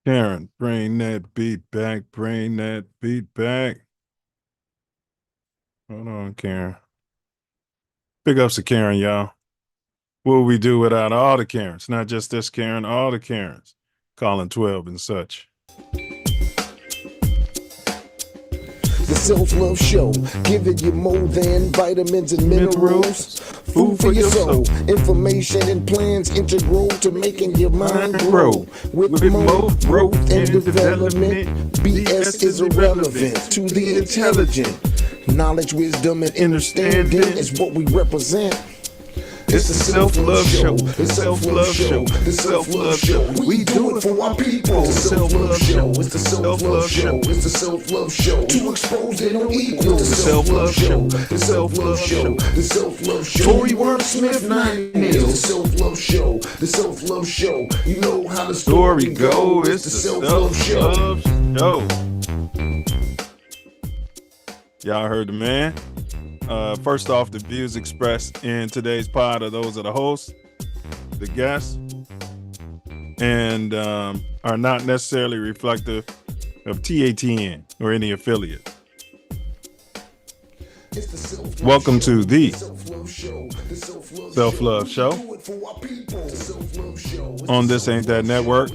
Karen, bring that beat back. Bring that beat back. Hold on, Karen. Big ups to Karen, y'all. What would we do without all the Karens? Not just this Karen, all the Karens. Calling 12 and such. The Self Luv Show, giving you more than vitamins and minerals. Food for your soul, information and plans integral to making your mind grow. With more growth and development, BS is irrelevant to the intelligent. Knowledge, wisdom, and understanding is what we represent. It's the Self Luv Show. The Self Luv Show. The Self Luv Show. We do it for our people. The Self Luv Show. It's the Self Luv Show. It's the Self Luv Show. To expose their no equal. The Self Luv Show. The Self Luv Show. The Self Luv Show. Tory Wordsmith 9 nails. The Self Luv Show. The Self Luv Show. You know how the story goes. It's the Self Luv Show. Y'all heard the man. First off, the views expressed in today's pod are those of the host, the guests, and are not necessarily reflective of TATN or any affiliate. Welcome to the Self Luv Show on This Ain't That Network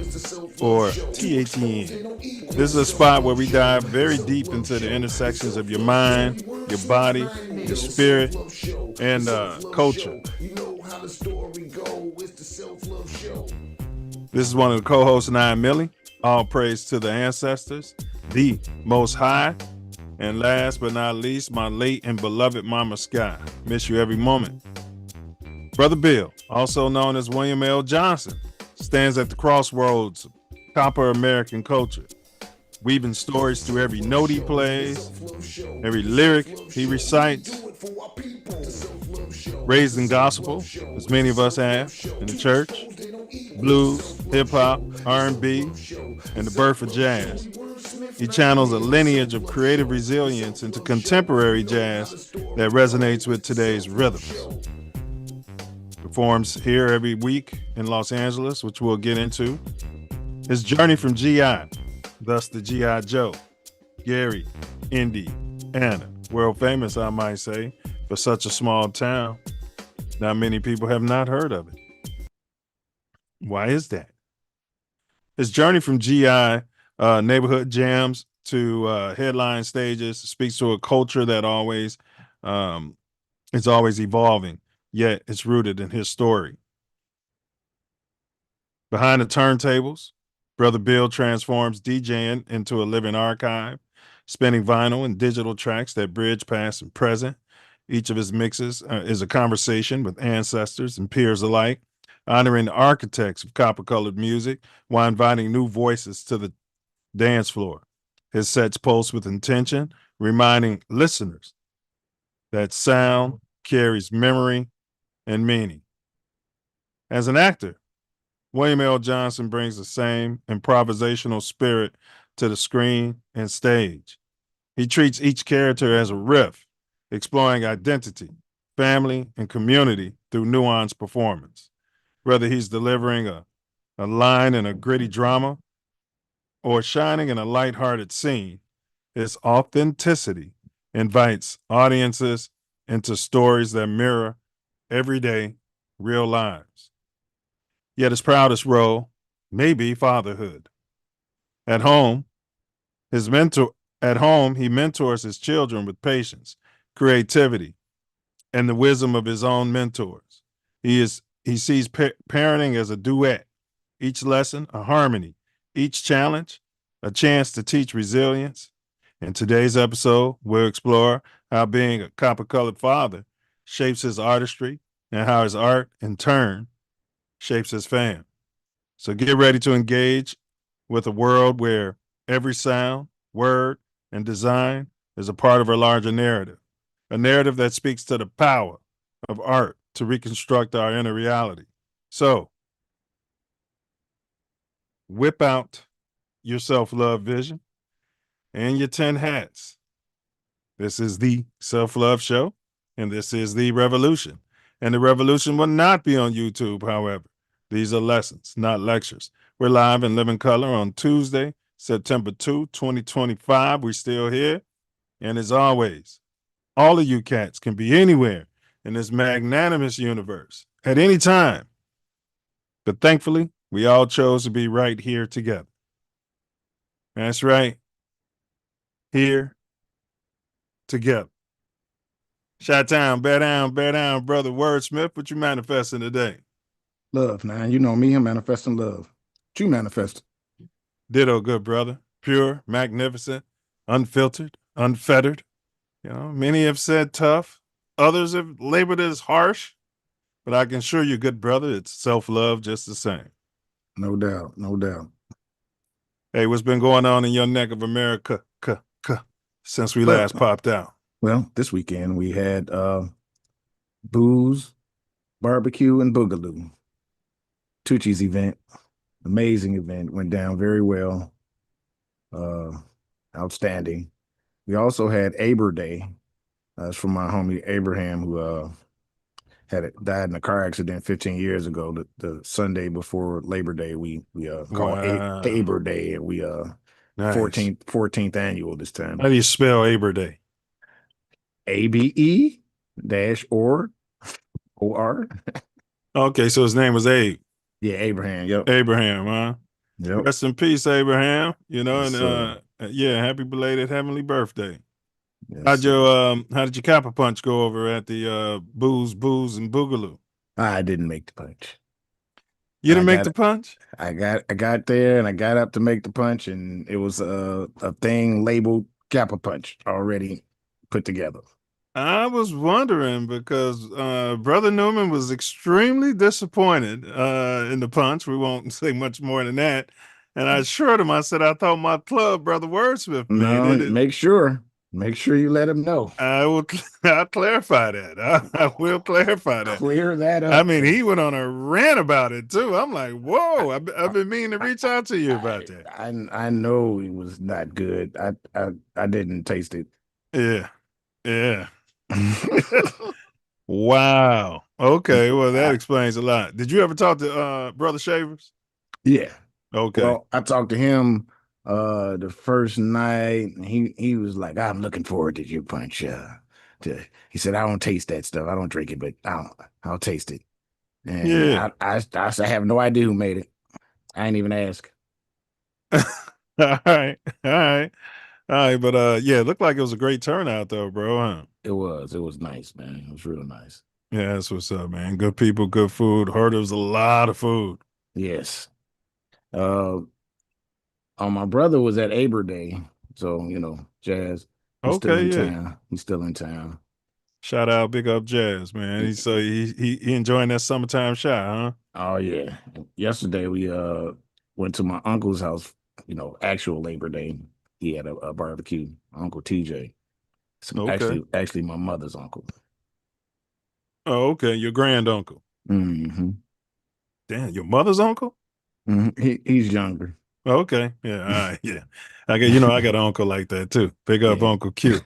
or TATN. This is a spot where we dive very deep into the intersections of your mind, your body, your spirit, and culture. This is one of the co-hosts, and I am Millie. All praise to the ancestors, the Most High. And last but not least, my late and beloved Mama Sky. Miss you every moment. Brotha Bill, also known as William L. Johnson, stands at the crossroads of copper American culture, weaving stories through every note he plays, every lyric he recites. Raised in gospel, as many of us have, in the church, blues, hip-hop, R&B, and the birth of jazz. He channels a lineage of creative resilience into contemporary jazz that resonates with today's rhythms. Performs here every week in Los Angeles, which we'll get into. His journey from GI, thus the G.I. Joe, Gary, Indy, Anna, world famous, I might say, for such a small town. Not many people have not heard of it. Why is that? His journey from GI neighborhood jams to headline stages speaks to a culture that always is always evolving, yet it's rooted in his story. Behind the turntables, Brotha Bill transforms DJing into a living archive, spinning vinyl and digital tracks that bridge past and present. Each of his mixes is a conversation with ancestors and peers alike, honoring the architects of copper-colored music while inviting new voices to the dance floor. His sets pulse with intention, reminding listeners that sound carries memory and meaning. As an actor, William L. Johnson brings the same improvisational spirit to the screen and stage. He treats each character as a riff, exploring identity, family, and community through nuanced performance. Whether he's delivering a line in a gritty drama or shining in a lighthearted scene, his authenticity invites audiences into stories that mirror everyday, real lives. Yet his proudest role may be fatherhood. At home, he mentors his children with patience, creativity, and the wisdom of his own mentors. He sees parenting as a duet, each lesson a harmony, each challenge a chance to teach resilience. In today's episode, we'll explore how being a copper-colored father shapes his artistry and how his art, in turn, shapes his fam. So get ready to engage with a world where every sound, word, and design is a part of a larger narrative, a narrative that speaks to the power of art to reconstruct our inner reality. So, whip out your self-love vision and your 10 hats. This is the Self Luv Show, and this is the revolution. And the revolution will not be on YouTube, however. These are lessons, not lectures. We're live in living color on Tuesday, September 2, 2025. We're still here. And as always, all of you cats can be anywhere in this magnanimous universe at any time. But thankfully, we all chose to be right here together. That's right. Here together. Shot town, bear down, brother Wordsmith. What you manifesting today? Love, man. You know me, I'm manifesting love. What you manifesting? Ditto, good brother. Pure, magnificent, unfiltered, unfettered. Many have said tough. Others have labeled it as harsh. But I can assure you, good brother, it's self-love just the same. No doubt, no doubt. Hey, what's been going on in your neck of America since we last popped out? Well, this weekend we had booze, barbecue, and boogaloo. Tucci's event, amazing event, went down very well. Outstanding. We also had Aber Day. It's from my homie Abraham, who died in a car accident 15 years ago. The Sunday before Labor Day, we call Wow. Aber Day, and we Nice. 14th annual this time. How do you spell Aber Day? ABE-OR. Okay, so his name was Abe. Yeah, Abraham. Yep. Abraham, huh? Yep. Rest in peace, Abraham. Yes, and yeah, happy belated heavenly birthday. Yes, how did your copper punch go over at the booze and boogaloo? I didn't make the punch. You didn't make the punch? I got there and I got up to make the punch, and it was a thing labeled Kappa Punch already put together. I was wondering because Brother Newman was extremely disappointed in the punch. We won't say much more than that. And I assured him, I said, I thought my club, Brother Wordsmith, made it. Make sure you let him know. I'll clarify that. I will clarify that. Clear that up. I mean, he went on a rant about it too. I'm like, whoa! I've been meaning to reach out to you about that. I know it was not good. I didn't taste it. Yeah. Wow. Okay. Well, that explains a lot. Did you ever talk to Brother Shavers? Yeah. Okay. Well, I talked to him the first night, and he was like, "I'm looking forward to your punch." He said, "I don't taste that stuff. I don't drink it, but I'll taste it." And yeah, I have no idea who made it. I ain't even ask. all right. But yeah, it looked like it was a great turnout though, bro. Huh? It was nice, man. It was real nice. Yeah, that's what's up, man. Good people, good food. Heard it was a lot of food. Yes. My brother was at Aber Day, so Jazz. He's still in town. He's still in town. Shout out, big up Jazz, man. He enjoying that summertime shot, huh? Oh yeah. Yesterday we went to my uncle's house. Actual Labor Day. He had a barbecue. Uncle TJ. Okay. Actually, my mother's uncle. Oh, okay. Your granduncle. Mm-hmm. Damn, your mother's uncle? Mm-hmm. He's younger. Okay. Yeah. All right. Yeah. I got an uncle like that too. Big up Uncle Q.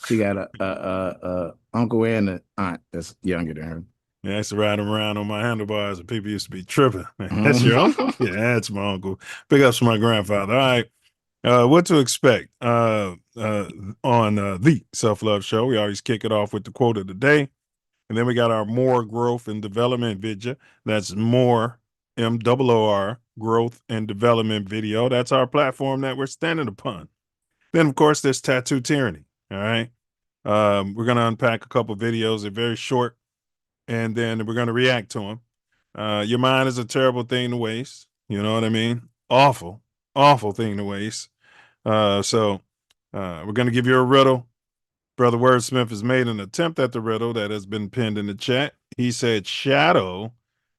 She got a uncle and an aunt that's younger than her. Yeah, I used to ride him around on my handlebars and people used to be tripping. That's your uncle? Yeah, that's my uncle. Big ups for my grandfather. All right. What to expect on the Self Love Show? We always kick it off with the quote of the day. And then we got our more growth and development video. That's more MOOR growth and development video. That's our platform that we're standing upon. Then, of course, there's tattoo tyranny. All right. We're going to unpack a couple videos. They're very short, and then we're going to react to them. Your mind is a terrible thing to waste. You know what I mean? Awful thing to waste. So we're going to give you a riddle. Brother Wordsmith has made an attempt at the riddle that has been pinned in the chat. He said shadow,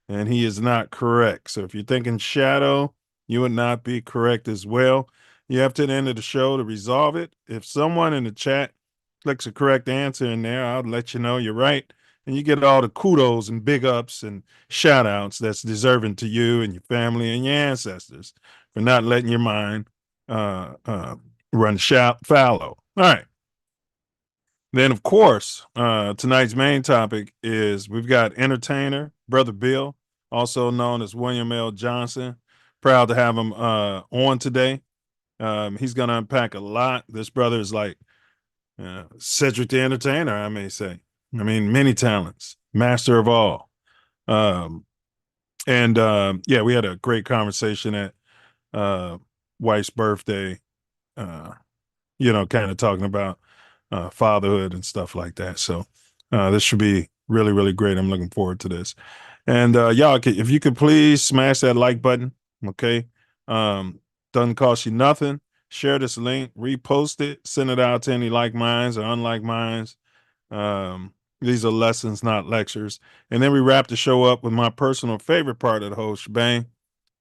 and he is not correct. So if you're thinking shadow, you would not be correct as well. You have to the end of the show to resolve it. If someone in the chat clicks a correct answer in there, I'll let you know you're right. And you get all the kudos and big ups and shout outs that's deserving to you and your family and your ancestors for not letting your mind run fallow. All right. Then, of course, tonight's main topic is we've got entertainer Brotha Bill, also known as William L. Johnson, proud to have him on today. He's going to unpack a lot. This brother is like Cedric the Entertainer, I may say. I mean, many talents, master of all. And yeah, we had a great conversation at wife's birthday, kind of talking about fatherhood and stuff like that. So this should be really, really great. I'm looking forward to this. And y'all, if you could please smash that like button, okay? Doesn't cost you nothing. Share this link, repost it, send it out to any like minds or unlike minds. These are lessons, not lectures. And then we wrap the show up with my personal favorite part of the whole shebang,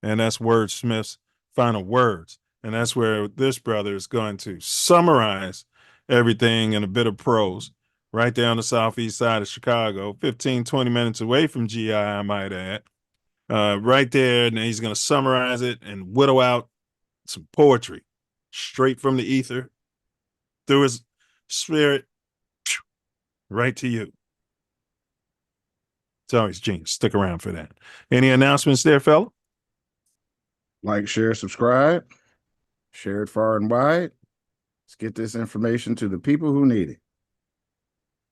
and that's Wordsmith's final words. And that's where this brother is going to summarize everything in a bit of prose right there on the southeast side of Chicago, 15, 20 minutes away from GI, I might add. Right there, and he's going to summarize it and whittle out some poetry straight from the ether through his spirit right to you. It's always genius. Stick around for that. Any announcements there, fella? Like, share, subscribe, share it far and wide. Let's get this information to the people who need it.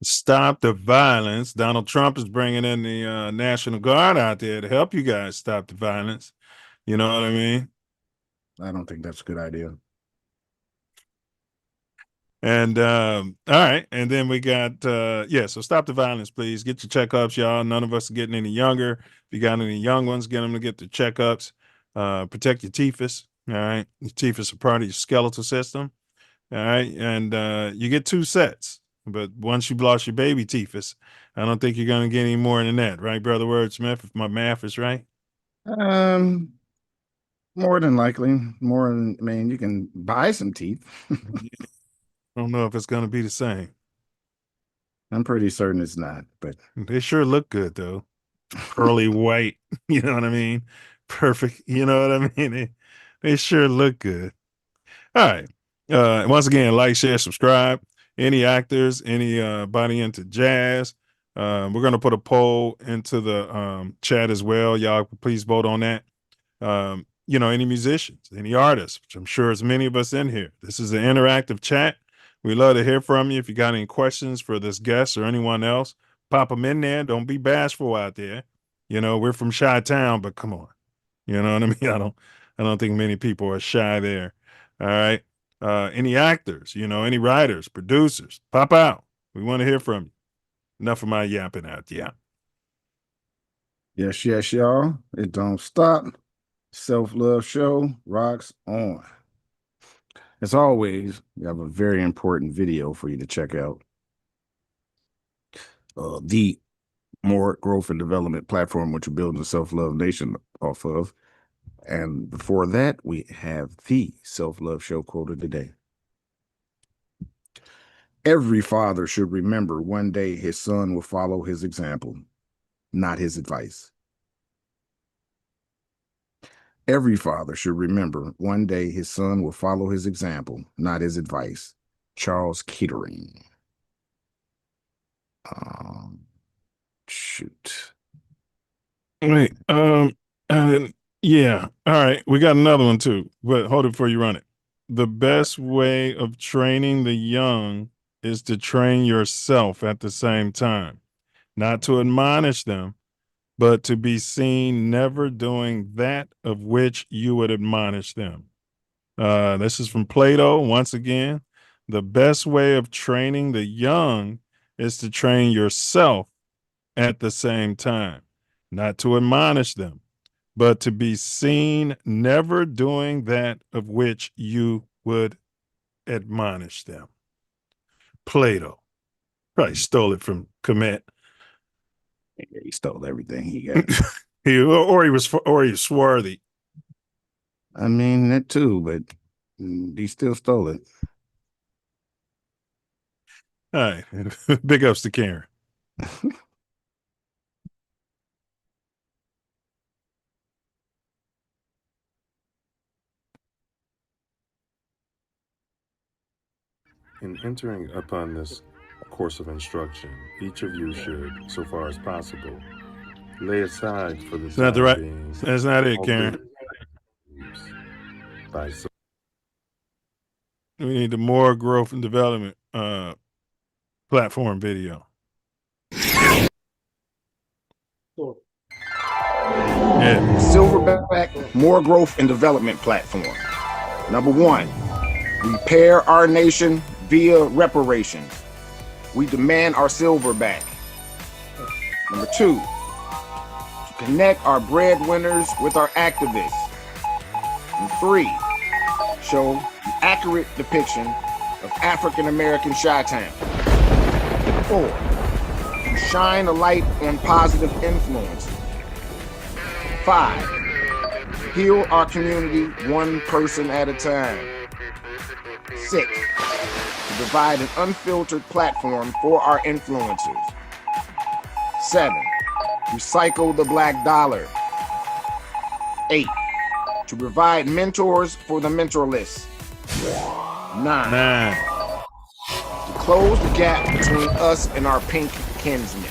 Stop the violence. Donald Trump is bringing in the National Guard out there to help you guys stop the violence. You know what I mean? I don't think that's a good idea. And all right. And then we got so stop the violence, please. Get your checkups, y'all. None of us are getting any younger. If you got any young ones, get them to get the checkups. Protect your teethus. All right. Your teethus are part of your skeletal system. All right. And you get 2 sets. But once you lost your baby teethus, I don't think you're gonna get any more than that, right, Brother Wordsmith, if my math is right? More than likely. You can buy some teeth. I don't know if it's gonna be the same. I'm pretty certain it's not, but They sure look good though. Pearly white, you know what I mean? Perfect, you know what I mean? They sure look good. All right. Once again, like, share, subscribe. Any actors, anybody into jazz, we're gonna put a poll into the chat as well. Y'all please vote on that. Any musicians, any artists, which I'm sure is many of us in here. This is an interactive chat. We love to hear from you. If you got any questions for this guest or anyone else, pop them in there. Don't be bashful out there. We're from Chi-Town, but come on. You know what I mean? I don't think many people are shy there. All right. Any actors, any writers, producers, pop out. We want to hear from you. Enough of my yapping out. Yeah. yes, y'all. It don't stop. Self Love Show rocks on. As always, we have a very important video for you to check out. The more growth and development platform which we're building a self-love nation off of. And before that, we have the Self Love Show quote of the day. Every father should remember one day his son will follow his example, not his advice. Every father should remember one day his son will follow his example, not his advice. Charles Kettering. Shoot. Wait. Yeah. All right. We got another one too, but hold it before you run it. The best way of training the young is to train yourself at the same time, not to admonish them, but to be seen never doing that of which you would admonish them. This is from Plato. Once again, the best way of training the young is to train yourself at the same time, not to admonish them, but to be seen never doing that of which you would admonish them. Plato probably stole it from Comet. He stole everything he got. Or he was swarthy. I mean, that too, but he still stole it. All right. Big ups to Karen. In entering upon this course of instruction, each of you should, so far as possible, lay aside for the It's not the time right. being That's not it, all Karen. business. by We need the more growth and development platform video. Yeah. Silverback More Growth and Development Platform. Number 1, repair our nation via reparations. We demand our silver back. Number 2, to connect our breadwinners with our activists. And 3, show an accurate depiction of African American Chi-Town. 4, to shine a light on positive influences. 5, heal our community one person at a time. 6, to provide an unfiltered platform for our influencers. 7, recycle the black dollar. 8, to provide mentors for the mentorless. 9, to close the gap between us and our pink kinsmen.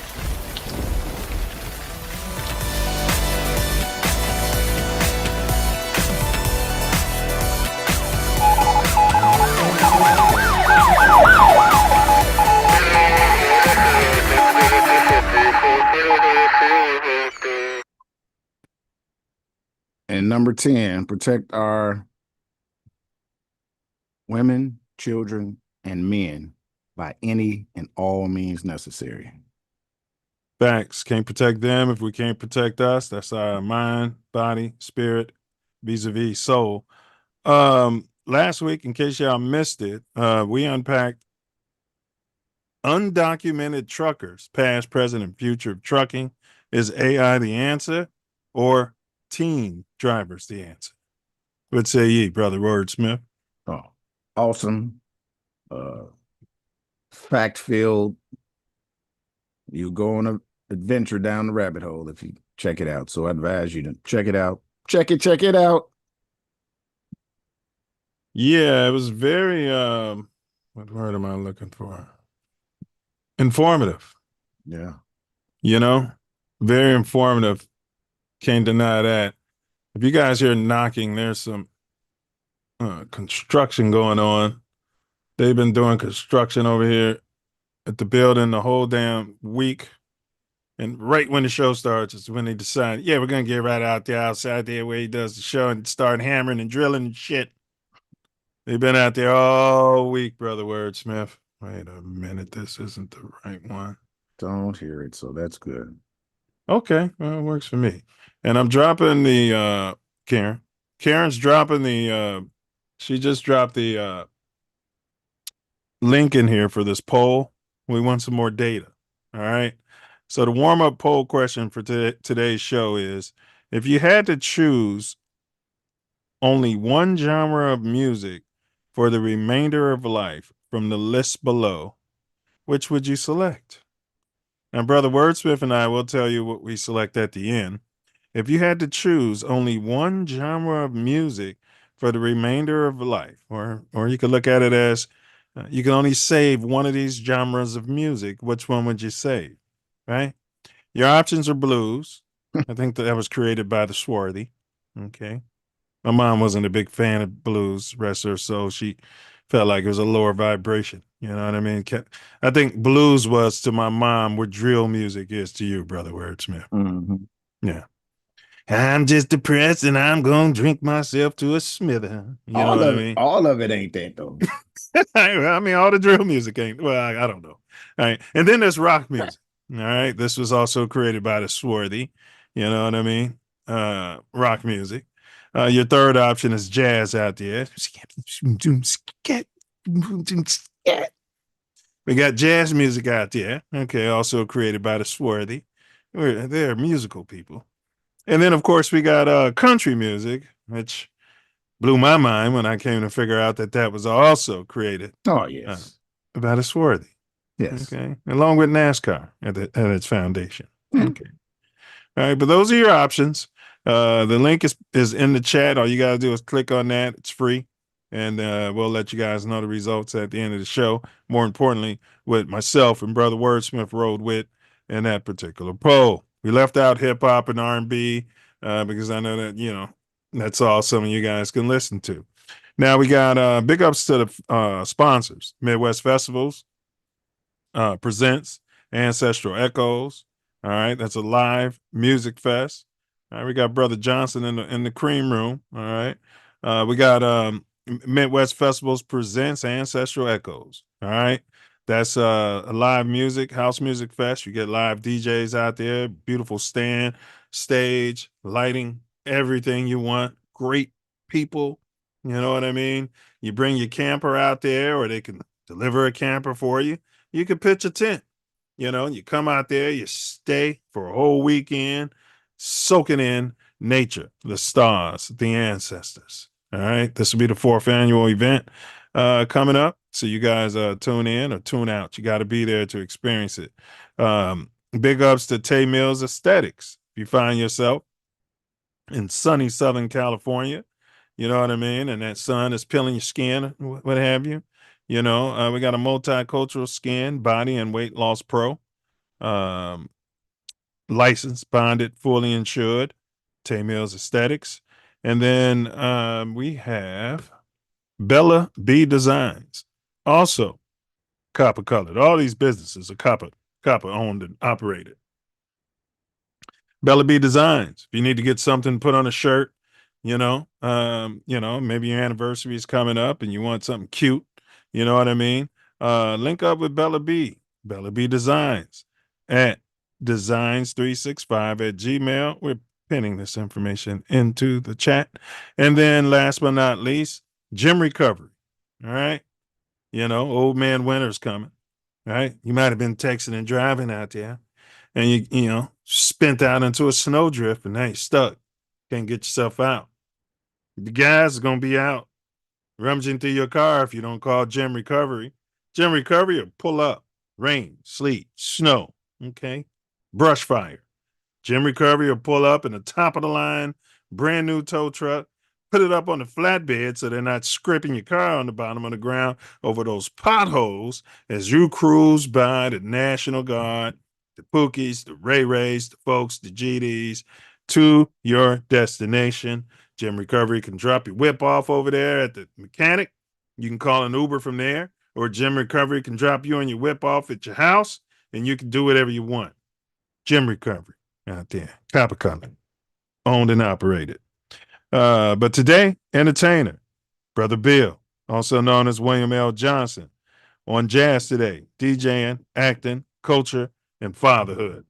And number 10, protect our women, children, and men by any and all means necessary. Facts. Can't protect them if we can't protect us. That's our mind, body, spirit, vis-a-vis soul. Last week, in case y'all missed it, we unpacked undocumented truckers, past, present, and future of trucking. Is AI the answer or teen drivers the answer? What say ye, Brother Wordsmith? Oh, awesome. Fact-filled. You go on an adventure down the rabbit hole if you check it out. So I advise you to check it out. Check it out. Yeah, it was very, what word am I looking for? Informative. Yeah. You know, very informative. Can't deny that. If you guys hear knocking, there's some construction going on. They've been doing construction over here at the building the whole damn week. And right when the show starts is when they decide, yeah, we're going to get right out there outside there where he does the show and start hammering and drilling and shit. They've been out there all week, Brother Wordsmith. Wait a minute. This isn't the right one. Don't hear it. So that's good. Okay. Well, it works for me. And I'm dropping the Karen. Karen's dropping the she just dropped the link in here for this poll. We want some more data. All right. So the warm-up poll question for today's show is, if you had to choose only one genre of music for the remainder of life from the list below, which would you select? Now, Brother Wordsmith and I will tell you what we select at the end. If you had to choose only one genre of music for the remainder of life, or you could look at it as you can only save one of these genres of music, which one would you save? Right? Your options are blues. I think that was created by the Swarthy. Okay. My mom wasn't a big fan of blues, rest her soul. She felt like it was a lower vibration. You know what I mean? I think blues was to my mom what drill music is to you, Brother Wordsmith. Mm-hmm. Yeah. I'm just depressed and I'm going to drink myself to a smither. You know what I mean? All of it ain't that though. I mean, all the drill music ain't. Well, I don't know. All right. And then there's rock music. All right. This was also created by the Swarthy. You know what I mean? Rock music. Your third option is jazz out there. We got jazz music out there. Okay. Also created by the Swarthy. They're musical people. And then, of course, we got country music, which blew my mind when I came to figure out that that was also created Oh, yes. by the Swarthy. Yes. Okay. Along with NASCAR at its foundation. Okay. All right. But those are your options. The link is in the chat. All you got to do is click on that. It's free. And we'll let you guys know the results at the end of the show. More importantly, what myself and Brother Wordsmith rode with in that particular poll. We left out hip hop and R&B because I know that, you know, that's all some of you guys can listen to. Now we got big ups to the sponsors. Midwest Festivals presents Ancestral Echoes. All right, that's a live music fest. All right, we got Brother Johnson in the cream room. All right, we got Midwest Festivals presents Ancestral Echoes. All right, that's a live music house music fest. You get live DJs out there, beautiful stage, lighting, everything you want. Great people. You know what I mean? You bring your camper out there, or they can deliver a camper for you. You can pitch a tent. You come out there, you stay for a whole weekend, soaking in nature, the stars, the ancestors. All right. This will be the 4th annual event coming up. So you guys tune in or tune out. You got to be there to experience it. Big ups to Tay Mills Aesthetics. If you find yourself in sunny Southern California, you know what I mean? And that sun is peeling your skin, what have you. We got a multicultural skin, body, and weight loss pro. Licensed, bonded, fully insured. Tay Mills Aesthetics. And then we have Bella B Designs. Also copper colored. All these businesses are copper owned and operated. Bella B Designs. If you need to get something put on a shirt, maybe your anniversary is coming up and you want something cute, you know what I mean? Link up with Bella B Designs at designs365@gmail. We're pinning this information into the chat. And then last but not least, gym recovery. All right. Old man winter's coming. All right. You might have been texting and driving out there and you spent out into a snowdrift and now you're stuck. Can't get yourself out. The guys are going to be out rummaging through your car if you don't call Gym Recovery. Gym Recovery will pull up. Rain, sleet, snow, okay? Brush fire. Gym Recovery will pull up in the top of the line, brand new tow truck, put it up on the flatbed so they're not scraping your car on the bottom of the ground over those potholes as you cruise by the National Guard, the Pookies, the Ray Rays, the folks, the GDs, to your destination. Gym Recovery can drop your whip off over there at the mechanic. You can call an Uber from there, or Gym Recovery can drop you and your whip off at your house, and you can do whatever you want. Gym Recovery out there, copper color, owned and operated. But today, entertainer, Brother Bill, also known as William L. Johnson, on Jazz Today, DJing, acting, culture, and fatherhood.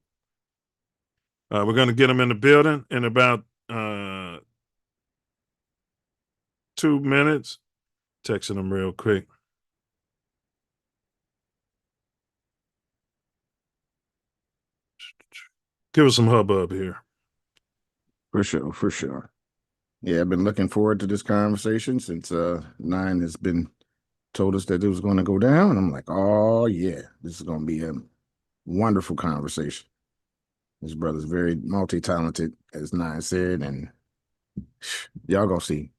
We're going to get him in the building in about 2 minutes. Texting him real quick. Give us some hubbub here. For sure, for sure. Yeah, I've been looking forward to this conversation since Nine has been told us that it was going to go down. And I'm like, oh yeah, this is going to be a wonderful conversation. This brother's very multi-talented, as Nine said, and y'all gonna see.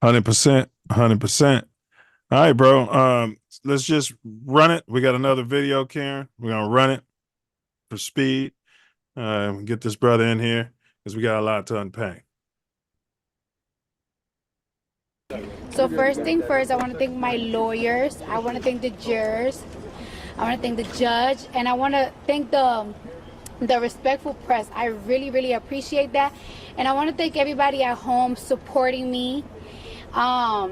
100%, 100%. All right, bro. Let's just run it. We got another video, Karen. We're gonna run it for speed. Get this brother in here because we got a lot to unpack. So first thing first, I want to thank my lawyers. I want to thank the jurors. I want to thank the judge, and I want to thank the respectful press. I really, really appreciate that. And I want to thank everybody at home supporting me. I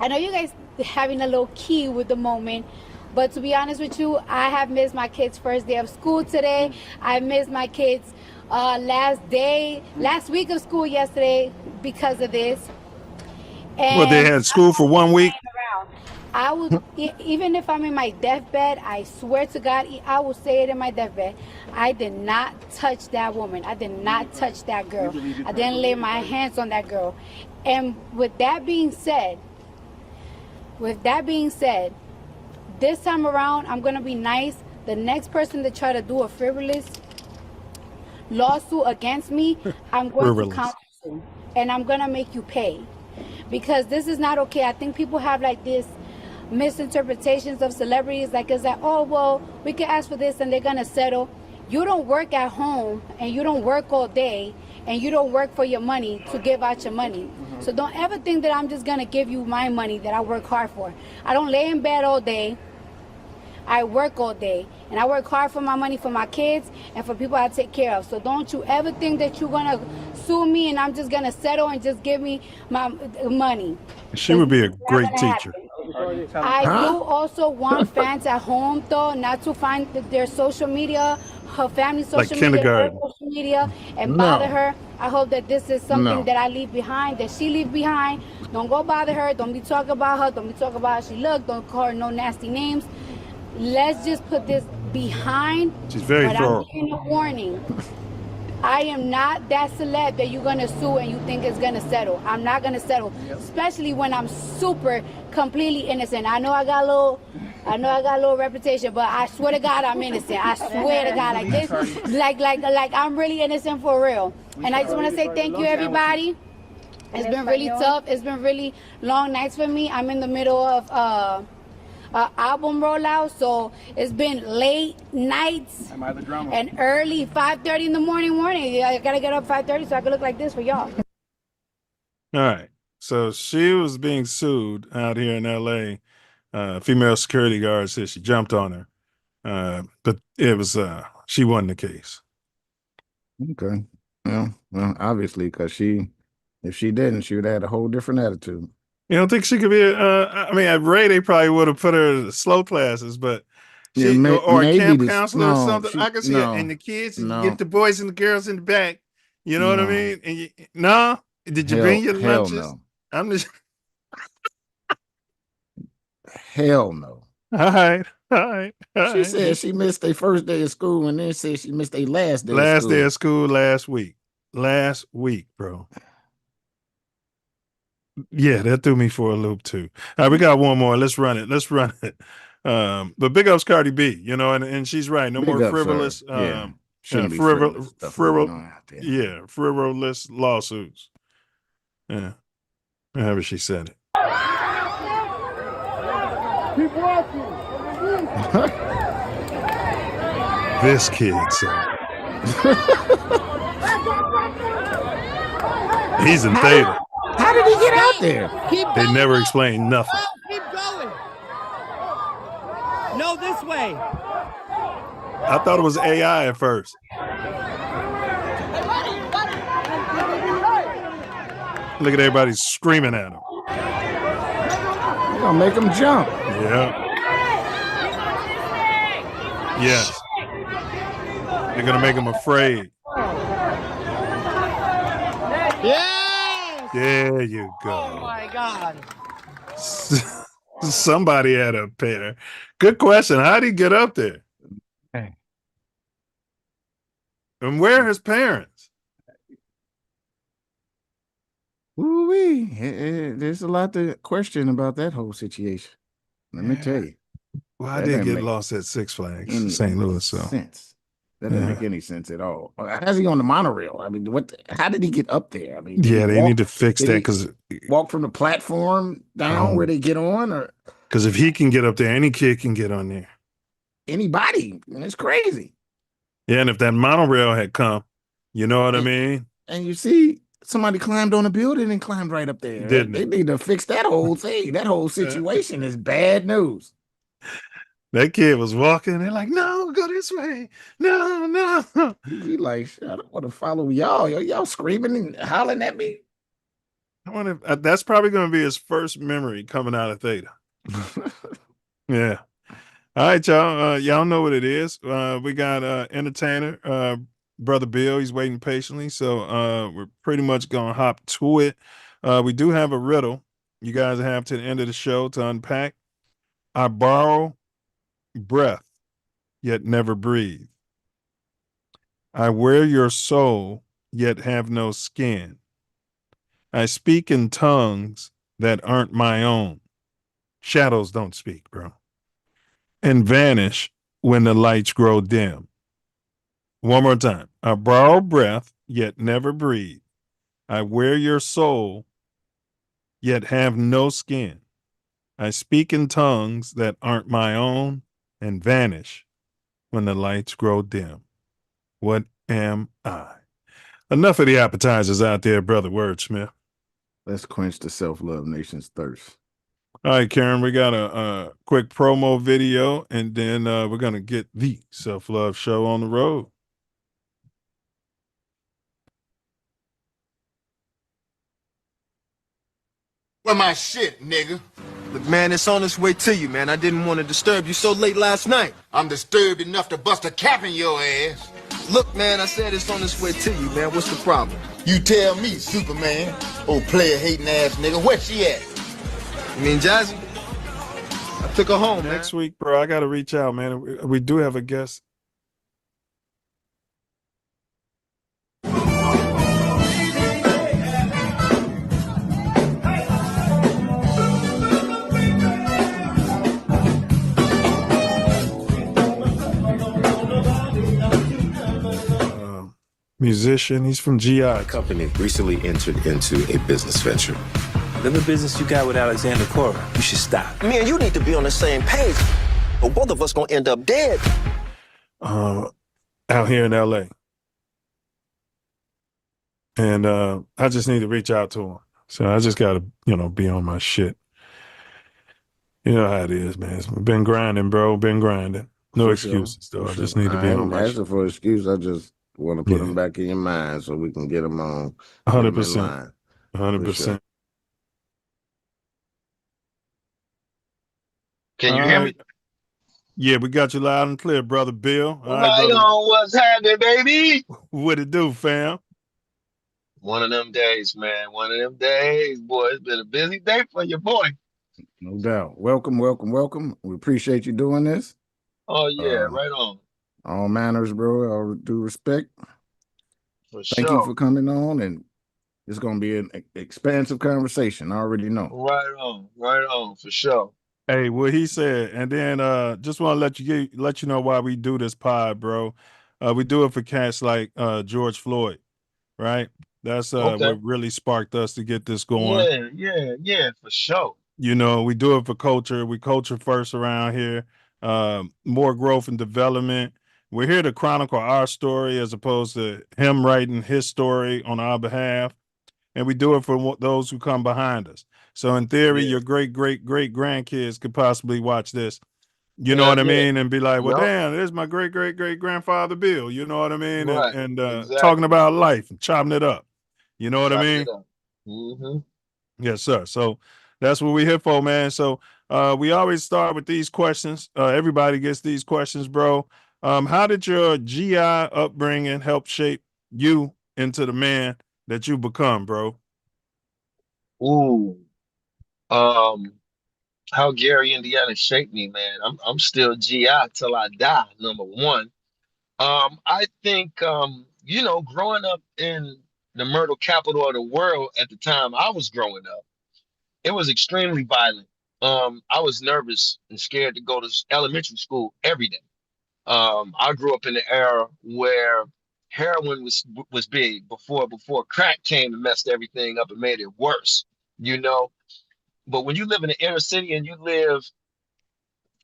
know you guys having a little key with the moment, but to be honest with you, I have missed my kids' first day of school today. I missed my kids' last week of school yesterday because of this. And well, they had school for 1 week. I will, even if I'm in my deathbed, I swear to God, I will say it in my deathbed. I did not touch that woman. I did not touch that girl. I didn't lay my hands on that girl. And with that being said, this time around, I'm going to be nice. The next person to try to do a frivolous lawsuit against me, I'm going to counsel you, and I'm going to make you pay. Because this is not okay. I think people have like this misinterpretations of celebrities, like it's like, oh well, we can ask for this and they're gonna settle. You don't work at home and you don't work all day and you don't work for your money to give out your money. So don't ever think that I'm just gonna give you my money that I work hard for. I don't lay in bed all day. I work all day, and I work hard for my money, for my kids, and for people I take care of. So don't you ever think that you're gonna sue me and I'm just gonna settle and just give me my money. She would be a It's not great gonna teacher. happen. I do also want fans at home, though, not to find their social media, her family's social media, her kindergarten. social media, and No. bother her. I hope that this is something No. that I leave behind, that she leave behind. Don't go bother her. Don't be talking about her. Don't be talking about how she look. Don't call her no nasty names. Let's just put this behind. She's very but thorough. I'm giving a warning. I am not that celeb that you're gonna sue and you think it's gonna settle. I'm not gonna settle, especially when I'm super completely innocent. I know I got a little reputation, but I swear to God I'm innocent. I swear to God, like this, like I'm really innocent for real. And I just want to say thank you, everybody. It's been really tough. It's been really long nights for me. I'm in the middle of album rollout, so it's been late nights and early 5:30 in the morning. I gotta get up 5:30 so I can look like this for y'all. All right. So she was being sued out here in LA. Female security guard said she jumped on her. But it was she won the case. Okay. Well, obviously, because if she didn't, she would have had a whole different attitude. You don't think she could be I mean, at Ray, they probably would have put her in slow classes, but Yeah, she or a maybe camp this. counselor or No, something. she, I can see it. no, And the kids, and you no, get the boys and the girls in the back. You know what I no. mean? And no, did you bring your Hell lunches? no. I'm just Hell no. all right. She said she missed their first day of school, and then said she missed their last day of Last school. day of school last week. Last week, bro. Yeah, that threw me for a loop too. All right, we got one more. Let's run it. But big ups Cardi B, you know, and she's right. No Big more ups, frivolous yeah. Shouldn't be frivolous stuff going on out there. yeah, frivolous lawsuits. Yeah. However she said it. Keep walking. This kid said he's in theta. How did he get out there? They never explained nothing. Keep going. No, this way. I thought it was AI at first. Look at everybody screaming at him. You're gonna make him jump. Yeah. Yes. They're gonna make him afraid. Yes. There you go. Oh my God. Somebody had a pair. Good question. How'd he get up there? Hey. And where are his parents? Ooh-wee. There's a lot to question about that whole situation. Let me tell you. Well, I That did didn't get make lost at Six Flags, any St. Louis. So sense. That doesn't make any sense at all. How's he on the monorail? I mean, how did he get up there? I mean, yeah, they need to fix did that he because walk from the platform down where they get on, or if he can get up there, any kid can get on there. anybody? I mean, it's crazy. Yeah, and if that monorail had come, you know what I mean? And you see, somebody climbed on a building and climbed right up there. Didn't They it? need to fix that whole thing. That whole situation is bad news. That kid was walking. They're like, no, go this way. No. He like, I don't want to follow y'all. Y'all screaming and hollering at me. I wonder if that's probably going to be his first memory coming out of Theta. Yeah. All right, y'all. Y'all know what it is. We got entertainer, Brother Bill. He's waiting patiently. So we're pretty much going to hop to it. We do have a riddle you guys have to the end of the show to unpack. I borrow breath, yet never breathe. I wear your soul, yet have no skin. I speak in tongues that aren't my own. Shadows don't speak, bro. And vanish when the lights grow dim. One more time. I borrow breath, yet never breathe. I wear your soul, yet have no skin. I speak in tongues that aren't my own and vanish when the lights grow dim. What am I? Enough of the appetizers out there, brother Wordsmith. Let's quench the self-love nation's thirst. All right, Karen, we got a quick promo video, and then we're going to get the Self Love Show on the road. Where my shit, nigga? Look, man, it's on its way to you, man. I didn't want to disturb you so late last night. I'm disturbed enough to bust a cap in your ass. Look, man, I said it's on its way to you, man. What's the problem? You tell me, Superman. Old player hating ass nigga. Where she at? You mean Jazzy? I took her home, man. Next week, bro, I got to reach out, man. We do have a guest. Musician. He's from GI. My company recently entered into a business venture. Whatever business you got with Alexander Cora, you should stop. Me and you need to be on the same page, or both of us gonna end up dead. Out here in LA. And I just need to reach out to him. So I just got to, be on my shit. You know how it is, man. Been grinding, bro. Been grinding. No For excuses, sure. though. For I just sure. need to be I on ain't my shit. asking for an excuse. I just want to put them back in your mind so we can get them on. 100%. 100%. Can you hear me? Yeah, we got you loud and clear, Brother Bill. All Right, brother. on, what's happening, baby? What it do, fam? One of them days, man. One of them days, boy. It's been a busy day for your boy. No doubt. Welcome, welcome, welcome. We appreciate you doing this. Oh, yeah, right on. All manners, bro. All due respect. For Thank sure. you for coming on, and it's going to be an expansive conversation. I already know. Right on, for sure. Hey, what he said, and then just want to let you know why we do this pod, bro. We do it for cats like George Floyd, right? That's what really sparked us to get this going. Yeah, for sure. We do it for culture. We culture first around here. More growth and development. We're here to chronicle our story as opposed to him writing his story on our behalf. And we do it for those who come behind us. So in theory, your great grandkids could possibly watch this. You know what I mean? And be like, well, damn, there's my great grandfather Bill. You know what I mean? Right. And Exactly. talking about life and chopping it up. You know what I mean? Mm-hmm. Yes, sir. So that's what we're here for, man. So we always start with these questions. Everybody gets these questions, bro. How did your GI upbringing help shape you into the man that you become, bro? Ooh. How Gary, Indiana shaped me, man. I'm still GI till I die, number one. I think growing up in the murder capital of the world at the time I was growing up, it was extremely violent. I was nervous and scared to go to elementary school every day. I grew up in the era where heroin was big before crack came and messed everything up and made it worse, you know. But when you live in the inner city and you live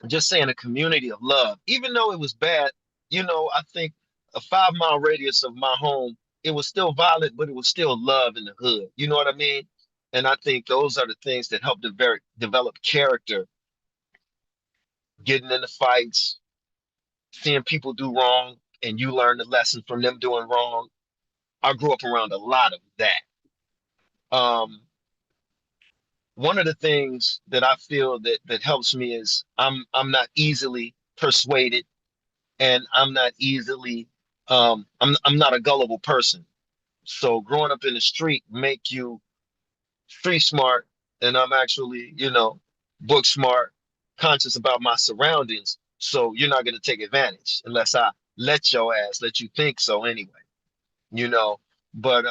just say in a community of love, even though it was bad, I think a 5 mile radius of my home, it was still violent, but it was still love in the hood. You know what I mean? And I think those are the things that help develop character, getting into fights, seeing people do wrong, and you learn the lesson from them doing wrong. I grew up around a lot of that. One of the things that I feel that helps me is I'm not easily persuaded, and I'm not easily I'm not a gullible person. So growing up in the street make you street smart, and I'm actually, book smart, conscious about my surroundings. So you're not gonna take advantage unless I let you think so anyway. You know, but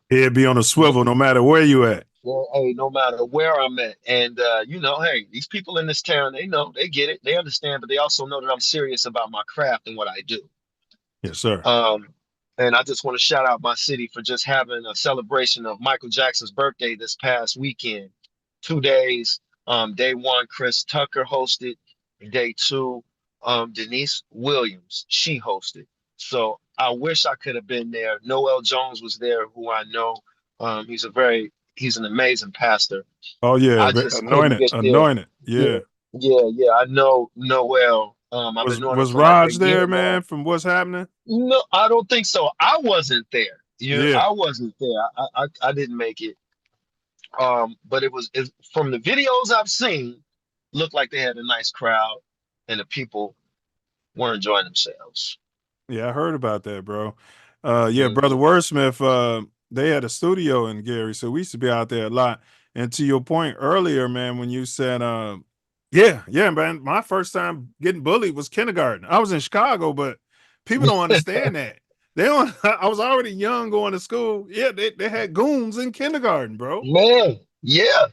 He'd be on a swivel no matter where you at. well, hey, no matter where I'm at. And hey, these people in this town, they know, they get it, they understand, but they also know that I'm serious about my craft and what I do. Yes, sir. And I just want to shout out my city for just having a celebration of Michael Jackson's birthday this past weekend. 2 days. Day one, Chris Tucker hosted. Day two, Denise Williams, she hosted. So I wish I could have been there. Noel Jones was there, who I know. He's an amazing pastor. Oh yeah, I just couldn't anointed, get there. anointed. Yeah, Yeah. yeah. I know Noel. I've been knowing him Was for like a Raj year there, now. man? From What's Happening? No, I don't think so. I wasn't there. Yeah. I wasn't there. I didn't make it. But from the videos I've seen, looked like they had a nice crowd, and the people were enjoying themselves. Yeah, I heard about that, bro. Yeah, brother Mhm. Wordsmith, they had a studio in Gary, so we used to be out there a lot. And to your point earlier, man, when you said, yeah, man, my first time getting bullied was kindergarten. I was in Chicago, but people don't understand that. They don't. I was already young going to school. Yeah, they had goons in kindergarten, bro. Man, yeah.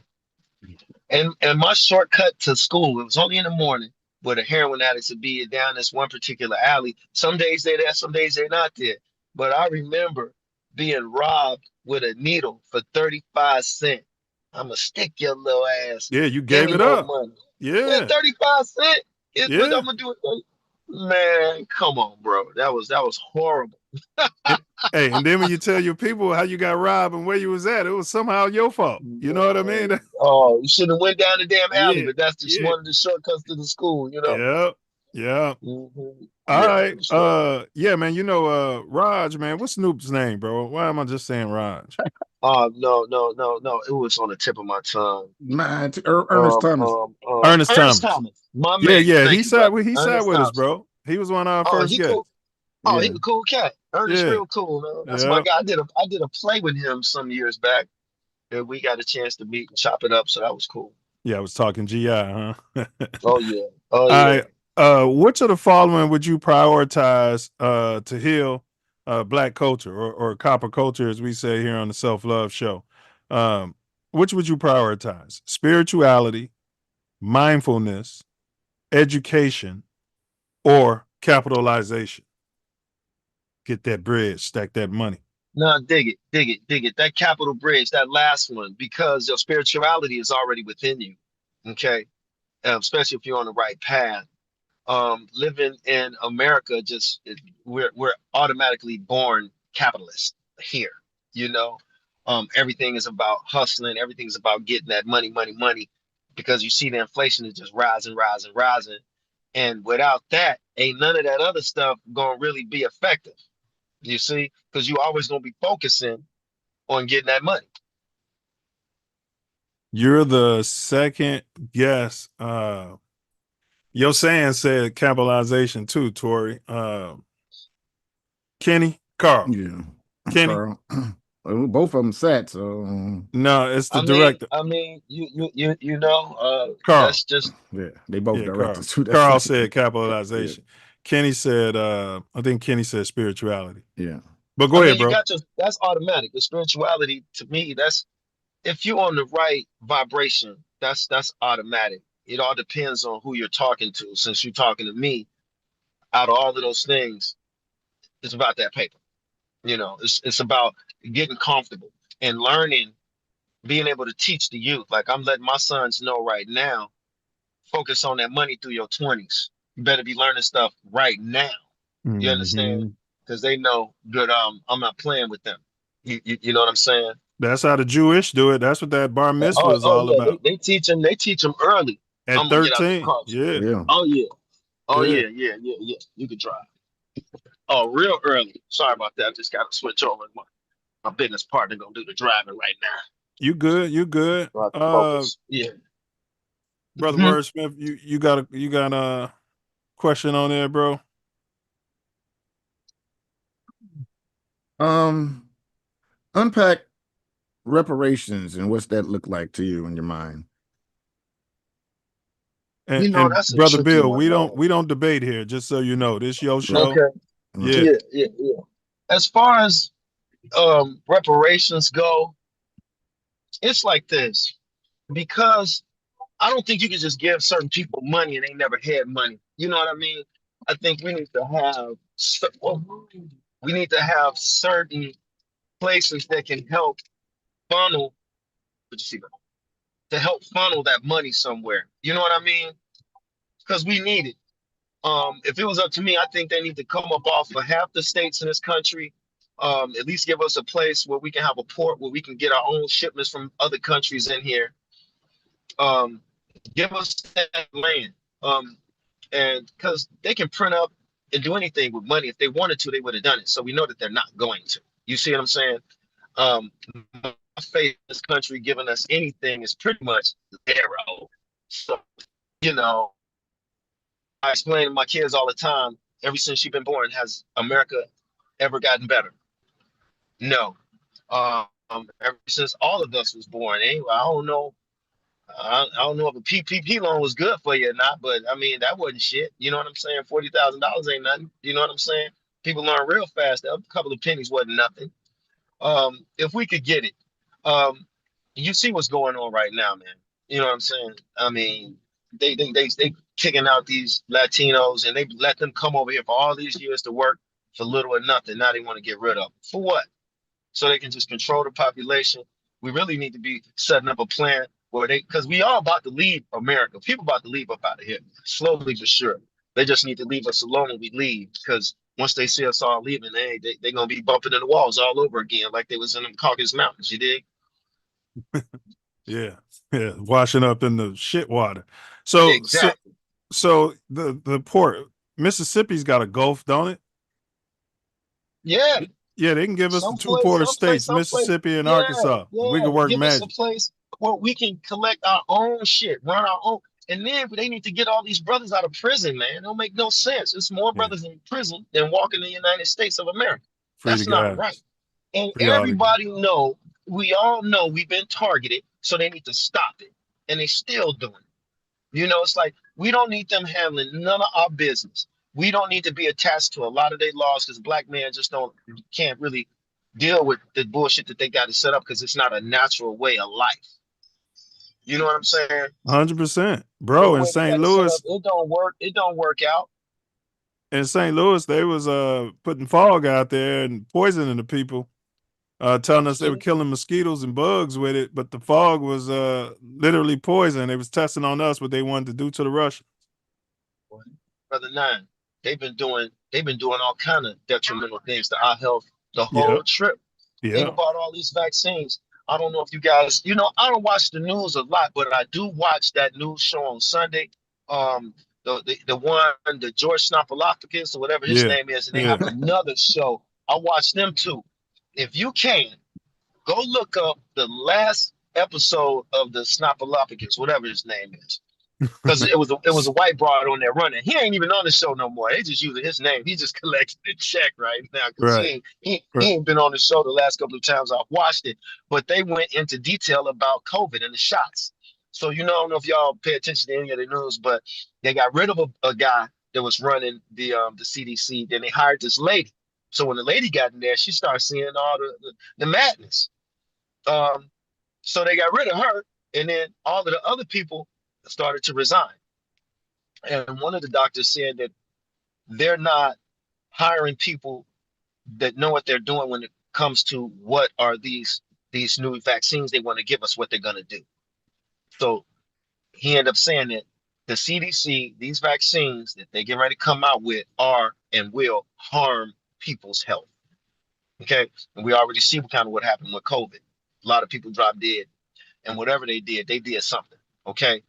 And my shortcut to school, it was only in the morning, where the heroin addicts would be down this one particular alley. Some days they're there, some days they're not there. But I remember being robbed with a needle for 35 cents. I'ma stick your little ass. Yeah, you Give gave me it your up. money. Yeah, Yeah, 35 cents is what yeah. I'm gonna do it. Man, come on, bro. That was horrible. And, hey, and then when you tell your people how you got robbed and where you was at, it was somehow your fault. You know what I mean? Man, oh, you should have went down the damn alley, Yeah, but that's just yeah, one of the shortcuts to the school. yeah, yeah. All Yeah, right. so Yeah, man. Raj, man. What's Snoop's name, bro? Why am I just saying Raj? no, no, no, no. It was on the tip of my tongue. Man, Ernest Thomas. Ernest Ernest Thomas. Thomas, my Yeah, man. yeah. Thank you, brother. He sat Ernest with us, Thomas. bro. He was one of our Oh, first he cool. guests. Oh, he Yeah. a cool cat. Ernest Yeah, real cool, man. That's my yeah, guy. I did a play with him some years back, and we got a chance to meet and chop it up. So that was cool. yeah. I was talking GI, huh? Oh yeah. Oh All yeah. right. Which of the following would you prioritize to heal black culture or copper culture, as we say here on the Self Love Show? Um, which would you prioritize? Spirituality, mindfulness, education, or capitalization? Get that bread, stack that money. No, dig it, dig it, dig it. That capital bridge, that last one, because your spirituality is already within you. Okay. Especially if you're on the right path. Living in America, we're automatically born capitalist here. You know, everything is about hustling. Everything is about getting that money, money, money, because you see the inflation is just rising, rising, rising, and without that, ain't none of that other stuff gonna really be effective. You see, because you always gonna be focusing on getting that money. You're the second guest. Your saying said capitalization too, Tori. Carl. Yeah. Kenny. Carl. Well, both of them sat, so No, it's the I mean, director. I mean, you know, Carl. that's just yeah, they both Yeah, Carl. directors too. That's Carl funny. said Yeah, capitalization. Kenny said, I think Kenny said spirituality. yeah. But I go mean, ahead, you bro. got your that's automatic. The spirituality to me, that's if you're on the right vibration, that's automatic. It all depends on who you're talking to. Since you're talking to me, out of all of those things, it's about that paper. It's about getting comfortable and learning, being able to teach the youth. Like I'm letting my sons know right now, focus on that money through your 20s. You better be learning stuff right now. You understand? Mhm. Because they know that I'm not playing with them. You know what I'm saying? That's how the Jewish do it. That's what that bar mitzvah is Oh all yeah, they, about. they teach them. They teach them early. At I'm gonna get out the 13. car. Yeah. Yeah. Oh yeah. Oh Yeah. yeah, yeah, yeah, yeah. You can drive. Oh, real early. Sorry about that. I just got to switch over. My business partner gonna do the driving right now. You good. You good. So I have to focus. Yeah. Brother Mhm. Wordsmith, you got a question on there, bro? Unpack reparations and what's that look like to you in your mind? And That's a Brother tricky Bill, one, man. we don't debate here, just so you know. This your Right. show. Okay. Right. Yeah. Yeah, yeah, yeah. As far as reparations go, it's like this. Because I don't think you can just give certain people money and they never had money. You know what I mean? I think we need to have certain places that can help funnel. What you see, bro? To help funnel that money somewhere. You know what I mean? Because we need it. If it was up to me, I think they need to come up off of half the states in this country. At least give us a place where we can have a port where we can get our own shipments from other countries in here. Um, give us that land. And because they can print up and do anything with money. If they wanted to, they would have done it. So we know that they're not going to. You see what I'm saying? My faith in this country giving us anything is pretty much zero. So, you know, I explain to my kids all the time, ever since she's been born, has America ever gotten better? No. Ever since all of us was born, anyway, I don't know. I don't know if a PPP loan was good for you or not, but I mean that wasn't shit. You know what I'm saying? $40,000 ain't nothing. You know what I'm saying? People learn real fast. A couple of pennies wasn't nothing. If we could get it, um, you see what's going on right now, man. You know what I'm saying? I mean, they kicking out these Latinos and they let them come over here for all these years to work for little or nothing. Now they want to get rid of them. For what? So they can just control the population. We really need to be setting up a plan where because we all about to leave America. People about to leave up out of here, slowly but sure. They just need to leave us alone when we leave, because once they see us all leaving, they gonna be bumping into the walls all over again, like they was in the Caucasus Mountains. You dig? Yeah, yeah, washing up in the shit water. So, exactly. So the port, Mississippi's got a Gulf, don't it? Yeah. Yeah, they can give us the two Someplace, port states, someplace. Mississippi and Yeah, Arkansas. We yeah. can work Give us a magic. place where we can collect our own shit, run our own. And then they need to get all these brothers out of prison, man. It don't make no sense. It's more brothers in prison than walking in the United States of America. Free That's the not guys. right. And Free all the guys. everybody know, we all know we've been targeted, so they need to stop it. And they still doing it. You know, it's like we don't need them handling none of our business. We don't need to be attached to a lot of their laws, because black men just can't really deal with the bullshit that they got to set up, because it's not a natural way of life. You know what I'm saying? 100%, bro. In St. Louis, it don't work. It don't work out. In St. Louis, they was putting fog out there and poisoning the people, telling us they were killing mosquitoes and bugs with it, but the fog was literally poison. They was testing on us what they wanted to do to the Russians. Brother Nine, they've been doing all kind of detrimental things to our health the whole trip. Think about all these vaccines. I don't know if you guys, I don't watch the news a lot, but I do watch that news show on Sunday. The one, the George Snophilopoulos or whatever his name is, and they have another show. I watch them too. If you can, go look up the last episode of the Snophilopoulos, whatever his name is. Because it was a white broad on there running. He ain't even on the show no more. They just using his name. He just collecting the check right now, because he ain't been on the show the last couple of times I've watched it. But they went into detail about COVID and the shots. So I don't know if y'all pay attention to any of the news, but they got rid of a guy that was running the CDC. Then they hired this lady. So when the lady got in there, she started seeing all the madness. So they got rid of her, and then all of the other people started to resign. And one of the doctors said that they're not hiring people that know what they're doing when it comes to what are these new vaccines they want to give us, what they're going to do. So he ended up saying that the CDC, these vaccines that they get ready to come out with, are and will harm people's health. Okay. And we already see what happened with COVID. A lot of people dropped dead, and whatever they did something. Okay.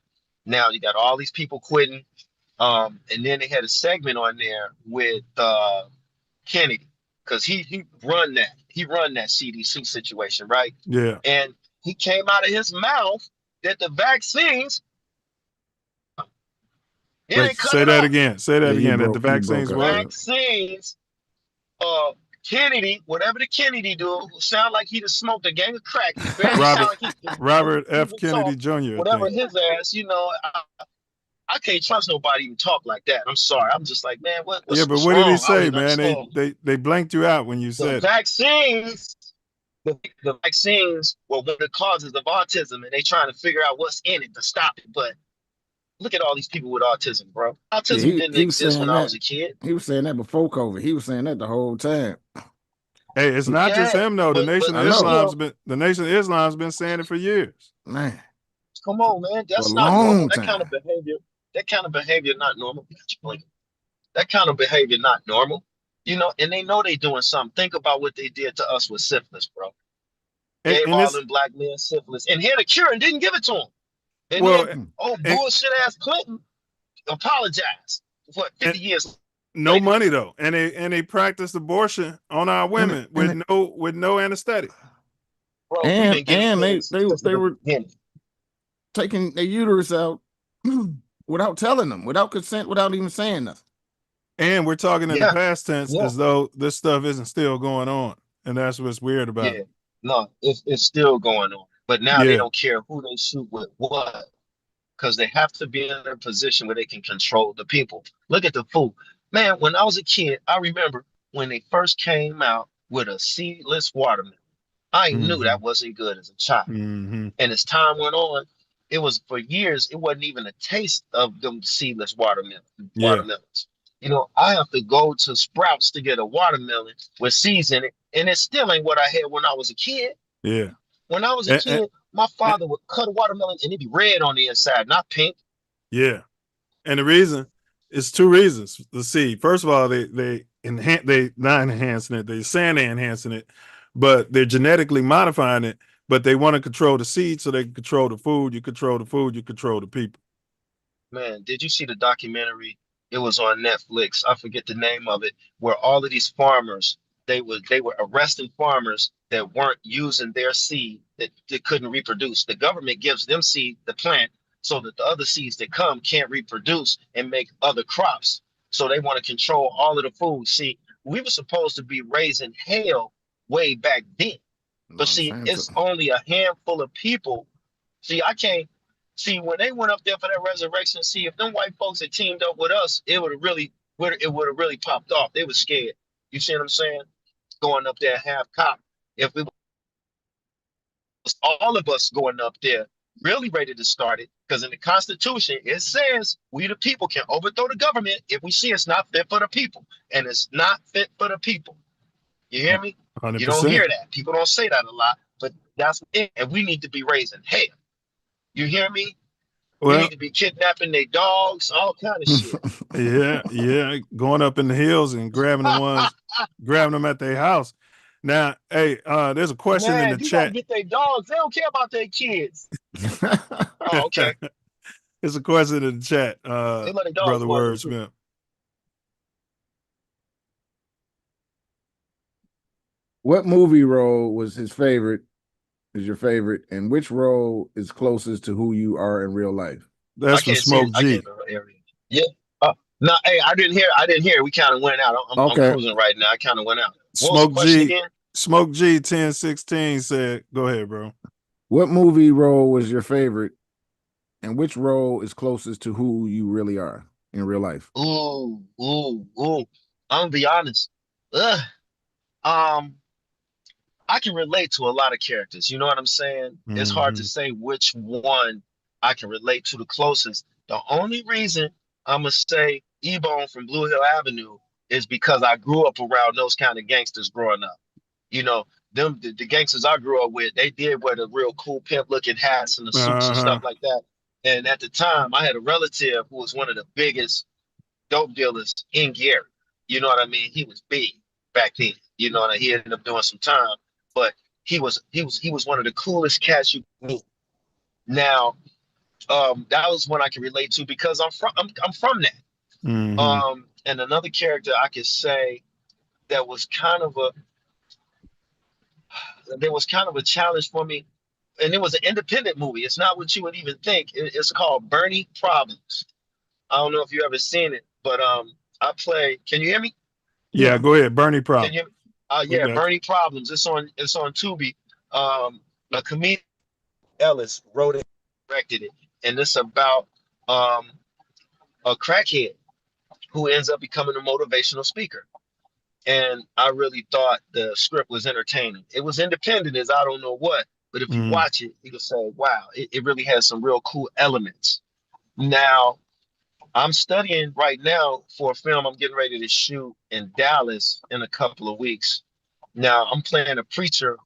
Now you got all these people quitting. And then they had a segment on there with Kennedy, because he run that CDC situation, right? Yeah. And he came out of his mouth that the vaccines. Wait, say that again. Say that again. That the vaccines were vaccines. Kennedy, whatever the Kennedy do, sound like he just smoked a gang of crack. He barely Robert F. Kennedy Jr. Whatever his ass, I can't trust nobody even talk like that. I'm sorry. I'm just like, man, what's but what wrong? did he say, man? They blanked you out when you said vaccines. The vaccines were one of the causes of autism, and they trying to figure out what's in it to stop it. But look at all these people with autism, bro. Autism didn't exist when I was a kid. He was saying that before COVID. He was saying that the whole time. Hey, it's not just him though. The Nation of Islam's been saying it for years. Man, come on, man. That's not normal. That kind of behavior not normal. That kind of behavior not normal. And they know they doing something. Think about what they did to us with syphilis, bro. Gave And all it's them black men syphilis and had a cure and didn't give it to them. And well, then, oh, and, bullshit ass Clinton apologized. What, and 50 years no later? money though, and they practiced abortion on our and women and with no anesthetic. Bro, we've and been getting and AIDS since they the were beginning. taking their uterus out without telling them, without consent, without even saying nothing. And we're talking in the Yeah, past tense yeah, as though this stuff isn't still going on, and that's what's weird about yeah. it. No, it's still going on. But now they Yeah, don't care who they shoot with what, because they have to be in a position where they can control the people. Look at the food. Man, when I was a kid, I remember when they first came out with a seedless watermelon. I knew hmm that wasn't good as a child. hmm And as time went on, it was for years, it wasn't even a taste of them seedless yeah, watermelons. I have to go to Sprouts to get a watermelon with seeds in it, and it still ain't what I had when I was a kid. yeah, When I was a and, and, kid, my and- father would cut a watermelon and it'd be red on the inside, not pink. yeah. And the reason is two reasons. Let's see. First of all, they not enhancing it. They saying they're enhancing it, but they're genetically modifying it. But they want to control the seed so they can control the food. You control the food, you control the people. Man, did you see the documentary? It was on Netflix. I forget the name of it, where all of these farmers, they were arresting farmers that weren't using their seed, that they couldn't reproduce. The government gives them seed to plant so that the other seeds that come can't reproduce and make other crops. So they want to control all of the food. See, we were supposed to be raising hell way back then. But see, Monsanto. it's only a handful of people. See, I can't see when they went up there for that resurrection. See, if them white folks had teamed up with us, it would have really popped off. They were scared. You see what I'm saying? Going up there half cop. If it was all of us going up there, really ready to start it, because in the Constitution it says we the people can overthrow the government if we see it's not fit for the people, and it's not fit for the people. You hear me? You don't 100%. hear that. People don't say that a lot, but that's it. And we need to be raising hell. You hear me? We Well, need to be kidnapping their dogs, all kind of shit. yeah, yeah. Going up in the hills and grabbing them at their house. Now, hey, there's a question in Man, the you gotta chat. get their dogs. They don't care about their kids. Oh, okay. There's a question in the chat, They let their dogs brother go under too. Wordsmith. What movie role was his favorite? Is your favorite, and which role is closest to who you are in real life? I That's for can't see it. Smoke I can't G. remember area. Yeah. No, hey, I didn't hear. I didn't hear. We kind of went out. I'm Okay. cruising right now. I kind of went out. What was the Smoke question G. again? Smoke G 1016 said, "Go ahead, bro." What movie role was your favorite, and which role is closest to who you really are in real life? Ooh, ooh, ooh. I'm gonna be honest. Ugh. Um, I can relate to a lot of characters. You know what I'm saying? It's hard to Hmm say which one I can relate to the closest. The only reason I'm gonna say E-Bone from Blue Hill Avenue is because I grew up around those kind of gangsters growing up. You know, the gangsters I grew up with, they did wear the real cool pimp looking hats and the suits and stuff Uh-huh. like that. And at the time, I had a relative who was one of the biggest dope dealers in Gary. You know what I mean? He was big back then. You know, and he ended up doing some time, but he was one of the coolest cats you meet. Now, that was one I can relate to because I'm from that. hmm And another character I could say that was kind of a there was kind of a challenge for me, and it was an independent movie. It's not what you would even think. It's called Bernie Problems. I don't know if you ever seen it, but I play. Can you hear me? Yeah, Yeah. go ahead. Bernie Can you problem. hear me? We Yeah, got Bernie Problems. It's on Tubi. A comedian Ellis wrote it, directed it, and it's about um a crackhead who ends up becoming a motivational speaker. And I really thought the script was entertaining. It was independent as I don't know what, but if you you. watch it, you can say, wow, it really has some real cool elements. Now, I'm studying right now for a film I'm getting ready to shoot in Dallas in a couple of weeks. Now, I'm playing a preacher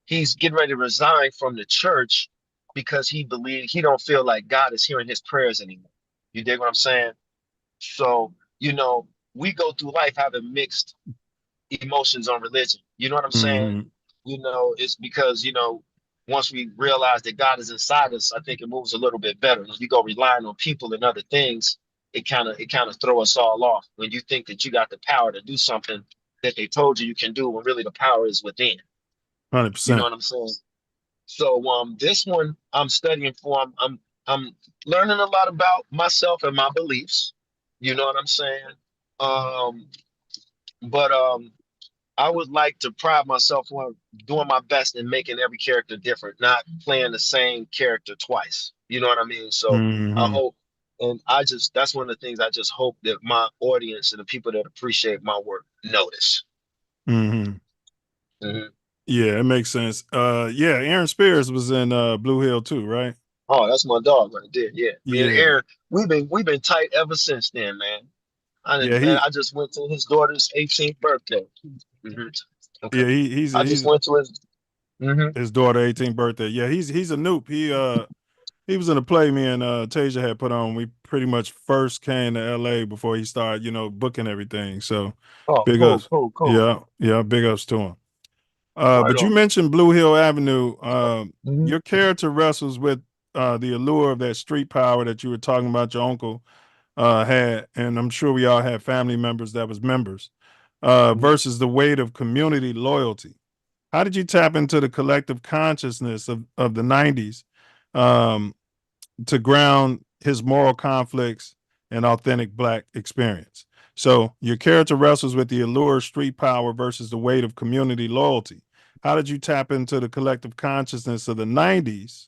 he's getting ready to resign from the church because he don't feel like God is hearing his prayers anymore. You dig what I'm saying? So, we go through life having mixed emotions on religion. You know what I'm saying? Mm-hmm. It's because, once we realize that God is inside us, I think it moves a little bit better. When we go relying on people and other things, it kind of throw us all off when you think that you got the power to do something that they told you can do when really the power is within. You know 100%. what I'm saying? So this one I'm studying for. I'm learning a lot about myself and my beliefs. You know what I'm saying? Um, but I would like to pride myself on doing my best in making every character different, not playing the same character twice. You know what I mean? So I Mm-hmm. hope, and that's one of the things I just hope that my audience and the people that appreciate my work notice. Mm-hmm. Mhm. Yeah, it makes sense. Yeah, Aaron Spears was in Blue Hill too, right? Oh, that's my dog right there. Yeah, me and Yeah. Aaron, we've been tight ever since then, man. Yeah, Man, I just went to his daughter's 18th birthday. hmm Okay, he's I just he's went to his. hmm his daughter 18th birthday. Yeah, he's a Noop. He was in a play me and Tasia had put on. We pretty much first came to LA before he started, booking everything. So Oh, big cool, ups. cool, cool. Yeah, yeah, big ups to him. Right But you on. mentioned Blue Hill Avenue. hmm Your character wrestles with the allure of that street power that you were talking about your uncle had, and I'm sure we all had family members that was members, versus the weight of community loyalty. How did you tap into the collective consciousness of the 90s um, to ground his moral conflicts and authentic Black experience? So your character wrestles with the allure of street power versus the weight of community loyalty. How did you tap into the collective consciousness of the 90s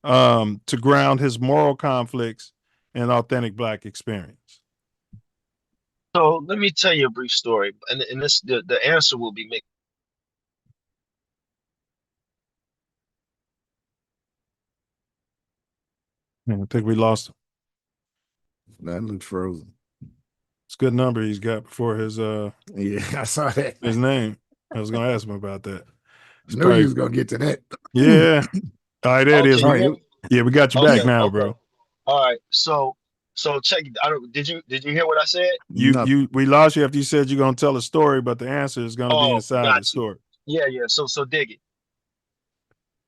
to ground his moral conflicts and authentic Black experience? So let me tell you a brief story, and this the answer will be mixed. I think we lost him. That looks frozen. It's a good number he's got before Yeah, I saw that. his name. I was gonna ask him about that. It's Knew you probably was gonna get to that. yeah. All right, there it Oh, is. can All you right. hear me? Yeah, we got you back Okay, now, okay. bro. All right. So check it. I don't. Did you hear what I said? Nothing. We lost you after you said you're gonna tell a story, but the answer is gonna be Oh, inside the got you. story. Yeah, yeah. So dig it.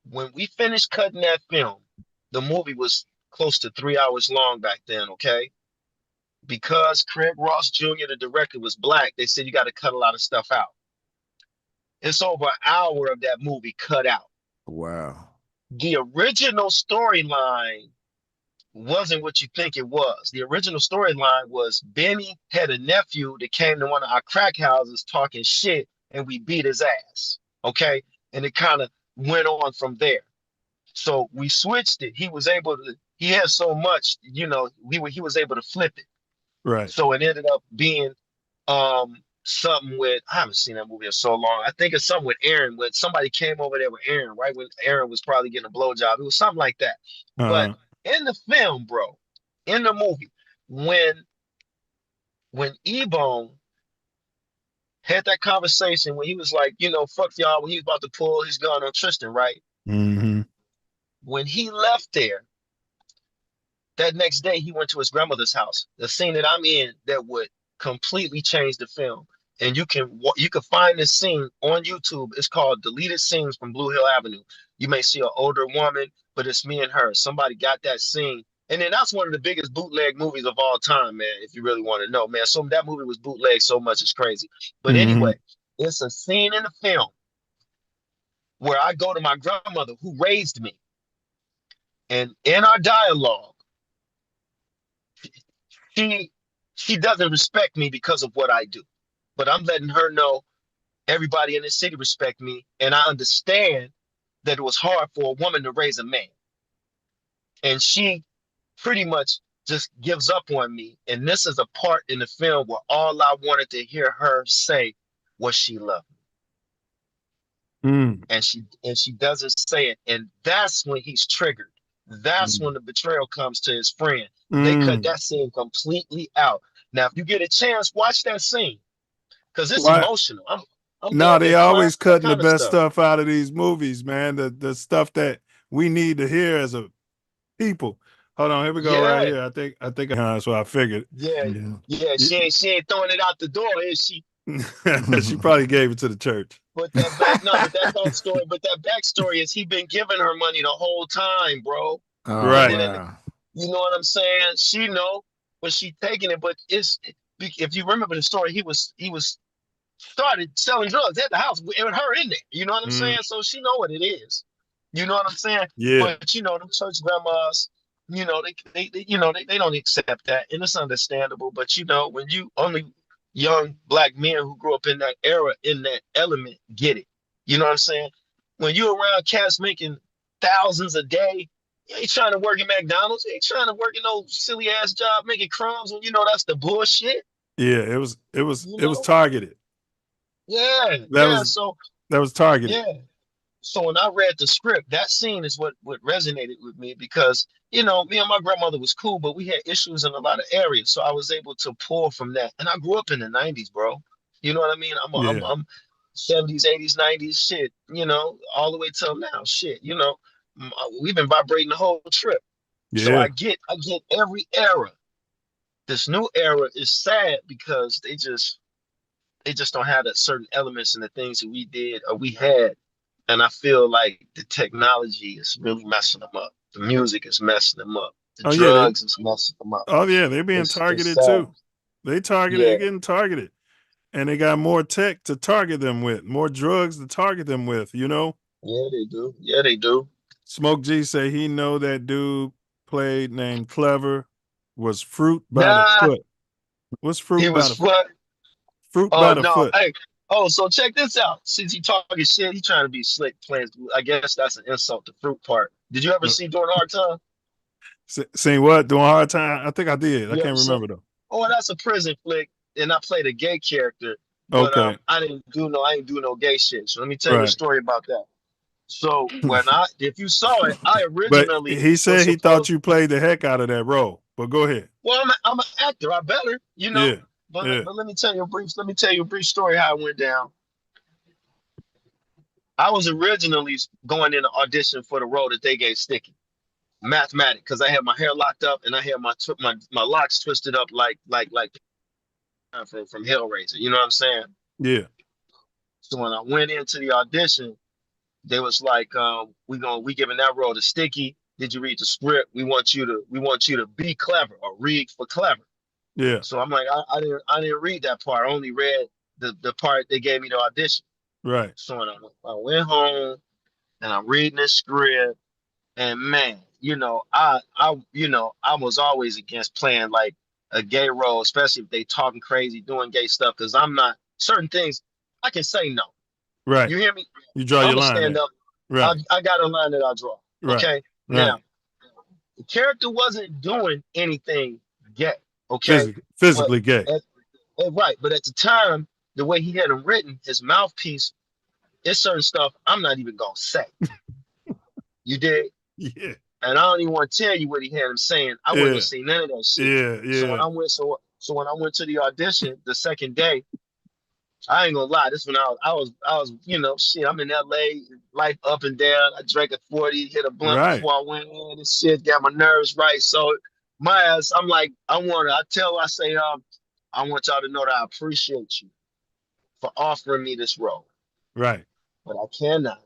When we finished cutting that film, the movie was close to 3 hours long back then. Okay, because Craig Ross Jr., the director, was Black, they said you got to cut a lot of stuff out. It's over an hour of that movie cut out. Wow. The original storyline wasn't what you think it was. The original storyline was Benny had a nephew that came to one of our crack houses talking shit, and we beat his ass. Okay, and it kind of went on from there. So we switched it. He was able to. He had so much, he was able to flip it. Right. So it ended up being something with, I haven't seen that movie in so long. I think it's something with Aaron, when somebody came over there with Aaron, right when Aaron was probably getting a blowjob. It was something like that. But Uh-huh. in the film, bro, in the movie, when Ebone had that conversation when he was like, fuck y'all, when he was about to pull his gun on Tristan, right? Mm-hmm. When he left there, that next day he went to his grandmother's house. The scene that I'm in that would completely change the film. And you can find this scene on YouTube. It's called Deleted Scenes from Blue Hill Avenue. You may see an older woman, but it's me and her. Somebody got that scene. And then that's one of the biggest bootleg movies of all time, man, if you really want to know, man. So that movie was bootleg so much it's crazy. But Mm-hmm. anyway, it's a scene in the film where I go to my grandmother who raised me. And in our dialogue, she she doesn't respect me because of what I do. But I'm letting her know everybody in this city respect me, and I understand that it was hard for a woman to raise a man. And she pretty much just gives up on me. And this is a part in the film where all I wanted to hear her say was she loved me. Mm. And she doesn't say it. And that's when he's triggered. That's when the betrayal comes to his friend. They cut Mm. that scene completely out. Now, if you get a chance, watch that scene because it's Why? emotional. I'm No, damn they near crying, always that cutting the kind of best stuff. stuff out of these movies, man. The stuff that we need to hear as a people. Hold on, here we go right Yeah, here. I think that's what I figured. yeah, Yeah. yeah. She ain't throwing it out the door, is she? She probably gave it to the church. But that back no, but that backstory is he been giving her money the whole time, bro. Oh But Right. then wow. you know what I'm saying? She know, but she taking it. But if you remember the story, he was started selling drugs at the house with her in there. You know what I'm Mm, saying? So she know what it is. You know what I'm saying? yeah. But you know, them church grandmas, they don't accept that, and it's understandable. But you know, when you only young black men who grew up in that era, in that element, get it. You know what I'm saying? When you around cats making thousands a day, you ain't trying to work at McDonald's. You ain't trying to work in no silly ass job making crumbs when you know that's the bullshit. Yeah, You it was know? targeted. Yeah, That yeah. was So that was targeted. yeah. So when I read the script, that scene is what resonated with me because me and my grandmother was cool, but we had issues in a lot of areas. So I was able to pull from that, and I grew up in the '90s, bro. You know what I mean? Yeah. I'm '70s, '80s, '90s, shit. All the way till now, shit. We've been vibrating the whole trip. So Yeah. I get every era. This new era is sad because they just don't have that certain elements and the things that we did or we had. And I feel like the technology is really messing them up. The music is messing them up. The Oh yeah, drugs is messing them up. they're being It's targeted sad. too. They're Yeah, getting targeted. And they got more tech to target them with, more drugs to target them with. yeah, they do. Yeah, they do. Smoke G say he know that dude played named Clever was fruit by the Nah, foot. What's he was what? fruit Oh by the no. foot? Hey. Oh, so check this out. Since he talking shit, he trying to be slick playing. I guess that's an insult, the fruit part. Did you ever Uh, see During Hard Time? Seen what? Doing hard time? I think I did. I You ever can't see? remember though. Oh, that's a prison flick, and I played a gay character, but Okay. I didn't do no gay shit. So let me tell you a Right. story about that. So if you saw it, I But originally he was said he thought supposed. you played the heck out of that role. But go ahead. Well, I'm an actor. I better, Yeah. But Yeah. but let me tell you a brief story how it went down. I was originally going in to audition for the role that they gave Sticky, mathematic, because I had my hair locked up and I had my locks twisted up like from Hellraiser. You know what I'm saying? Yeah. So when I went into the audition, they was like, we giving that role to Sticky. Did you read the script? We want you to be clever or read for clever. Yeah. So I'm like, I didn't read that part. I only read the part they gave me to audition. Right. So when I went home and I'm reading the script, and man, I was always against playing like a gay role, especially if they talking crazy, doing gay stuff, because I'm not certain things I can say no. Right. You hear me? You draw I'm your gonna line stand there. up. I, Right. I got a line that I draw. Right. Okay. Right. Now, the character wasn't doing anything gay. Okay. But Physically gay. right. But at the time, the way he had him written, his mouthpiece, it's certain stuff I'm not even gonna say. You did. Yeah. And I don't even want to tell you what he had him saying. I wouldn't Yeah. have seen none of that shit. Yeah. So when Yeah. I went, when I went to the audition the second day, I ain't gonna lie. This when I was, shit. I'm in LA, life up and down. I drank a 40, hit a blunt Right. before I went in. And shit got my nerves right. So my ass, I'm like, I say, I want y'all to know that I appreciate you for offering me this role, Right. but I cannot.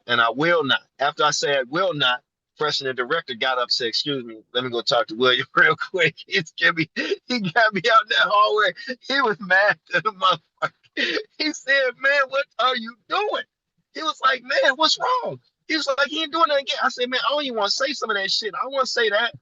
And I will not. After I say I will not, Fresh and the director got up and said, "Excuse me, let me go talk to William real quick." He got me out that hallway. He was mad to the motherfucker. He said, "Man, what are you doing?" He was like, "Man, what's wrong?" He was like, "He ain't doing that again." I said, "Man, I don't even want to say some of that shit. I don't want to say that."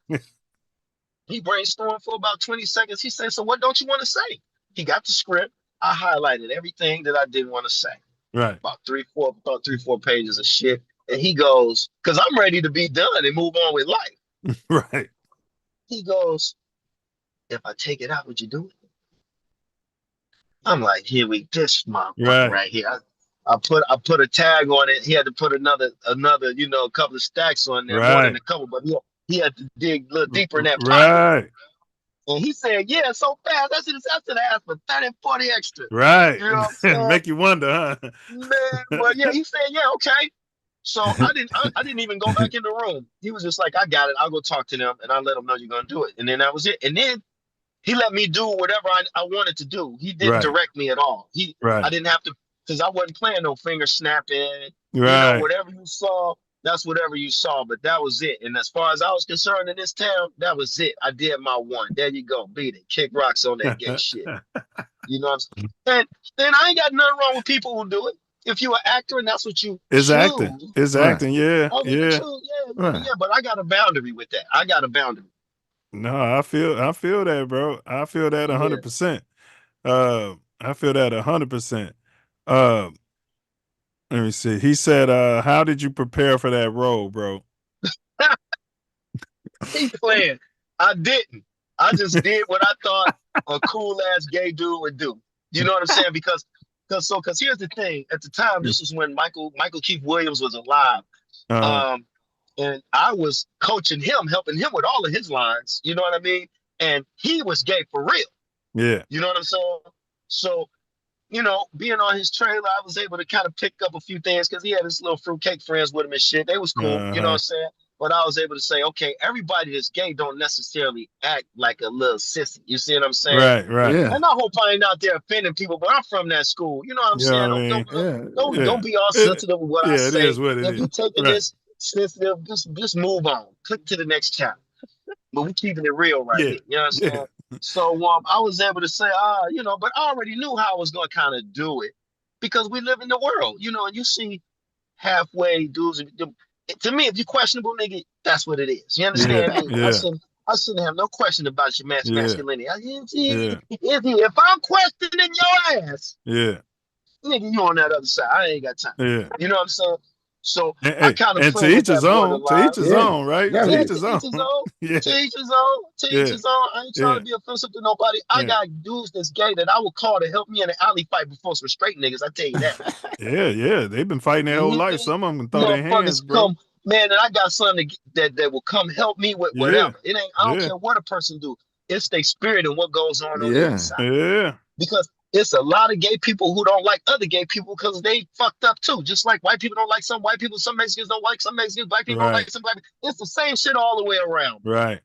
He brainstormed for about 20 seconds. He said, "So what don't you want to say?" He got the script. I highlighted everything that I didn't want to say, Right. about 3, 4 pages of shit. And he goes, because I'm ready to be done and move on with life. Right. He goes, "If I take it out, would you do it?" I'm like, here we this motherfucker Right. right here. I put a tag on it. He had to put another, a couple of stacks on there, more than Right. a couple, but he had to dig a little deeper in that pot. Right. And he said, "Yeah, so fast. I should have asked for 30, 40 extra." Right. You know what I'm saying? Make you wonder, huh? Man, but yeah, he said, "Yeah, okay." So I didn't even go back in the room. He was just like, I got it. I'll go talk to them and I'll let them know you're gonna do it. And then that was it. And then he let me do whatever I wanted to do. He didn't Right. direct me at all. I Right. didn't have to, because I wasn't playing no finger snapping. Right. Whatever you saw, that's whatever you saw. But that was it. And as far as I was concerned in this town, that was it. I did my one. There you go. Beat it. Kick rocks on that gay shit. You know what I'm saying? And then I ain't got nothing wrong with people who do it. If you're an actor and that's what you It's acting. choose, It's Right. acting. Yeah. that's what you Yeah. choose. Yeah, Right. yeah. But I got a boundary with that. I got a boundary. No, I feel that, bro. I feel that Yeah. 100%. I feel that 100%. Uh, let me see. He said, how did you prepare for that role, bro? He playing. I didn't. I just did what I thought a cool ass gay dude would do. You know what I'm saying? Because here's the thing. At the time, this was when Michael Keith Williams was alive. Uh, Um, and I was coaching him, helping him with all of his lines. You know what I mean? And he was gay for real. yeah. You know what I'm saying? So, being on his trailer, I was able to kind of pick up a few things because he had his little fruitcake friends with him and shit. They was cool. You know what I'm saying? But I was able to say, okay, everybody that's gay don't necessarily act like a little sissy. You see what I'm saying? Right. Right. Yeah. And I hope I ain't out there offending people, but I'm from that school. You know what I'm You know saying? what I mean? Yeah. Yeah. Don't be all sensitive with what I Yeah, it say. is what it If is. you taking Right. this sensitive, just move on. Click to the next chapter. But we keeping it real right Yeah. here. You know what I'm Yeah. saying? So I was able to say, but I already knew how I was gonna kind of do it because we live in the world, and you see halfway dudes. To me, if you questionable, nigga, that's what it is. You Yeah. understand me? Yeah. I shouldn't have no question about your Yeah. masculinity. Yeah. If I'm questioning your ass, Yeah. nigga, you on that other side. I ain't got time. Yeah. You know what I'm saying? So I Hey, kind of and to play with each his that own. To borderline. each his Yeah. own, right? Gotta To Yeah, be. each to his each own. his own. Yeah. To each his own. To each Yeah. his own. I ain't trying Yeah. to be offensive to nobody. I Yeah. got dudes that's gay that I would call to help me in an alley fight before some straight niggas. I tell you that. Yeah. Yeah. They've been fighting their whole life. Mhm. Some of them can throw their hands, Motherfuckers bro. come, man, and I got something that will come help me with Yeah. whatever. It ain't. I don't Yeah. care what a person do. It's their spirit and what goes on the Yeah. inside. Yeah. Because it's a lot of gay people who don't like other gay people because they fucked up too. Just like white people don't like some white people, some Mexicans don't like some Mexicans, black people don't Right. like some black people. It's the same shit all the way around. Right.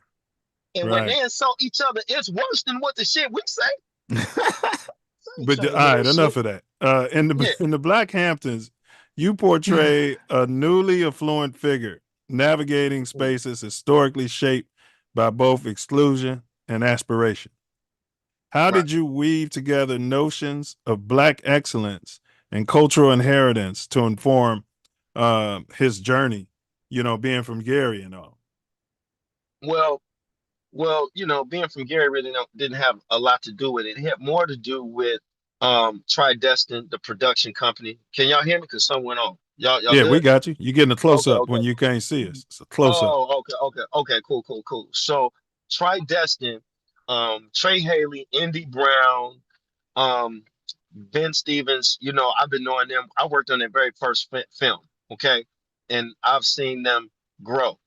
And when Right. they insult each other, it's worse than what the shit we say. But Trying to all hear right, that shit. enough of that. In the Yeah. in the Black Hamptons, you portray a newly affluent figure navigating spaces historically shaped by both exclusion and aspiration. How Right. did you weave together notions of Black excellence and cultural inheritance to inform his journey? Being from Gary and all. Well, being from Gary really didn't have a lot to do with it. It had more to do with Tridestin, the production company. Can y'all hear me? Because something went on. Y'all Yeah, we good? got you. You're getting a close Okay, up okay. when you can't see us. It's a close up. Oh, okay. Cool. So Tridestin, Trey Haley, Indy Brown, um, Ben Stevens, I've been knowing them. I worked on their very first film, okay? And I've seen them grow.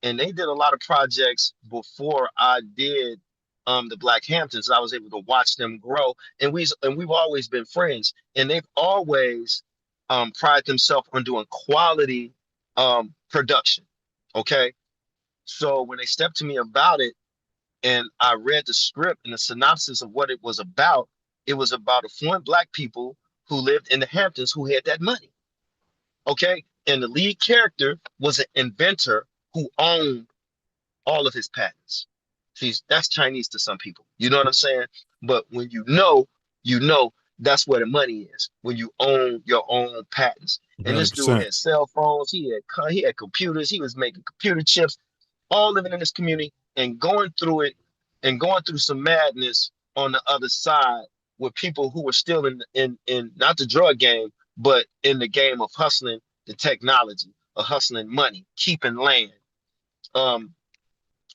And they did a lot of projects before I did the Black Hamptons. I was able to watch them grow. And we've always been friends. And they've always prided themselves on doing quality production. Okay. So when they stepped to me about it and I read the script and the synopsis of what it was about affluent Black people who lived in the Hamptons who had that money. Okay. And the lead character was an inventor who owned all of his patents. See, that's Chinese to some people. You know what I'm saying? But when you know that's where the money is. When you own your own patents. And this dude 100%. had cell phones, he had computers, he was making computer chips, all living in this community and going through it and going through some madness on the other side with people who were still in not the drug game, but in the game of hustling the technology, of hustling money, keeping land. Um,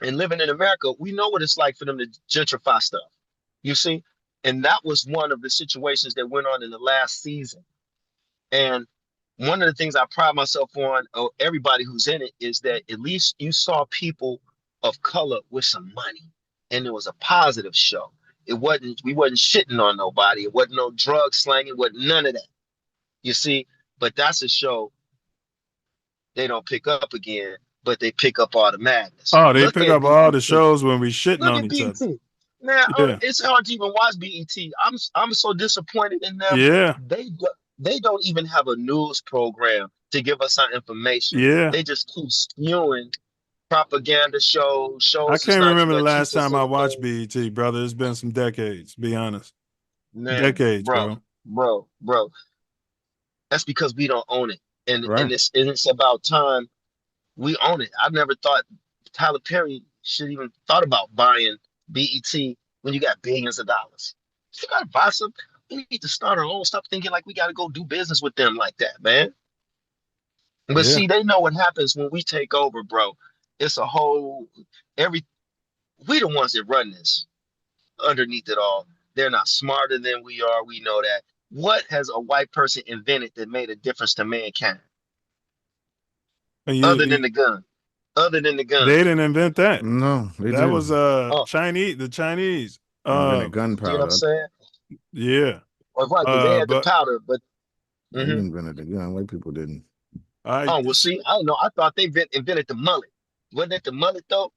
and living in America, we know what it's like for them to gentrify stuff. You see? And that was one of the situations that went on in the last season. And one of the things I pride myself on, or everybody who's in it, is that at least you saw people of color with some money. And it was a positive show. We wasn't shitting on nobody. It wasn't no drug slanging, it wasn't none of that. You see? But that's a show they don't pick up again, but they pick up all the madness. Oh, they Look pick at up all the BET. shows when we shitting Look on at each other. BET. Man, Yeah. it's hard to even watch BET. I'm so disappointed in them. Yeah. They don't even have a news program to give us our information. Yeah. They just keep spewing propaganda I shows that's can't not remember the gonna keep last us time I entertained. watched BET, brother. It's been some decades, be honest. Man, Decades, bro. bro. That's because we don't own it. Right. And it's about time we own it. I've never thought Tyler Perry should even thought about buying BET when you got billions of dollars. You gotta buy some. We need to start our own. Stop thinking like we gotta go do business with them like that, man. But Yeah. see, they know what happens when we take over, bro. It's a whole every we the ones that run this underneath it all. They're not smarter than we are. We know that. What has a white person invented that made a difference to mankind And other than the gun? Other than the gun. they didn't invent that. No, they That was didn't. Oh, The Chinese. Invented see what I'm gunpowder. saying? Yeah. Or right, because they had the But powder, but We invented the gun. White people didn't. I oh well, see, I don't know. I thought they invented the mullet. Wasn't it the mullet though?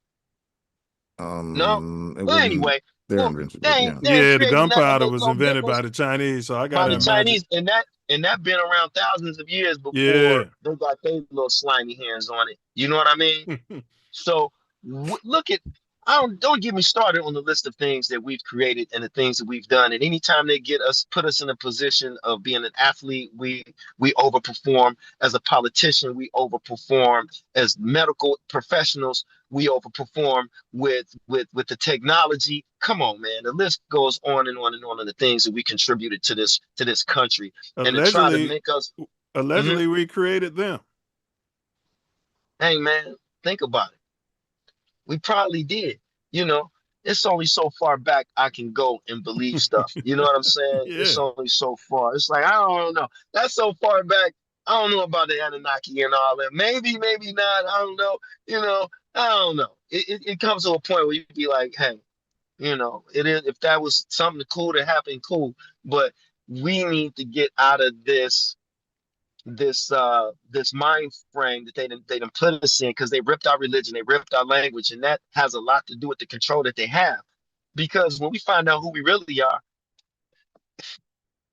No. It Well, wasn't anyway, their well, invention, but yeah. they ain't yeah, the creating nothing gunpowder but was no invented by difference the Chinese, so I by gotta the imagine. Chinese, and that been around thousands of years Yeah. before they got their little slimy hands on it. You know what I mean? So look at don't get me started on the list of things that we've created and the things that we've done. And anytime they put us in a position of being an athlete, we overperform. As a politician, we overperform. As medical professionals, we overperform with the technology. Come on, man. The list goes on and on and on of the things that we contributed to this country. And to try to allegedly make us we created them. hey man, think about it. We probably did. You know, it's only so far back I can go and believe stuff. You know what I'm saying? It's Yeah. only so far. It's like I don't know. That's so far back. I don't know about the Anunnaki and all that. Maybe, maybe not. I don't know. You know, I don't know. It comes to a point where you be like, hey, you know, it is if that was something cool to happen, cool. But we need to get out of this mind frame that they done put us in because they ripped our religion, they ripped our language, and that has a lot to do with the control that they have. Because when we find out who we really are,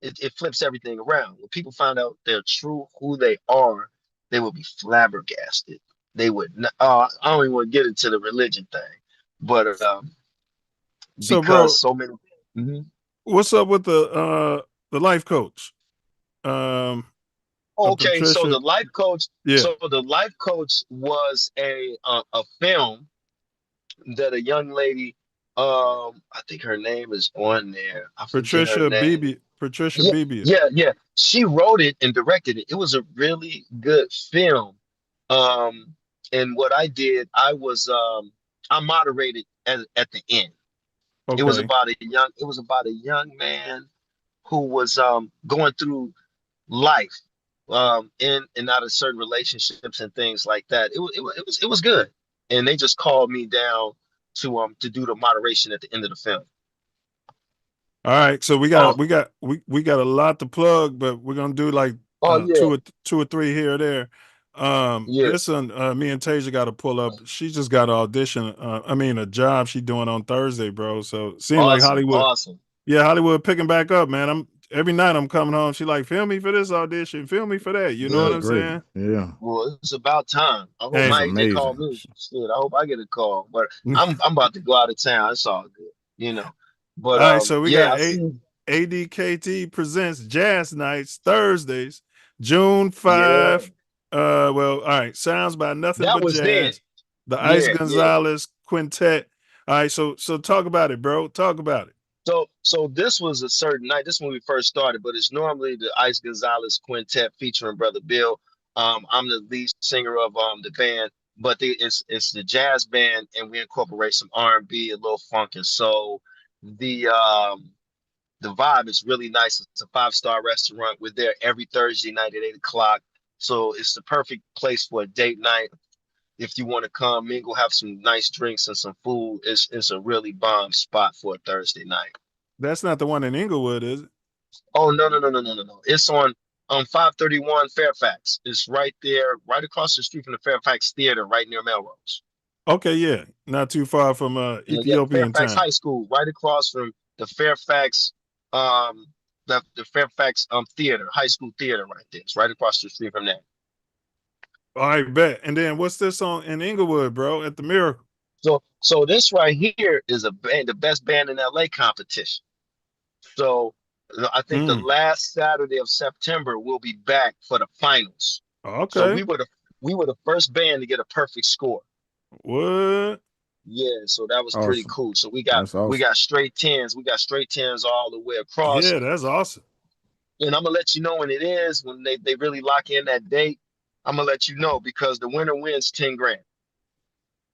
it flips everything around. When people find out they're true who they are, they will be flabbergasted. They would not, I don't even want to get into the religion thing, but So, because bro, so many. Mhm. what's up with the life coach? Okay, so Patricia. the life coach. Yeah. So the life coach was a film that a young lady, I think her name is on there. I forget her name. Patricia Yeah, Beebe. yeah. She wrote it and directed it. It was a really good film. Um, and what I did, I moderated at the end. Okay. It was about a young man who was going through life in and out of certain relationships and things like that. It was good. And they just called me down to do the moderation at the end of the film. All right. So we Oh, got a lot to plug, but we're gonna do like oh yeah, two or three here or there. yeah. This one, me and Tasia got to pull up. She just got an audition. I mean, a job she doing on Thursday, bro. So it seemed like Awesome, Hollywood. awesome. Yeah, Hollywood picking back up, man. I'm every night I'm coming home. She like, film me for this audition, film me for that. You know what That's Good. I'm great. saying? Yeah. Well, it's about time. I hope She's Hey, they call amazing. me. Shit, I hope I get a call. But I'm about to go out of town. It's all good, you know. But all right. So we yeah, got I see. ADKT presents Jazz Nights Thursdays, June Yeah, 5. Well, all right. Sounds by Nothing that But was then. Jazz, the Ice Yeah, yeah. Gonzalez Quintet. All right. So talk about it, bro. Talk about it. So this was a certain night. This is when we first started, but it's normally the Ice Gonzalez Quintet featuring Brotha Bill. I'm the lead singer of the band, but it's the jazz band, and we incorporate some R&B, a little funk and soul. The um, the vibe is really nice. It's a five-star restaurant. We're there every Thursday night at 8 o'clock. So it's the perfect place for a date night. If you want to come mingle, have some nice drinks and some food, it's a really bomb spot for a Thursday night. That's not the one in Inglewood, is it? Oh no. It's on. 531 Fairfax. It's right there, right across the street from the Fairfax Theater, right near Melrose. Okay, yeah, not too far from Yeah, Ethiopian Fairfax time. High School, right across from the Fairfax, um, the Fairfax theater, high school theater, right there. It's right across the street from that. All right, bet. And then what's this on in Inglewood, bro? At the Miracle. So this right here is a band, the best band in LA competition. So I think the last Saturday of September we'll be back for the finals. So Okay. we were the first band to get a perfect score. What? Yeah, so that was pretty Awesome. cool. So That's awesome. we got straight tens. We got straight tens all the way across. Yeah, that's awesome. And I'm gonna let you know when it is, when they really lock in that date. I'm gonna let you know because the winner wins 10 grand.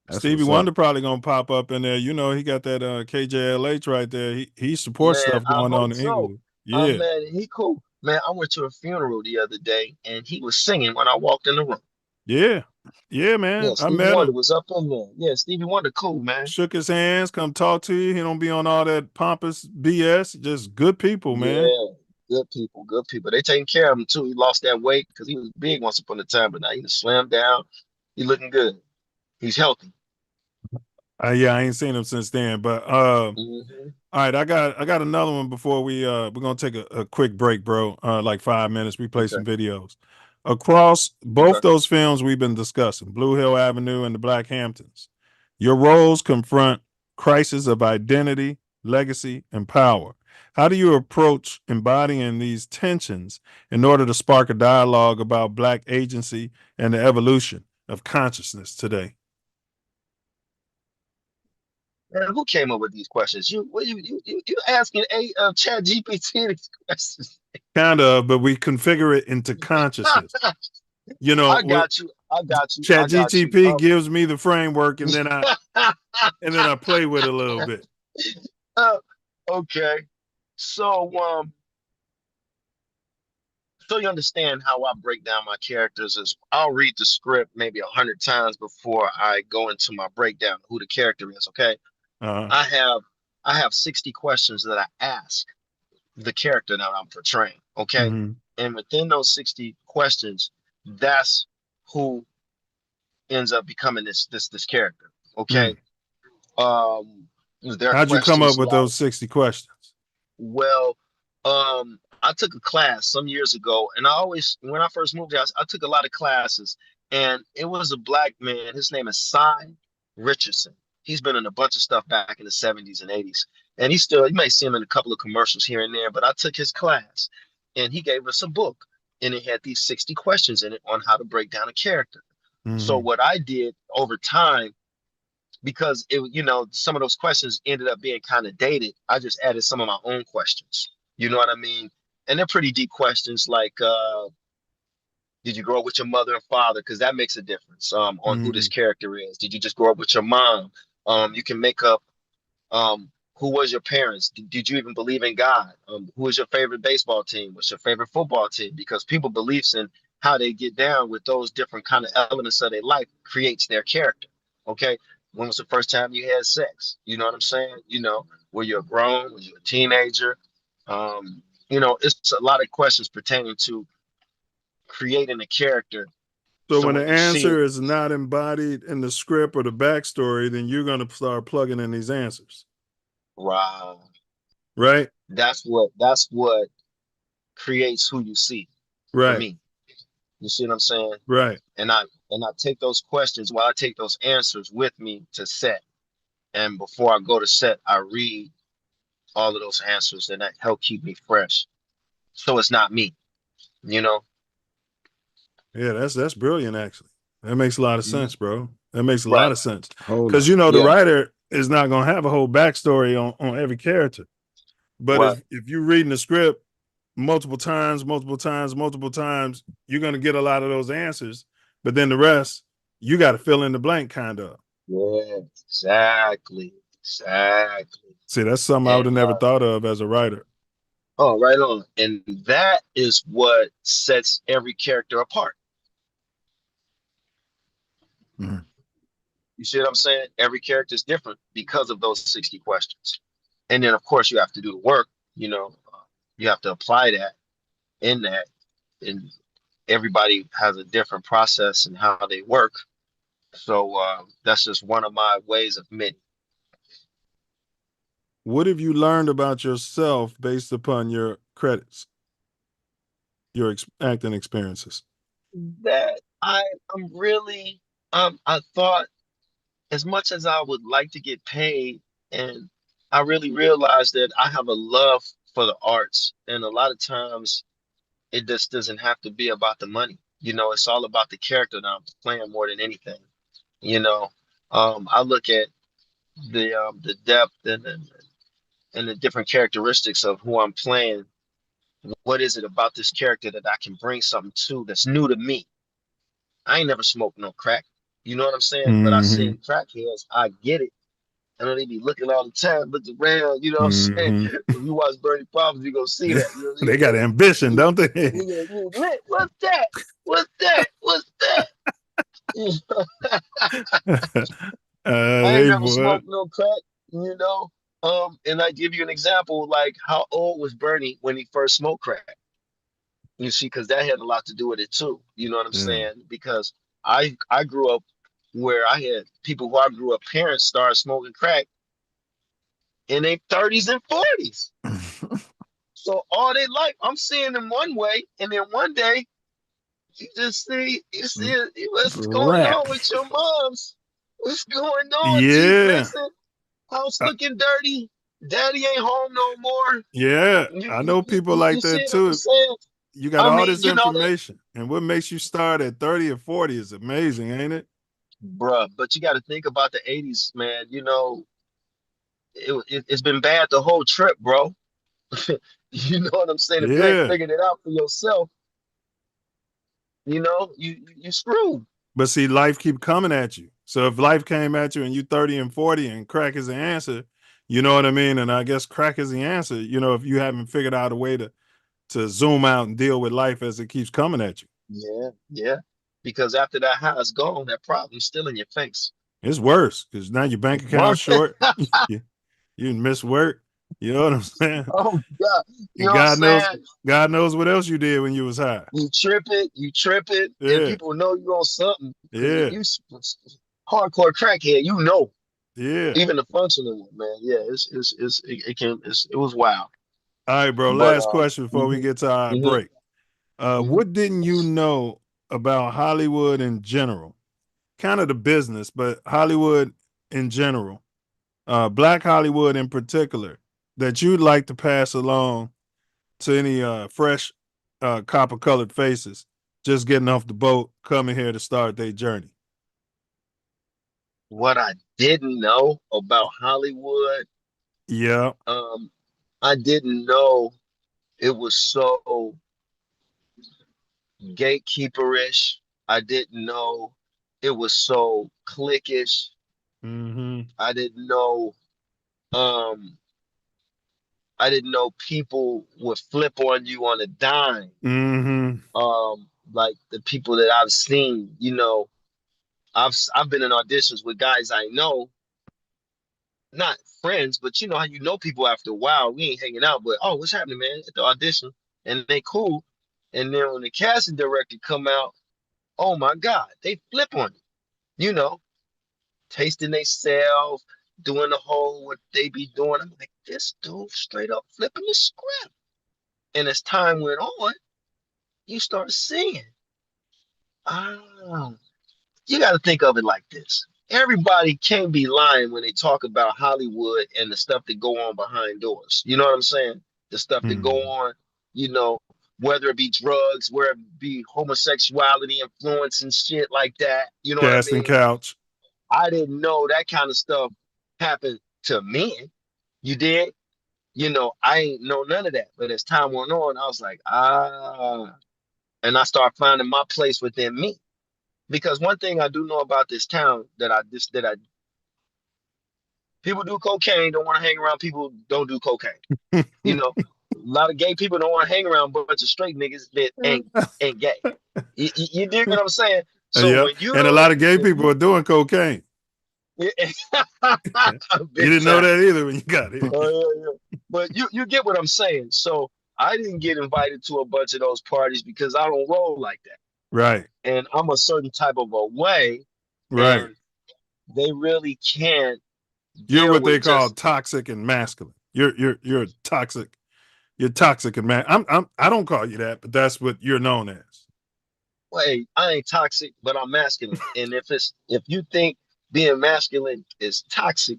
That's Stevie what's Wonder up. probably gonna pop up in there. You know, he got that KJLH right there. He supports Man, stuff I going on hope in so. Inglewood. Yeah. Man, he cool. Man, I went to a funeral the other day and he was singing when I walked in the room. Yeah. Yeah, man. Yeah, I Stevie met Wonder him. was up in there. Yeah, Stevie Wonder, cool, man. Shook his hands, come talk to you. He don't be on all that pompous BS. Just good people, man. Yeah, good people, good people. They taking care of him too. He lost that weight because he was big once upon a time, but now he's slimmed down. He looking good. He's healthy. Yeah, I ain't seen him since then. But Mm-hmm. all right, I got another one before we're gonna take a quick break, bro. Like 5 minutes. We play Okay. some videos. Across both Okay. those films we've been discussing, Blue Hill Avenue and the Black Hamptons, your roles confront crisis of identity, legacy, and power. How do you approach embodying these tensions in order to spark a dialogue about Black agency and the evolution of consciousness today? Man, who came up with these questions? You asking Chat GPT these questions? Kind of, but we configure it into consciousness. You know, I got you. I got you. Chat I got you. GTP gives me the framework, and then I play with it a little bit. Okay. So so you understand how I break down my characters is I'll read the script maybe 100 times before I go into my breakdown of who the character is. Okay. Uh-huh. I have 60 questions that I ask the character that I'm portraying. Okay. Mm-hmm. And within those 60 questions, that's who ends up becoming this character. Okay. There are How'd you come up questions with like, those 60 questions? well, I took a class some years ago, and when I first moved here, I took a lot of classes, and it was a Black man. His name is Cy Richardson. He's been in a bunch of stuff back in the 70s and 80s, and you may see him in a couple of commercials here and there. But I took his class, and he gave us a book, and it had these 60 questions in it on how to break down a character. So Mm-hmm. what I did over time, because some of those questions ended up being kind of dated, I just added some of my own questions. You know what I mean? And they're pretty deep questions like, did you grow up with your mother and father? Because that makes a difference on who this Mm-hmm. character is. Did you just grow up with your mom? You can make up who was your parents? Did you even believe in God? Who was your favorite baseball team? What's your favorite football team? Because people beliefs in how they get down with those different kind of elements of their life creates their character. Okay. When was the first time you had sex? You know what I'm saying? Were you grown? Were you a teenager? It's a lot of questions pertaining to creating a character. So So when when the you see it, answer is not embodied in the script or the backstory, then you're going to start plugging in these answers, wow, right? that's what creates who you see for Right. me. You see what I'm saying? Right. And I take those questions while I take those answers with me to set. And before I go to set, I read all of those answers and that help keep me fresh. So it's not me, you know? Yeah, that's brilliant. Actually, that makes a lot of sense, bro. That makes a lot Right. of sense Hold because up. the Yeah. writer is not going to have a whole backstory on every character. But Right. if you're reading the script multiple times, multiple times, multiple times, you're going to get a lot of those answers. But then the rest, you got to fill in the blank, kind of. Yeah, exactly. Exactly. See, that's something I would have And never thought of as a writer. oh, right on. And that is what sets every character apart. Mhm. You see what I'm saying? Every character is different because of those 60 questions. And then, of course, you have to do the work. You have to apply that in that. and everybody has a different process and how they work. So that's just one of my ways of many. What have you learned about yourself based upon your credits, your acting experiences? That I'm really I thought as much as I would like to get paid, and I really realized that I have a love for the arts, and a lot of times it just doesn't have to be about the money. It's all about the character that I'm playing more than anything. You know, I look at the depth and the different characteristics of who I'm playing. What is it about this character that I can bring something to that's new to me? I ain't never smoked no crack. You know what I'm saying? But I Mm-hmm. seen crackheads. I get it. I know they be looking all the time, looking around. You know what I'm saying? Mm-hmm. If you watch Bernie Problems, you gonna see that. You know, They got ambition, don't they? you lit. What's that? What's that? What's that? I ain't Hey, never boy. smoked no crack. You know. And I give you an example, like how old was Bernie when he first smoked crack? You see, because that had a lot to do with it too. You know what I'm Yeah. saying? Because I grew up where I had people who I grew up, parents started smoking crack in their 30s and 40s. So all their life, I'm seeing them one way, and then one day you see what's going Rap. on with your moms? What's going on? Teeth Yeah. missing, house looking dirty, daddy ain't home no more. Yeah. You I you know you, people you like you see that what I'm too. saying? You got I all mean, this information. And what makes you start at 30 or 40 is amazing, ain't it? bruh, but you got to think about the 80s, man. It's been bad the whole trip, bro. You know what I'm saying? If you ain't Yeah. figured it out for yourself, you screwed. But see, life keep coming at you. So if life came at you and you 30 and 40 and crack is the answer, you know what I mean? And I guess crack is the answer, if you haven't figured out a way to zoom out and deal with life as it keeps coming at you. Yeah, yeah. Because after that high is gone, that problem's still in your face. It's worse because now your bank account's short. You miss work. You know what I'm saying? Oh God. You And know what I'm saying? God knows what else you did when you was high. You tripping, and Yeah. people know you on something because Yeah. you hardcore crackhead, Yeah. even the functioning one, man. Yeah, it was wild. All right, bro. But Last question before we mhm, get to our mhm, break. mhm. What didn't you know about Hollywood in general? Kind of the business, but Hollywood in general, Black Hollywood in particular, that you'd like to pass along to any fresh copper colored faces just getting off the boat, coming here to start their journey? What I didn't know about Hollywood, Yeah. um, I didn't know it was so gatekeeperish. I didn't know it was so cliquish. Mm-hmm. I didn't know um I didn't know people would flip on you on a dime. Mm-hmm. Like the people that I've seen, I've been in auditions with guys I know, not friends, but you know how you know people after a while. We ain't hanging out, but oh, what's happening, man? At the audition, and they cool. And then when the casting director come out, oh my God, they flip on you, tasting they self, doing the whole what they be doing. I'm like, this dude straight up flipping the script. And as time went on, you start seeing, ah, you got to think of it like this. Everybody can't be lying when they talk about Hollywood and the stuff that go on behind doors. You know what I'm saying? The stuff that go Mm-hmm. on, you know, whether it be drugs, whether it be homosexuality influence and shit like that. You know what I Casting mean? couch. I didn't know that kind of stuff happened to men. You did? I ain't know none of that. But as time went on, I was like, and I started finding my place within me. Because one thing I do know about this town that I people do cocaine, don't want to hang around people who don't do cocaine. You know, a lot of gay people don't want to hang around a bunch of straight niggas that ain't gay. You dig what I'm saying? So Yeah. when you And a lot of gay when people you are doing cocaine. You big didn't know time. that either when you got it. Yeah, yeah. But you get what I'm saying. So I didn't get invited to a bunch of those parties because I don't roll like that. Right. And I'm a certain type of a way, Right. and they really can't You're deal what with they call just, toxic and masculine. You're toxic. You're toxic and I don't call you that, but that's what you're known as. wait, I ain't toxic, but I'm masculine. And if you think being masculine is toxic,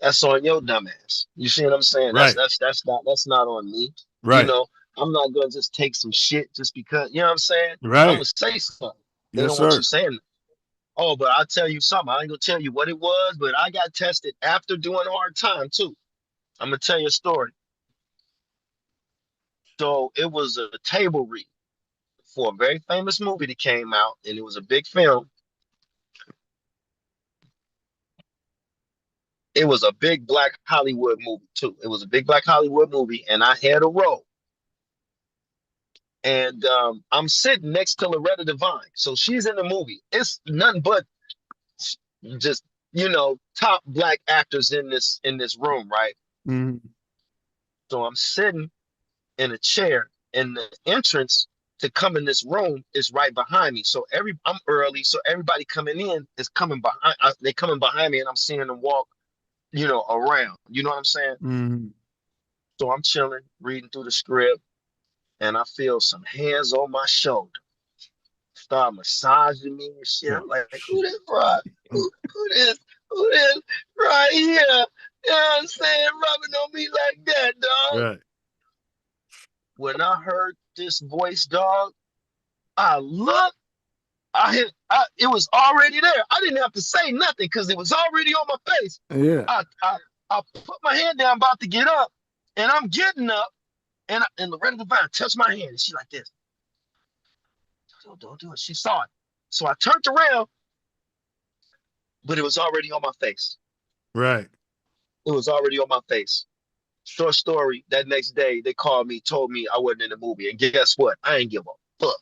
that's on your dumb ass. You see what I'm saying? Right. That's not on me. You Right. know, I'm not gonna just take some shit just because, you know what I'm saying? I'm Right. gonna say something. They Yes, don't want you sir. saying, oh, but I'll tell you something. I ain't gonna tell you what it was, but I got tested after doing hard time too. I'm gonna tell you a story. So it was a table read for a very famous movie that came out, and it was a big film. It was a big black Hollywood movie too. It was a big black Hollywood movie, and I had a role. And I'm sitting next to Loretta Devine, so she's in the movie. It's nothing but just top black actors in this room, right? Mhm. So I'm sitting in a chair, and the entrance to come in this room is right behind me. So I'm early, so everybody coming in is coming behind. They coming behind me, and I'm seeing them walk, around. You know what I'm saying? Mhm. So I'm chilling, reading through the script, and I feel some hands on my shoulder, start massaging me and shit. I'm like, who this, bro? Who this? Who this? Right here. You know what I'm saying? Rubbing on me like that, dog. Right. When I heard this voice, dog, I looked. It was already there. I didn't have to say nothing because it was already on my face. Yeah. I put my hand down, about to get up, and I'm getting up, and Loretta Devine touched my hand, and she like this. Don't do it. She saw it. So I turned around, but it was already on my face. Right. It was already on my face. Short story, that next day they called me, told me I wasn't in the movie. And guess what? I ain't give a fuck.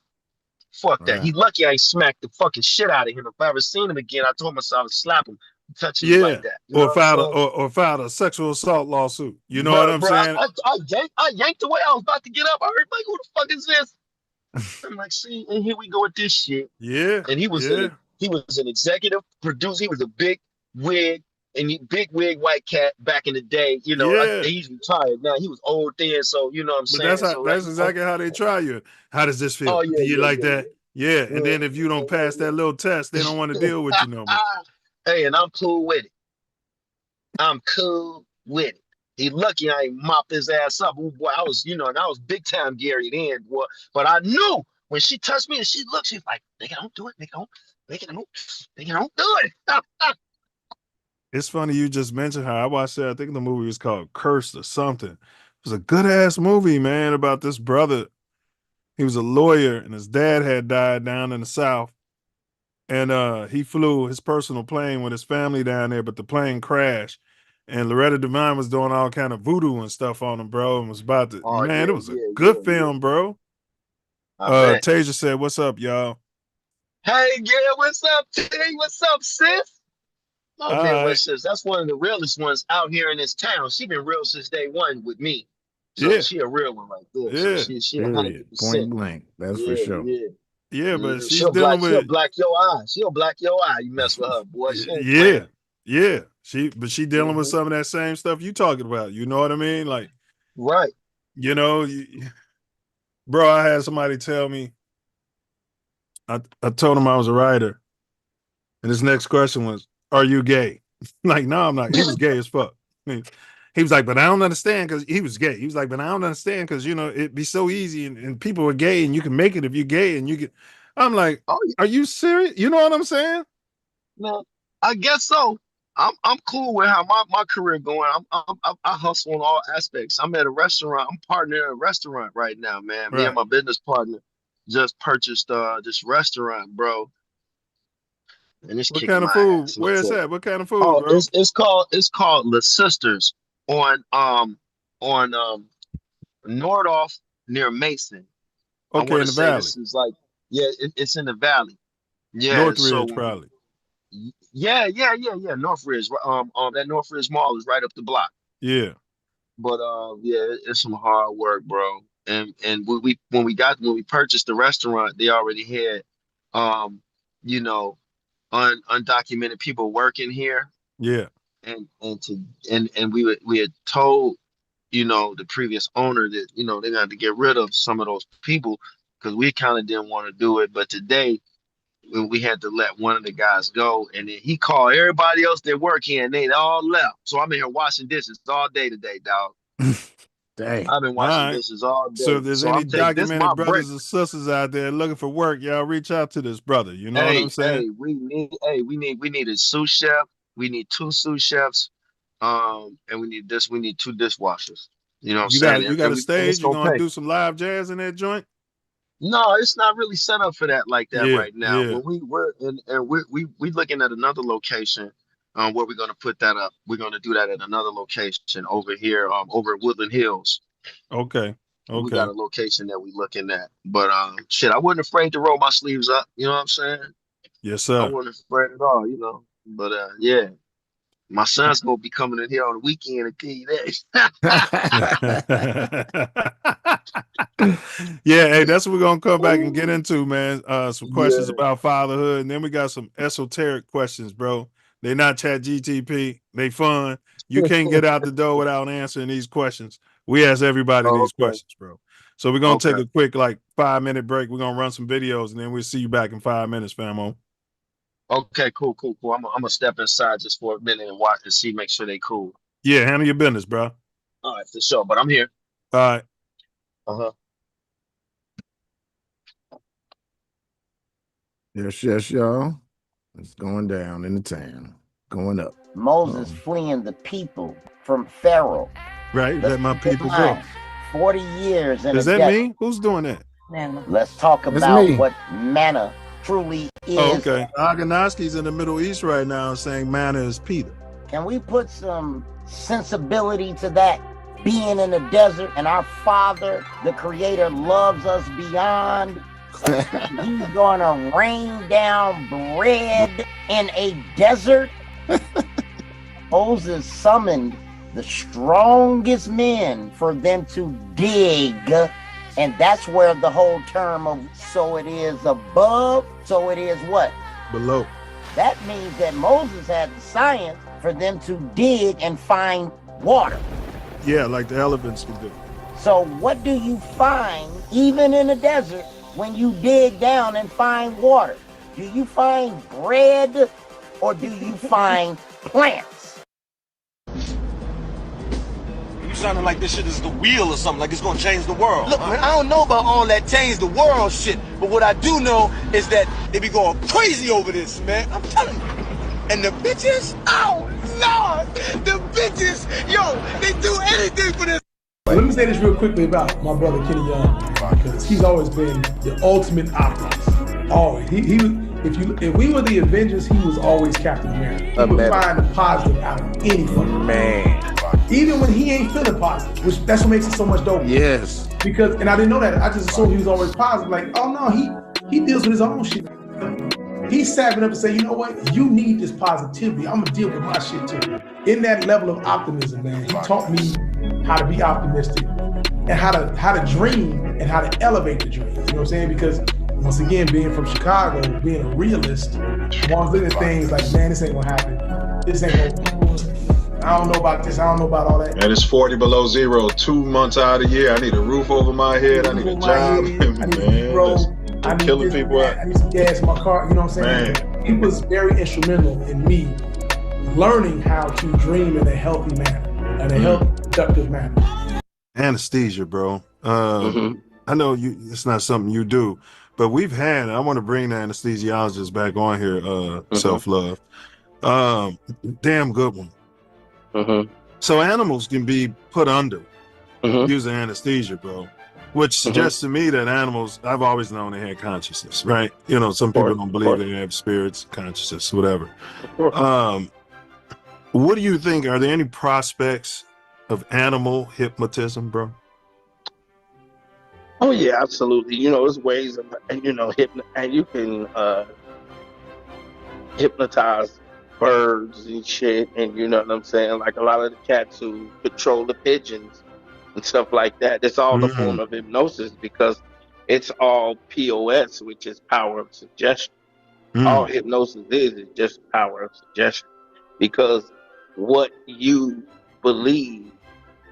Fuck that. Right. He lucky I ain't smacked the fucking shit out of him. If I ever seen him again, I told myself I would slap him, touching him like Yeah. that. You know Or what I'm filed a, saying? or filed a sexual assault lawsuit. You know what Bro, I'm bro, saying? I yanked away. I was about to get up. I heard, like, who the fuck is this? I'm like, see, and here we go with this shit. Yeah. And Yeah. he was an executive producer. He was a big wig big wig white cat back in the day. Yeah. He's retired now. He was old then, so you know what I'm But saying. So that's exactly how they try you. How does this feel? oh Do yeah, you yeah, like yeah, that? Yeah. And then if you don't pass that yeah, little test, they don't want to deal with you no more. yeah. Hey, and I'm cool with it. I'm cool with it. He lucky I ain't mop his ass up. Ooh, boy, and I was big time Gary then, boy. But I knew when she touched me and she looked, she's like, nigga, don't do it, nigga, don't do it. It's funny you just mentioned her. I watched that. I think the movie was called Cursed or something. It was a good ass movie, man, about this brother. He was a lawyer and his dad had died down in the South. And he flew his personal plane with his family down there, but the plane crashed. And Loretta Devine was doing all kind of voodoo and stuff on him, bro. And was about to, Oh man, yeah, it was a yeah, good yeah, yeah. film, bro. I bet. Tasia said, "What's up, y'all?" Hey, Gail, what's up, T? What's up, sis? All Okay, well, right. sis, that's one of the realest ones out here in this town. She been real since day one with me. So Yeah. she a real one right there. So Yeah. she Period. Point 100%. blank. That's for Yeah, sure. yeah. Yeah, but she's She'll dealing she'll with black your eye. She'll black your eye. You mess with her, boy. She ain't playing. yeah. Yeah. She dealing with Hmm. some of that same stuff you talking about. You know what I mean? Like, Right. you know, bro, I had somebody tell me, I told him I was a writer. And his next question was, "Are you gay?" Like, no, I'm not. He was gay as fuck. He was like, "But I don't understand," because he was gay. He was like, "But I don't understand because it'd be so easy and people are gay and you can make it if you're gay and you can." I'm like, Oh yeah, "Are you serious?" You know what I'm saying? man. I guess so. I'm cool with how my career going. I hustle in all aspects. I'm at a restaurant. I'm partnering at a restaurant right now, man. Me and Right. my business partner just purchased this restaurant, bro, and it's What kicking kind of my food? ass. I'm gonna Where it's tell you. at? What kind of food, Oh, bro? it's called The Sisters on Nordhoff near Mason. I Okay, want in to the say valley. this is like, yeah, it's in the valley. Yeah, so Northridge, probably. yeah. Northridge, that Northridge Mall is right up the block. Yeah. But yeah, it's some hard work, bro. and when we purchased the restaurant, they already had, you know, undocumented people working here, Yeah. and we had told, the previous owner that, they got to get rid of some of those people because we kind of didn't want to do it. But today, when we had to let one of the guys go, and then he called everybody else that work here, and they all left. So I'm in here washing dishes all day today, dog. Dang. I've been All washing right. dishes all So day. if there's So any I'm taking this documented my break. brothers and sisters out there looking for work, y'all reach out to this brother. You know what I'm saying? We need a sous chef. We need two sous chefs. And we need two dishwashers. You know what I'm You saying? got And, you got a and it's stage. You gonna gonna pay. do some live jazz in that joint? No, it's not really set up for that like that Yeah, right now. yeah. When we're looking at another location, where we're gonna put that up. We're gonna do that at another location over here, over at Woodland Hills. Okay. We got Okay. a location that we're looking at. But shit, I wasn't afraid to roll my sleeves up. You know what I'm saying? Yes, I sir. wasn't afraid at all. But yeah, my son's gonna be coming in here on the weekend and tell you that. Yeah, hey, that's what we're gonna come back and get Ooh, into, man. Some questions yeah. about fatherhood, and then we got some esoteric questions, bro. They not chat GTP, they fun. You can't get out the door without answering these questions. We ask everybody Oh, these okay. questions, bro. So we're gonna take Okay. a quick, like, 5-minute break. We're gonna run some videos, and then we'll see you back in 5 minutes, famo. Okay. Cool. I'm gonna step inside just for a minute and watch and see, make sure they cool. Yeah, handle your business, bro. All right, for sure. But I'm here. All right. Uh-huh. Yes, y'all. It's going down in the town. Going up. Moses fleeing the people from Pharaoh. Right, let my people go. 40 years in Does a that desert. mean who's doing that? Let's talk That's about me. what manna truly is. Oh, okay. Aganoski's in the Middle East right now saying manna is Peter. Can we put some sensibility to that? Being in the desert, and our Father, the Creator, loves us beyond. He's gonna rain down bread in a desert. Moses summoned the strongest men for them to dig, and that's where the whole term of so it is above, so it is what? Below. That means that Moses had the science for them to dig and find water. Yeah, like the elephants can do. So what do you find even in the desert when you dig down and find water? Do you find bread or do you find plants? You sounding like this shit is the wheel or something, like it's gonna change the world. Look, man, I don't know about all that change the world shit, but what I do know is that they be going crazy over this, man. I'm telling you. And the bitches, oh Lord, the bitches, yo, they do anything for this. Let me say this real quickly about my brother Kenny Young, because he's always been the ultimate optimist. Always. If we were the Avengers, he was always Captain America. He would find the positive out of anything. Man. Even when he ain't feeling positive, which that's what makes it so much dope. Yes. Because, and I didn't know that. I just assumed he was always positive. Like, oh no, he deals with his own shit. He's sapping up and say, you know what? You need this positivity. I'm gonna deal with my shit too. In that level of optimism, man, he taught me how to be optimistic and how to dream and how to elevate the dream. You know what I'm saying? Because once again, being from Chicago, being a realist, I'm always looking at things like, man, this ain't gonna happen. This ain't gonna. I don't know about this. I don't know about all that. And it's 40 below zero, 2 months out of the year. I need a roof over my head. I need a job. Man, they're killing people out. I need some gas in my car. You know what I'm saying? Man. He was very instrumental in me learning how to dream in a healthy manner, in a healthy, productive manner. Anesthesia, bro. I know it's not something you do, but we've had, I want to bring the anesthesiologist back on here, Self Love. Damn good one. So animals can be put under using anesthesia, bro, which suggests to me that animals, I've always known they had consciousness, right? You know, some people don't believe they have spirits, consciousness, whatever. What do you think? Are there any prospects of animal hypnotism, bro? Oh yeah, absolutely. There's ways of, and you can hypnotize birds and shit, and you know what I'm saying? Like a lot of the cats who control the pigeons, and stuff like that. It's all a form of hypnosis because it's all POS, which is power of suggestion. All hypnosis is just power of suggestion, because what you believe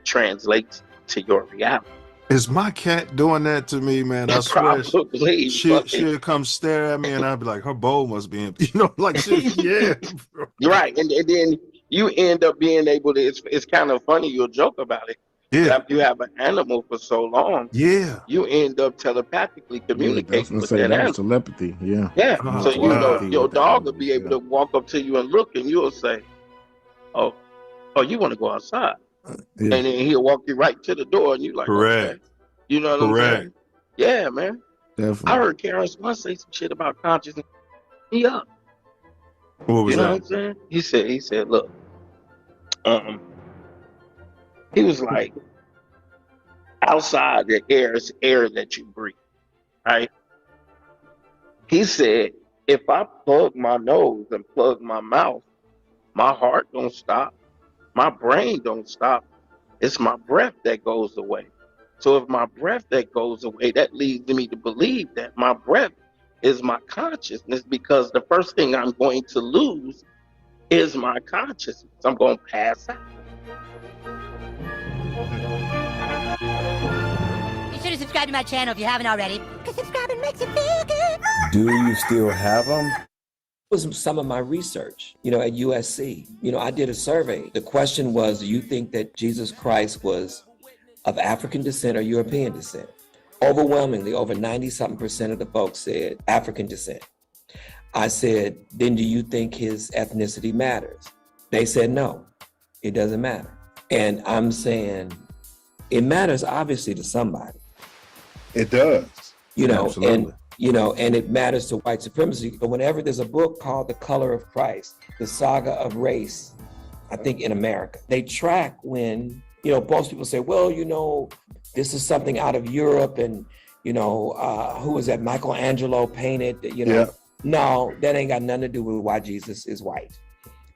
translates to your reality. Is my cat doing that to me, man? I swear, Probably. she'll come stare at me, and I'll be like, her bowl must be empty. You know, like yeah. You're right, and then you end up being able to. It's kind of funny. You'll joke about it. Yeah. But after you have an animal for so long, yeah, you end up telepathically communicating with that animal. Telepathy, yeah. Yeah. Oh, So you know wow. your dog will be able to walk up to you and look, and you'll say, "Oh, you want to go outside?" And then he'll walk you right to the door, and you like, correct. Okay. You know what I'm saying? Yeah, man. Definitely. I heard Karen Swan say some shit about consciousness. He up. What was you know that? what I'm saying? He said, look, he was like, outside the air is air that you breathe, right? He said, if I plug my nose and plug my mouth, my heart don't stop, my brain don't stop. It's my breath that goes away. So if my breath that goes away, that leads me to believe that my breath is my consciousness, because the first thing I'm going to lose is my consciousness. I'm going to pass out. Be sure to subscribe to my channel if you haven't already, because subscribing makes it feel good. Do you still have them? Was some of my research, at USC. I did a survey. The question was, do you think that Jesus Christ was of African descent or European descent? Overwhelmingly, over 90-something% of the folks said African descent. I said, then do you think his ethnicity matters? They said, no, it doesn't matter. And I'm saying, it matters obviously to somebody. It does. Absolutely. And it matters to white supremacy. But whenever there's a book called The Color of Christ, the saga of race, I think in America, they track when, most people say, well, this is something out of Europe, and, who was that? Michelangelo painted, Yeah. No, that ain't got nothing to do with why Jesus is white.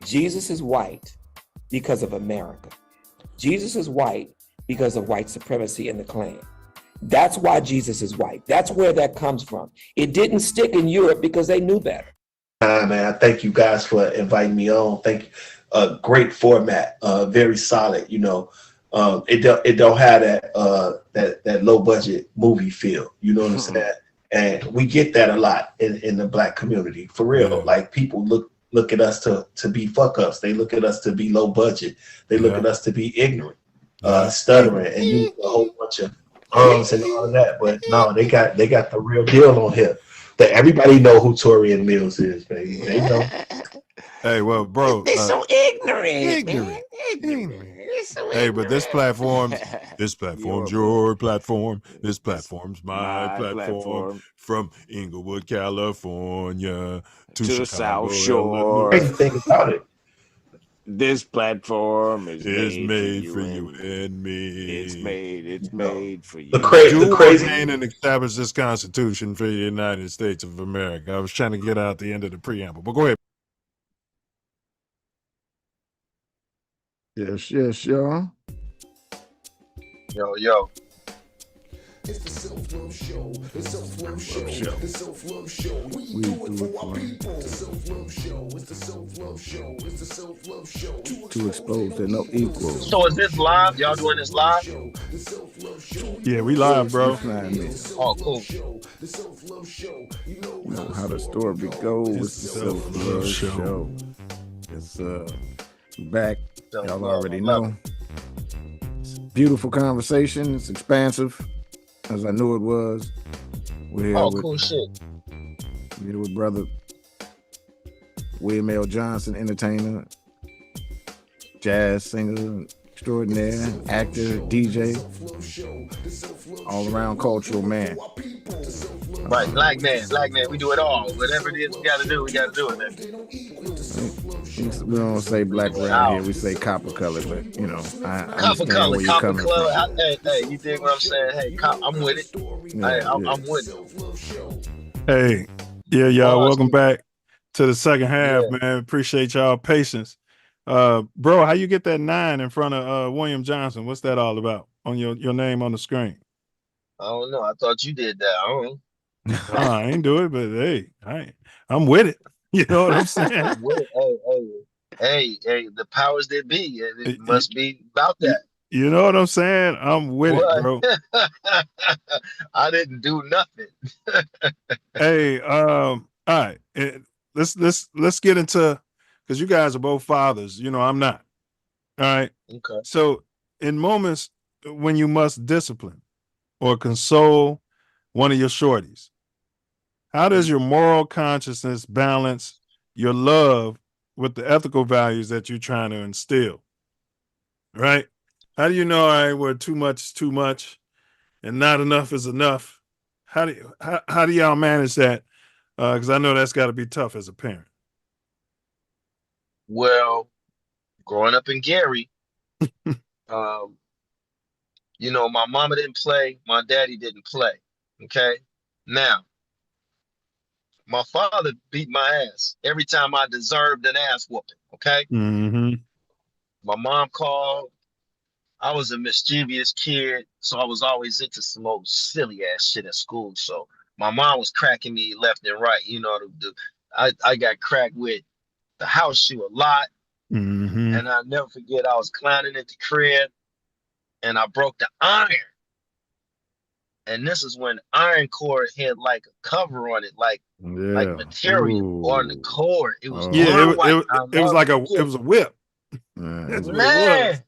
Jesus is white because of America. Jesus is white because of white supremacy in the Klan. That's why Jesus is white. That's where that comes from. It didn't stick in Europe because they knew better. Man, I thank you guys for inviting me on. Thank you. Great format, very solid. It don't have that low budget movie feel. You know what I'm saying? And we get that a lot in the Black community, for real. Like, people look at us to be fuck ups. They look at us to be low budget. They look at us to be ignorant, stuttering, and use a whole bunch of and all of that. But no, they got the real deal on here. That everybody know who Torian Mills is, baby. They know. Hey, well, bro, They're so ignorant. ignorant. So Hey, but this platform's your platform. This platform's my platform. From Inglewood, California to the Chicago, South Shore. Crazy thing about it, this platform is made for you and me. It's made for you. The crazy and establish this Constitution for the United States of America. I was trying to get out the end of the preamble, but go ahead. Yes, y'all. Yo. It's the Self Luv Show. The Self Luv Show. The Self Luv Show. We do it for our people. The Self Luv Show. It's the Self Luv Show. It's the Self Luv Show. To expose that no equals. So is this live? Y'all doing this live? Yeah, we live, bro. Oh, cool. You know how the story goes. It's the Self Luv Show. It's back. Y'all already know. Beautiful conversation. It's expansive, as I knew it was. We're here with, cool shit. We're here with brother William L. Johnson, entertainer, jazz singer extraordinaire, actor, DJ, all around cultural man. Right, black man, we do it all. Whatever it is we gotta do it, man. We don't say black around here, we say copper color, but I understand where you're coming from. Hey, you dig what I'm saying? Hey, I'm with it. I'm with it. Hey, yeah, y'all, welcome back to the second half, man. Appreciate y'all patience. Bro, how you get that 9 in front of William Johnson? What's that all about? on your name on the screen? I don't know. I thought you did that. I don't know. I ain't do it, but hey, I'm with it. You know what I'm saying? Hey, the powers that be, it must be about that. You know what I'm saying? I'm with it, What? bro. I didn't do nothing. Hey, all right. Let's get into, because you guys are both fathers. You know, I'm not. All right. Okay. So in moments when you must discipline or console one of your shorties, how does your moral consciousness balance your love with the ethical values that you're trying to instill? Right? How do you know, all right, where too much is too much and not enough is enough? How do y'all manage that? Because I know that's got to be tough as a parent. Well, growing up in Gary, um, you know, my mama didn't play, my daddy didn't play. Okay. Now, my father beat my ass every time I deserved an ass whooping. Okay. Mm-hmm. My mom called. I was a mischievous kid, so I was always into some old silly ass shit at school. So my mom was cracking me left and right. You know, I got cracked with the house shoe a lot. Mm-hmm. And I'll never forget, I was clowning at the crib and I broke the iron. And this is when iron cord had like a cover on it, like Yeah. material on the cord. It was Yeah, glitter white. I'll it was never like forget. it was a whip. Man. That's what it was. Man,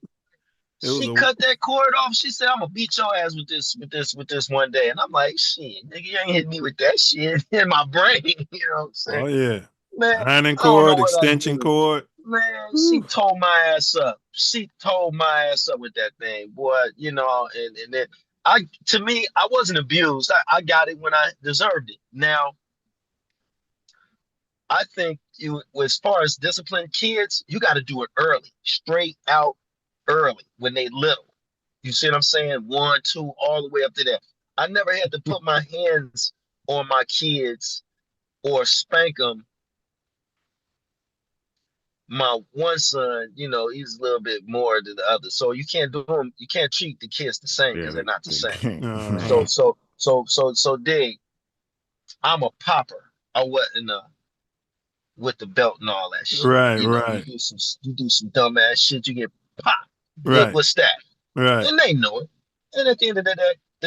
It was she cut that cord off. She said, "I'm gonna beat your ass with this one day." And I'm like, "Shit, nigga, you ain't hit me with that shit in my brain." You know what I'm saying? Oh yeah. Man, Ironing I don't know cord, what I extension did. cord. Man, she tore my ass up. She tore my ass up with that thing, boy. You know, and then to me, I wasn't abused. I got it when I deserved it. Now, I think as far as discipline kids, you got to do it early, straight out early when they little. You see what I'm saying? 1, 2, all the way up to that. I never had to put my hands on my kids or spank them. My one son, you know, he's a little bit more than the other. So you can't do them, you can't treat the kids the same Yeah, because they're not the they same. can't. Uh-huh. So dig, I'm a popper. I wasn't with the belt and all that shit. Right, You know, right, you do some dumb ass shit, you get popped. right, What's that? right, And they know it. And at the end of the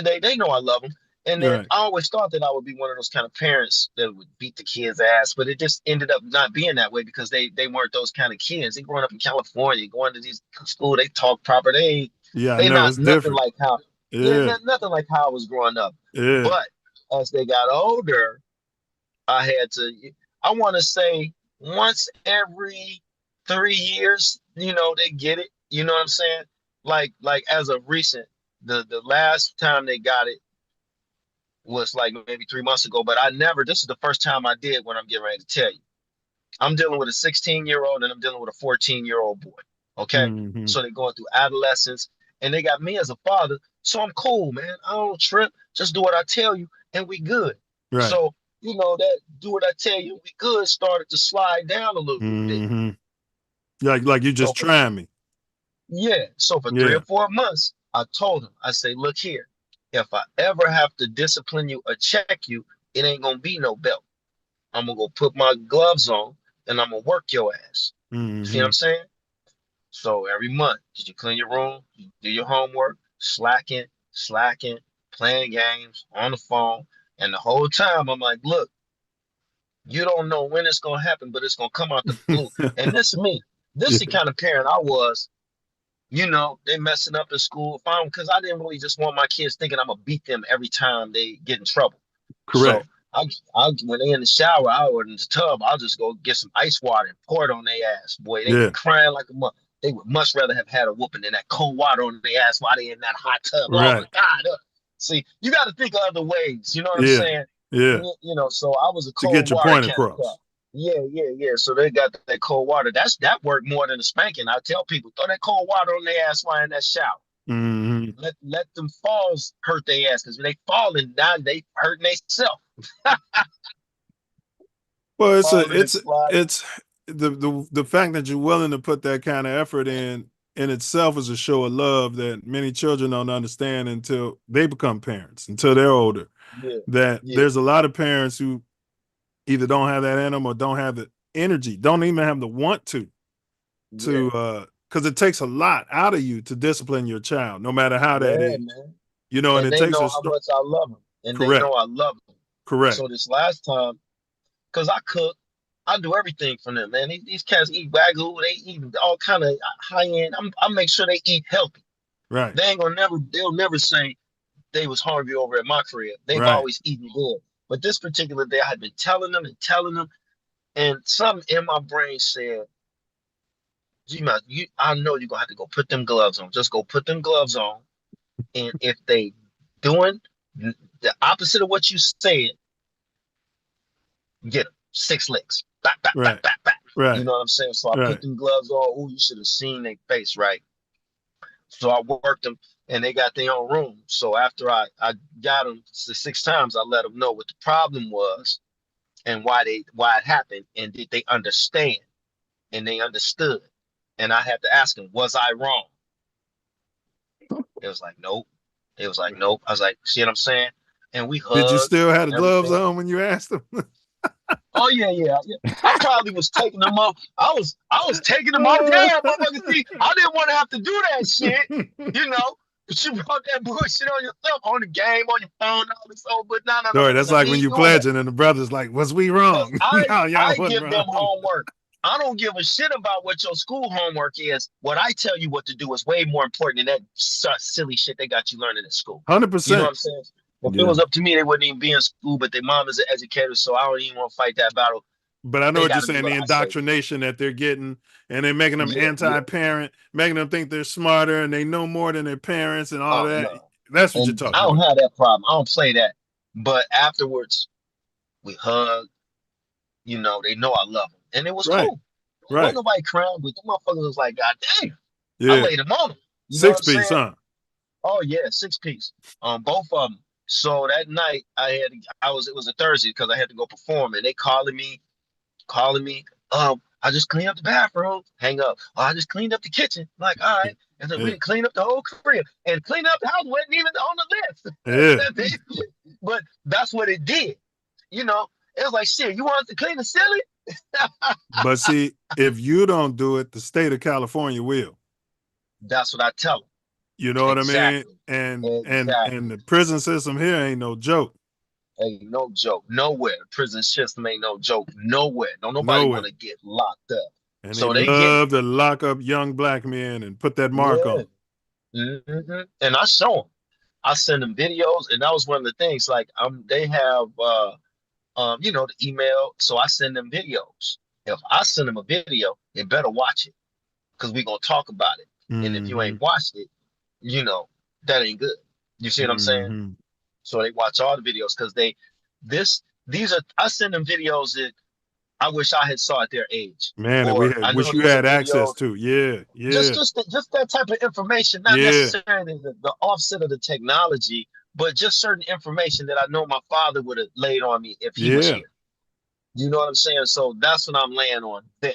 day, they know I love them. And then right. I always thought that I would be one of those kind of parents that would beat the kids' ass, but it just ended up not being that way because they weren't those kind of kids. They growing up in California, going to these school, they talk proper. Yeah, I They know not it's nothing different. like how Yeah, nothing like how I was growing up. yeah. But as they got older, I had to. I want to say once every 3 years, you know, they get it. You know what I'm saying? Like as of recent, the last time they got it was like maybe 3 months ago. But I never. This is the first time I did what I'm getting ready to tell you. I'm dealing with a 16-year-old and I'm dealing with a 14-year-old boy. Okay, Mm-hmm. so they're going through adolescence, and they got me as a father. So I'm cool, man. I don't trip. Just do what I tell you, and we good. Right. So you know that do what I tell you, we good started to slide down a little bit. Mm-hmm. Like you So just trying me. yeah, so for three Yeah. or 4 months, I told him, I say, look here, if I ever have to discipline you or check you, it ain't gonna be no belt. I'm gonna go put my gloves on and I'm gonna work your ass. See what Mm-hmm. I'm saying? So every month, did you clean your room? You do your homework, slacking, playing games on the phone. And the whole time I'm like, look, you don't know when it's gonna happen, but it's gonna come out the blue. And this is me. This is Yeah. the kind of parent I was. You know, they messing up in school. Fine, because I didn't really just want my kids thinking I'm gonna beat them every time they get in trouble. So Correct. I when they in the shower, or in the tub, I'll just go get some ice water and pour it on their ass. Boy, they be Yeah. crying like a mother. They would much rather have had a whooping than that cold water on their ass while they in that hot tub. Oh my Right. God. See, you got to think of other ways. You know what I'm Yeah. saying? Yeah. You know, so I was a To cold get your water point kind of cat. across. Yeah. So they got that cold water. That worked more than a spanking. I tell people, throw that cold water on their ass while in that shower. Mm-hmm. Let them falls hurt their ass because when they falling down, they hurting themselves. Well, Falling and sliding. it's the fact that you're willing to put that kind of effort in in itself is a show of love that many children don't understand until they become parents, until they're older. Yeah. That Yeah. there's a lot of parents who either don't have that in them or don't have the energy, don't even have the want to because it takes a lot out of you to discipline your child, no matter how that Yeah, is. man. You know, and And it they takes know a how much I love them. And they correct, know I love them. correct, So this last time, because I cook, I do everything for them, man. These cats eat Wagyu, they eat all kind of high end. I make sure they eat healthy. right, They ain't gonna they'll never say they was hungry over at my crib. They've right. always eaten good. But this particular day, I had been telling them and telling them, and something in my brain said, G-Man, I know you're gonna have to go put them gloves on. Just go put them gloves on. And if they doing the opposite of what you said, get them 6 licks. Back, back, back, Right, back, back. You right, know what I'm saying? So I put right. them gloves on. Oh, you should have seen their face, right? So I worked them, and they got their own room. So after I got them 6 times, I let them know what the problem was and why it happened, and did they understand? And they understood. And I had to ask them, was I wrong? It was like, nope. It was like, nope. I was like, see what I'm saying? And we Did you hugged still have the and gloves everything. on when you asked them? Oh yeah. I probably was taking them off. I was taking them off. Yeah, motherfucker. See, I didn't want to have to do that shit, you know. But you brought that bullshit on yourself, on the game, on your phone, all this old. But no, Sorry, that's like we when ain't you doing that. pledging and the brother's like, "Was we Cause wrong?" No, y'all I wasn't give them wrong. homework. I don't give a shit about what your school homework is. What I tell you what to do is way more important than that silly shit they got you learning at school. Hundred You know what percent. I'm saying? If it Yeah. was up to me, they wouldn't even be in school. But their mom is an educator, so I don't even want to fight that battle. But I know They what got you're to do saying, what the I say. indoctrination that they're getting, and they're making them Yeah. anti-parent, making them think they're smarter and they know more than their parents and all Oh that. no. That's what you're And talking I don't about. have that problem. I don't play that. But afterwards, we hug. You know, they know I love them, and it was Right, cool. Wasn't right. nobody crying, but the motherfuckers was like, God damn. I Yeah. laid them on them. You know what I'm 6-piece, saying? huh? Oh yeah, 6 piece. Both of them. So that night it was a Thursday because I had to go perform, and they calling me. I just cleaned up the bathroom. Hang up. Oh, I just cleaned up the kitchen. Like, all right. And then we Yeah. didn't clean up the whole crib. And clean up the house wasn't even on Yeah. the list. But that's what it did. You know, it was like, shit, you want us to clean the ceiling? But see, if you don't do it, the state of California will. That's what I tell them. You know what I mean? Exactly. And the prison system here ain't no joke. Ain't no joke. Nowhere. The prison system ain't no joke. Nowhere. Don't nobody want Nowhere. to get locked up. And they So they getting it. love to lock up young black men and put that mark Yeah. on. And I show them. I send them videos, and that was one of the things. Like, they have the email, so I send them videos. If I send them a video, they better watch it because we're gonna talk about it. And if you Mm-hmm. ain't watched it, that ain't good. You see what I'm saying? Mm-hmm. So they watch all the videos because I send them videos that I wish I had saw at their age. Man, that we Or had I know wish you these are had access videos, to. Yeah, yeah, just that type of information, not yeah, necessarily the offset of the technology, but just certain information that I know my father would have laid on me if he was yeah. here. You know what I'm saying? So that's what I'm laying on them.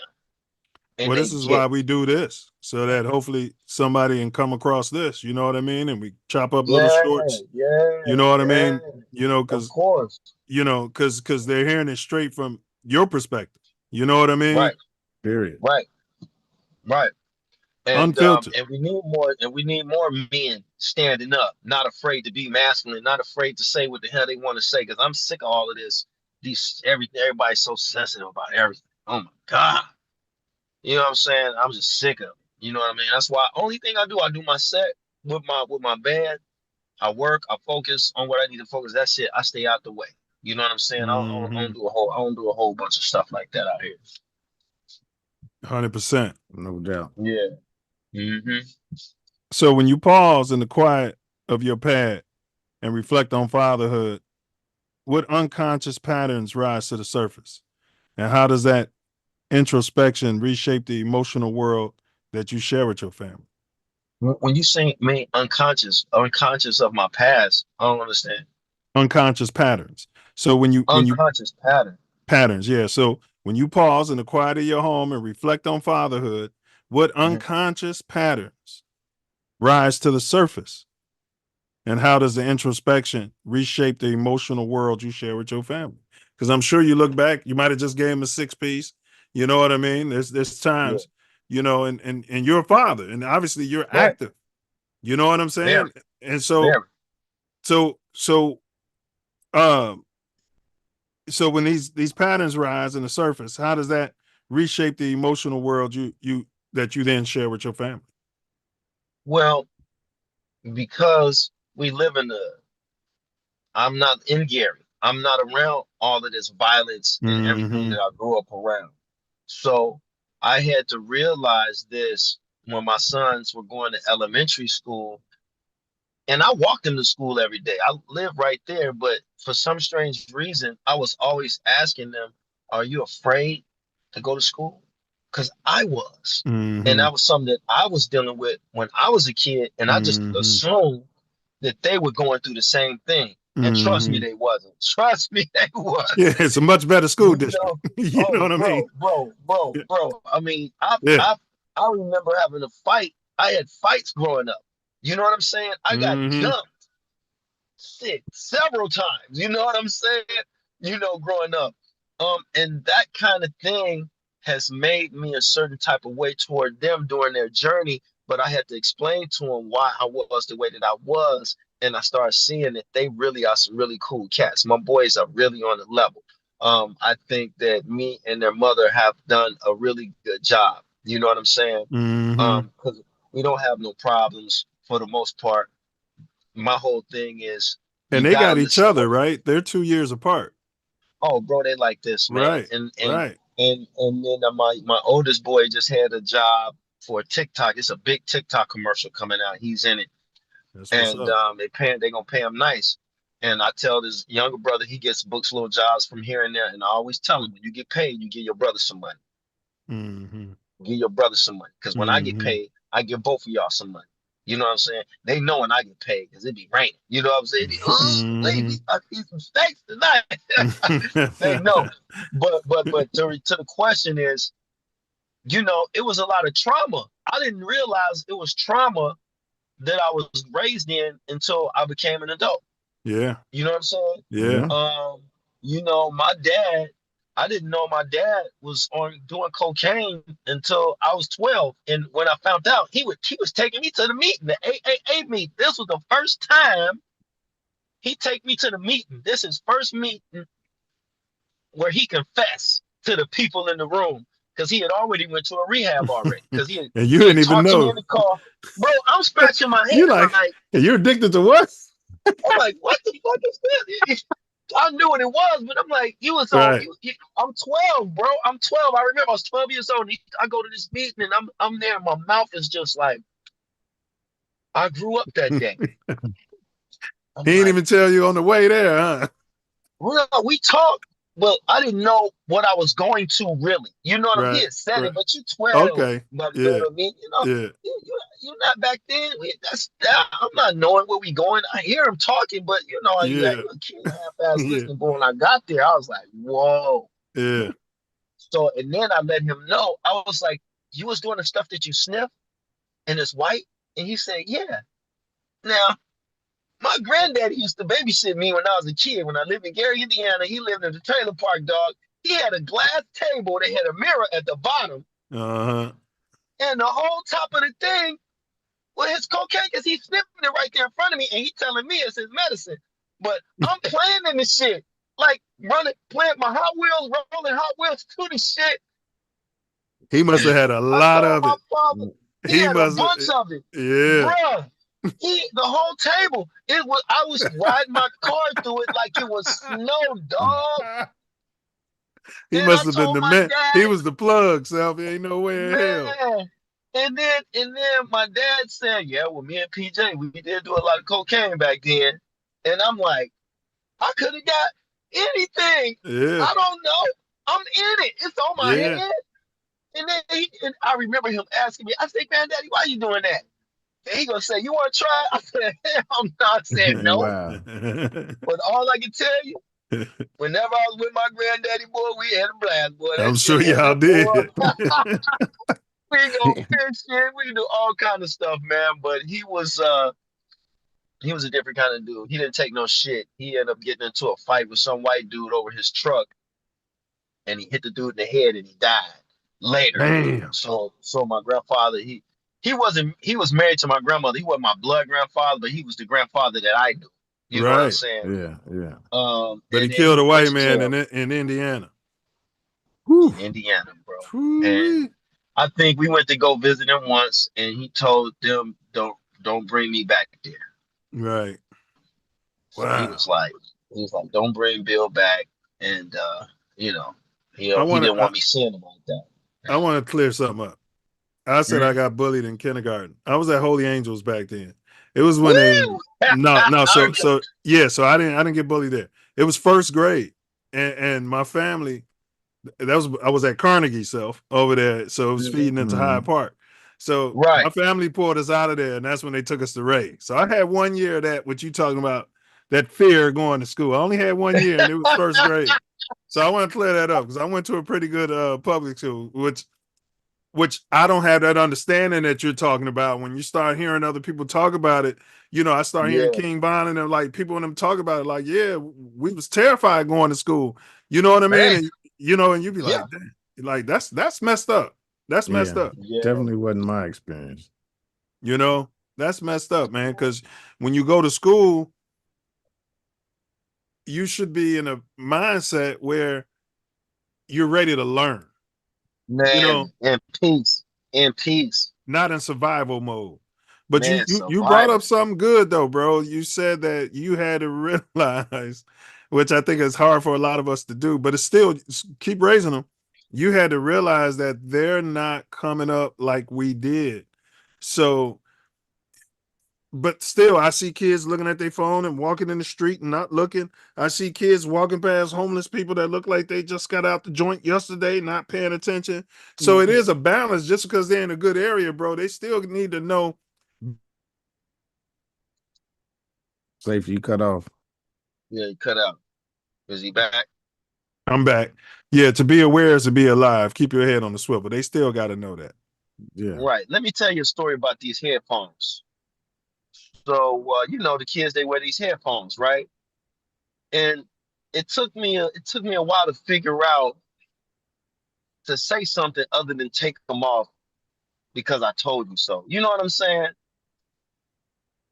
And Well, they this is get why it. we do this, so that hopefully somebody can come across this. You know what I mean? And we chop up little Yeah, shorts. yeah, You know what I yeah. mean? You know, Of because course. because they're hearing it straight from your perspective. You know what I mean? Right, Period. right, right. Unfiltered. And we need more men standing up, not afraid to be masculine, not afraid to say what the hell they want to say. Because I'm sick of all of this. Everybody's so sensitive about everything. Oh my God. You know what I'm saying? I'm just sick of it. You know what I mean? That's why only thing I do my set with my band. I work, I focus on what I need to focus. That's it. I stay out the way. You know what I'm saying? I Mm-hmm. don't do a whole bunch of stuff like that out here. 100%. No doubt. Yeah. Mm-hmm. So when you pause in the quiet of your pad and reflect on fatherhood, what unconscious patterns rise to the surface? And how does that introspection reshape the emotional world that you share with your family? When you say me unconscious of my past, I don't understand. Unconscious patterns. So when you Unconscious pattern. patterns, yeah. So when you pause in the quiet of your home and reflect on fatherhood, What unconscious patterns rise to the surface? And how does the introspection reshape the emotional world you share with your family? Because I'm sure you look back, you might have just gave him a 6-piece. You know what I mean? There's times, you know, and you're a father, and obviously you're active. You know what I'm saying? And so so when these patterns rise in the surface, how does that reshape the emotional world you that you then share with your family? Well, because we live in I'm not in Gary. I'm not around all of this violence and everything that I grew up around. So I had to realize this when my sons were going to elementary school. And I walked them to school every day. I live right there, but for some strange reason, I was always asking them, "Are you afraid to go to school?" Because I was. And that was something that I was dealing with when I was a kid. And I just assumed that they were going through the same thing. And trust me, they wasn't. Trust me, they wasn't. Yeah, it's a much better school district. You know what I mean? Bro. I mean, I remember having a fight. I had fights growing up. You know what I'm saying? I got jumped several times. You know what I'm saying? You know, growing up. And that kind of thing has made me a certain type of way toward them during their journey. But I had to explain to them why I was the way that I was. And I started seeing that they really are some really cool cats. My boys are really on the level. I think that me and their mother have done a really good job. You know what I'm saying? Because we don't have no problems for the most part. My whole thing is And you they gotta got each listen to other, right? They're 2 years apart. Oh, bro, they like this, man. Right. And Right. and then my oldest boy just had a job for TikTok. It's a big TikTok commercial coming out. He's in it. That's what's And up. they gonna pay him nice. And I tell this younger brother he gets books little jobs from here and there. And I always tell him when you get paid, you give your brother some money. Give your brother some money. Because when I get paid, I give both of y'all some money. You know what I'm saying? They know when I get paid because it be raining. You know what I'm saying? Baby, I eat some steaks tonight. They know. But to the question is, you know, it was a lot of trauma. I didn't realize it was trauma that I was raised in until I became an adult. Yeah. You know what I'm saying? Yeah. You know, my dad, I didn't know my dad was on doing cocaine until I was 12. And when I found out, he was taking me to the meeting, the AAA meeting. This was the first time he take me to the meeting. This is first meeting where he confessed to the people in the room because he had already went to a rehab already. Because he And you had didn't even talked to me know. in the car. Bro, I'm scratching my head. You're like, you're addicted to what? I'm like, what the fuck is this? I knew what it was, but I'm like, you was on. Right. I'm 12, bro. I'm 12. I remember I was 12 years old. And I go to this meeting and I'm there. And my mouth is just like, I grew up that day. He ain't even tell you on the way there, huh? Well, we talked, but I didn't know what I was going to really. You know what I mean? He had said it, but you 12. Okay. But you know what I mean? You know, you're not back then. I'm not knowing where we going. I hear him talking, but you know, you're a kid half-ass listening. But when I got there, I was like, whoa. Yeah. So, and then I let him know. I was like, you was doing the stuff that you sniff and it's white? And he said, yeah. Now, my granddaddy used to babysit me when I was a kid. When I lived in Gary, Indiana, he lived in the trailer park, dog. He had a glass table that had a mirror at the bottom. And the whole top of the thing was his cocaine because he's sniffing it right there in front of me. And he's telling me it's his medicine. But I'm playing in this shit. Like playing my Hot Wheels, rolling Hot Wheels to the shit. He must have had a lot of it. Father, he had a bunch of it. Yeah. Bruh. The whole table. I was riding my car through it like it was snow, dog. He must have been the man. He was the plug, Self. Ain't no way in hell. And then my dad said, yeah, well, me and PJ, we did do a lot of cocaine back then. And I'm like, I could have got anything. Yeah. I don't know. I'm in it. It's on my head. And then I remember him asking me, I said, Granddaddy, why you doing that? And he gonna say, you want to try? I said, hell no. I said, no. Wow. But all I can tell you, whenever I was with my granddaddy, boy, we had a blast, boy. I'm sure y'all did. We can go fishing. We can do all kind of stuff, man. But he was a different kind of dude. He didn't take no shit. He ended up getting into a fight with some white dude over his truck, and he hit the dude in the head, and he died later. Damn. So my grandfather, he was married to my grandmother. He wasn't my blood grandfather, but he was the grandfather that I knew. You know what I'm Right. saying? Yeah. But he And then killed he a went white to man jail in Indiana. in Indiana, bro. Whew-wee. And I think we went to go visit him once, and he told them, don't bring me back there. Right. So Wow. he was like, don't bring Bill back, and you know, he I he want didn't to want me seeing him like that. I want to clear something up. I said I Mhm. got bullied in kindergarten. I was at Holy Angels back then. It was when they Woo! no I so yeah, so I didn't get bullied there. It was first grade. And my family, I was at Carnegie Self over there, so it was remember. feeding into Hyde Park. So my Right. family pulled us out of there, and that's when they took us to Ray. So I had 1 year of that, what you talking about, that fear going to school. I only had 1 year, and it was first grade. So I want to clear that up because I went to a pretty good public school, which I don't have that understanding that you're talking about. When you start hearing other people talk about it, I start hearing Yeah. King Von and like people and them talk about it, like, yeah, we was terrified going to school. You know what I mean? Hey. And and you be Yeah. like, damn, like that's messed up. That's messed Yeah. up. Yeah. Definitely wasn't my experience. That's messed up, man. Because when you go to school, you should be in a mindset where you're ready to learn. Man, in peace. In peace. Not in survival mode. But you Man, you you brought up survival. something good though, bro. You said that you had to realize, which I think is hard for a lot of us to do, but it's still keep raising them. You had to realize that they're not coming up like we did. So, but still, I see kids looking at their phone and walking in the street and not looking. I see kids walking past homeless people that look like they just got out the joint yesterday, not paying attention. So it is a balance. Just because they're in a good area, bro, they still need to know. Safety, you cut off. Yeah, he cut out. Is he back? I'm back. Yeah, to be aware is to be alive. Keep your head on the swivel. They still got to know that. Yeah. Right. Let me tell you a story about these headphones. So the kids, they wear these headphones, right? And it took me a while to figure out to say something other than take them off because I told you so. You know what I'm saying?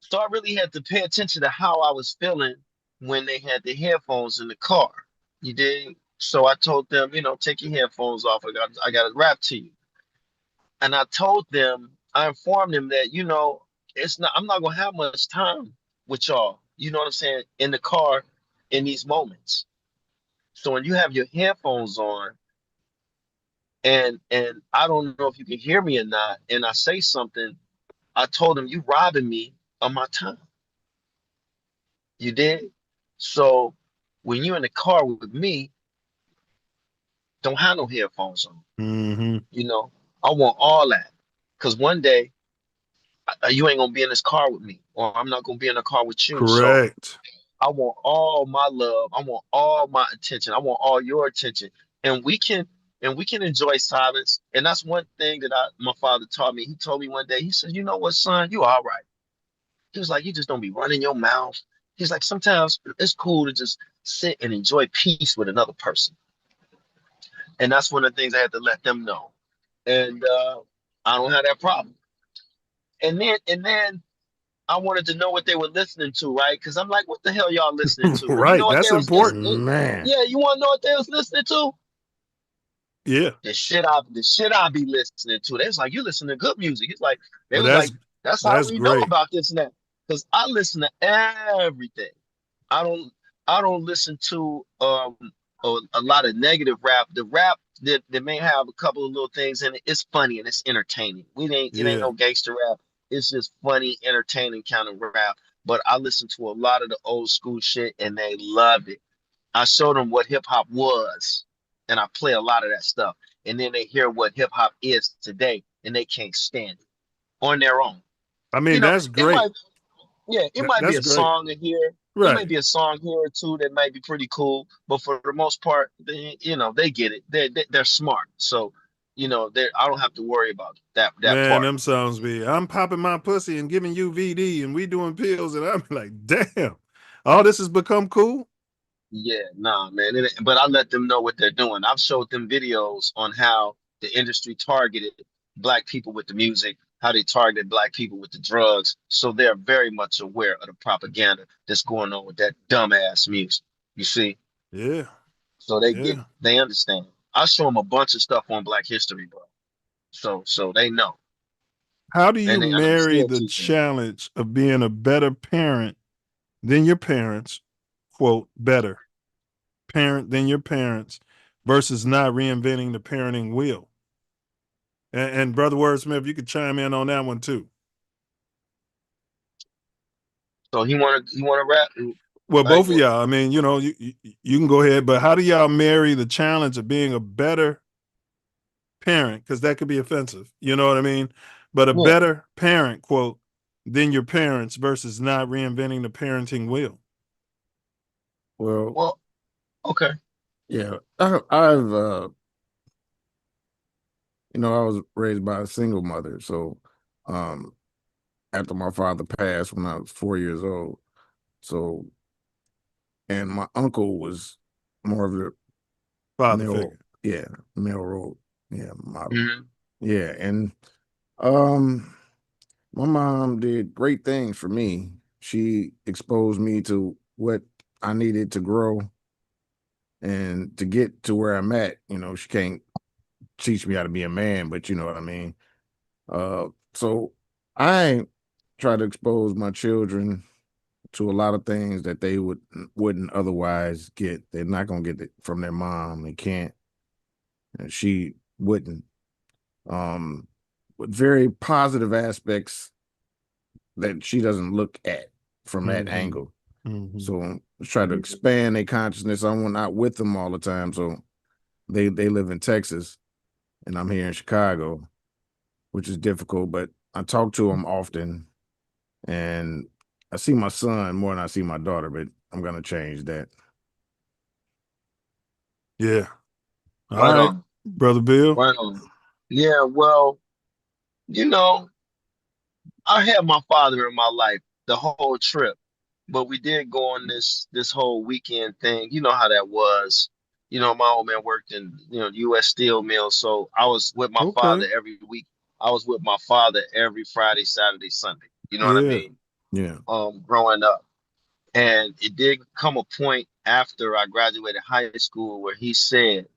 So I really had to pay attention to how I was feeling when they had the headphones in the car. You did. So I told them, take your headphones off. I got to rap to you. And I informed them that, I'm not gonna have much time with y'all. You know what I'm saying? In the car, in these moments. So when you have your headphones on, and I don't know if you can hear me or not, and I say something, I told them you robbing me of my time. You did. So when you're in the car with me, don't have no headphones on. Mm-hmm. I want all that. Cause one day you ain't gonna be in this car with me, or I'm not gonna be in the car with you. So Correct. I want all my love. I want all my attention. I want all your attention. And we can enjoy silence. And that's one thing that my father taught me. He told me one day, he said, you know what, son, you all right. He was like, you just don't be running your mouth. He's like, sometimes it's cool to just sit and enjoy peace with another person. And that's one of the things I had to let them know. And I don't have that problem. And then I wanted to know what they were listening to, right? Because I'm like, what the hell y'all listening to? And you know Right. what That's they was important. listening? Man. Yeah, you want to know what they was listening to? Yeah. The shit I be listening to. They was like, you listen to good music. It's like they Well, was like, that's that's how that's we know great. about this and that. Because I listen to everything. I don't I don't listen to a lot of negative rap. The rap that may have a couple of little things in it, it's funny and it's entertaining. It ain't Yeah. no gangster rap. It's just funny, entertaining kind of rap. But I listen to a lot of the old school shit and they love it. I show them what hip hop was, and I play a lot of that stuff. And then they hear what hip hop is today, and they can't stand it on their own. I mean, that's It great. might, yeah, it might be That's a great. song in here. It may Right. be a song here or two that might be pretty cool, but for the most part, they get it. They're smart. So you know, there I don't have to worry about that Man, part. them songs be, I'm popping my pussy and giving you VD and we doing pills. And I'm like, damn, all this has become cool. Yeah, nah, man. But I let them know what they're doing. I've showed them videos on how the industry targeted black people with the music, how they targeted black people with the drugs. So they're very much aware of the propaganda that's going on with that dumbass music. You see? Yeah. So they get Yeah. they understand. I show them a bunch of stuff on Black History, bro. So they know. How do you And I'm marry still the teaching them. challenge of being a better parent than your parents, quote, better parent than your parents, versus not reinventing the parenting wheel? And Brother Wordsmith, you could chime in on that one too. So he wanna rap? Well, Like both of y'all. I mean, you know, you can go ahead, but how do y'all marry the challenge of being a better parent? Because that could be offensive. You know what I mean? But a yeah. better parent, quote, than your parents versus not reinventing the parenting wheel. Well, okay. Yeah, I've you know, I was raised by a single mother, so um, after my father passed when I was 4 years old, so and my uncle was more of the Father male, figure. yeah, male role, yeah, model, Mm-hmm. yeah, and um, my mom did great things for me. She exposed me to what I needed to grow and to get to where I'm at. You know, she can't teach me how to be a man, but you know what I mean. So I try to expose my children to a lot of things that they wouldn't otherwise get. They're not gonna get it from their mom. They can't. And she wouldn't. With very positive aspects that she doesn't look at from that Mm-hmm. angle. Mm-hmm. So I try to expand their consciousness. I'm not with them all the time. So they live in Texas and I'm here in Chicago, which is difficult, but I talk to them often and I see my son more than I see my daughter, but I'm gonna change that. Yeah. All Right right, on. Brother Bill. Right on. Yeah, well, you know, I had my father in my life the whole trip, but we did go on this whole weekend thing. You know how that was. You know, my old man worked in, you know, U.S. Steel Mill, so I was with my father Okay. every week. I was with my father every Friday, Saturday, Sunday. You know what I Yeah. mean? Yeah. Growing up. And it did come a point after I graduated high school where he said,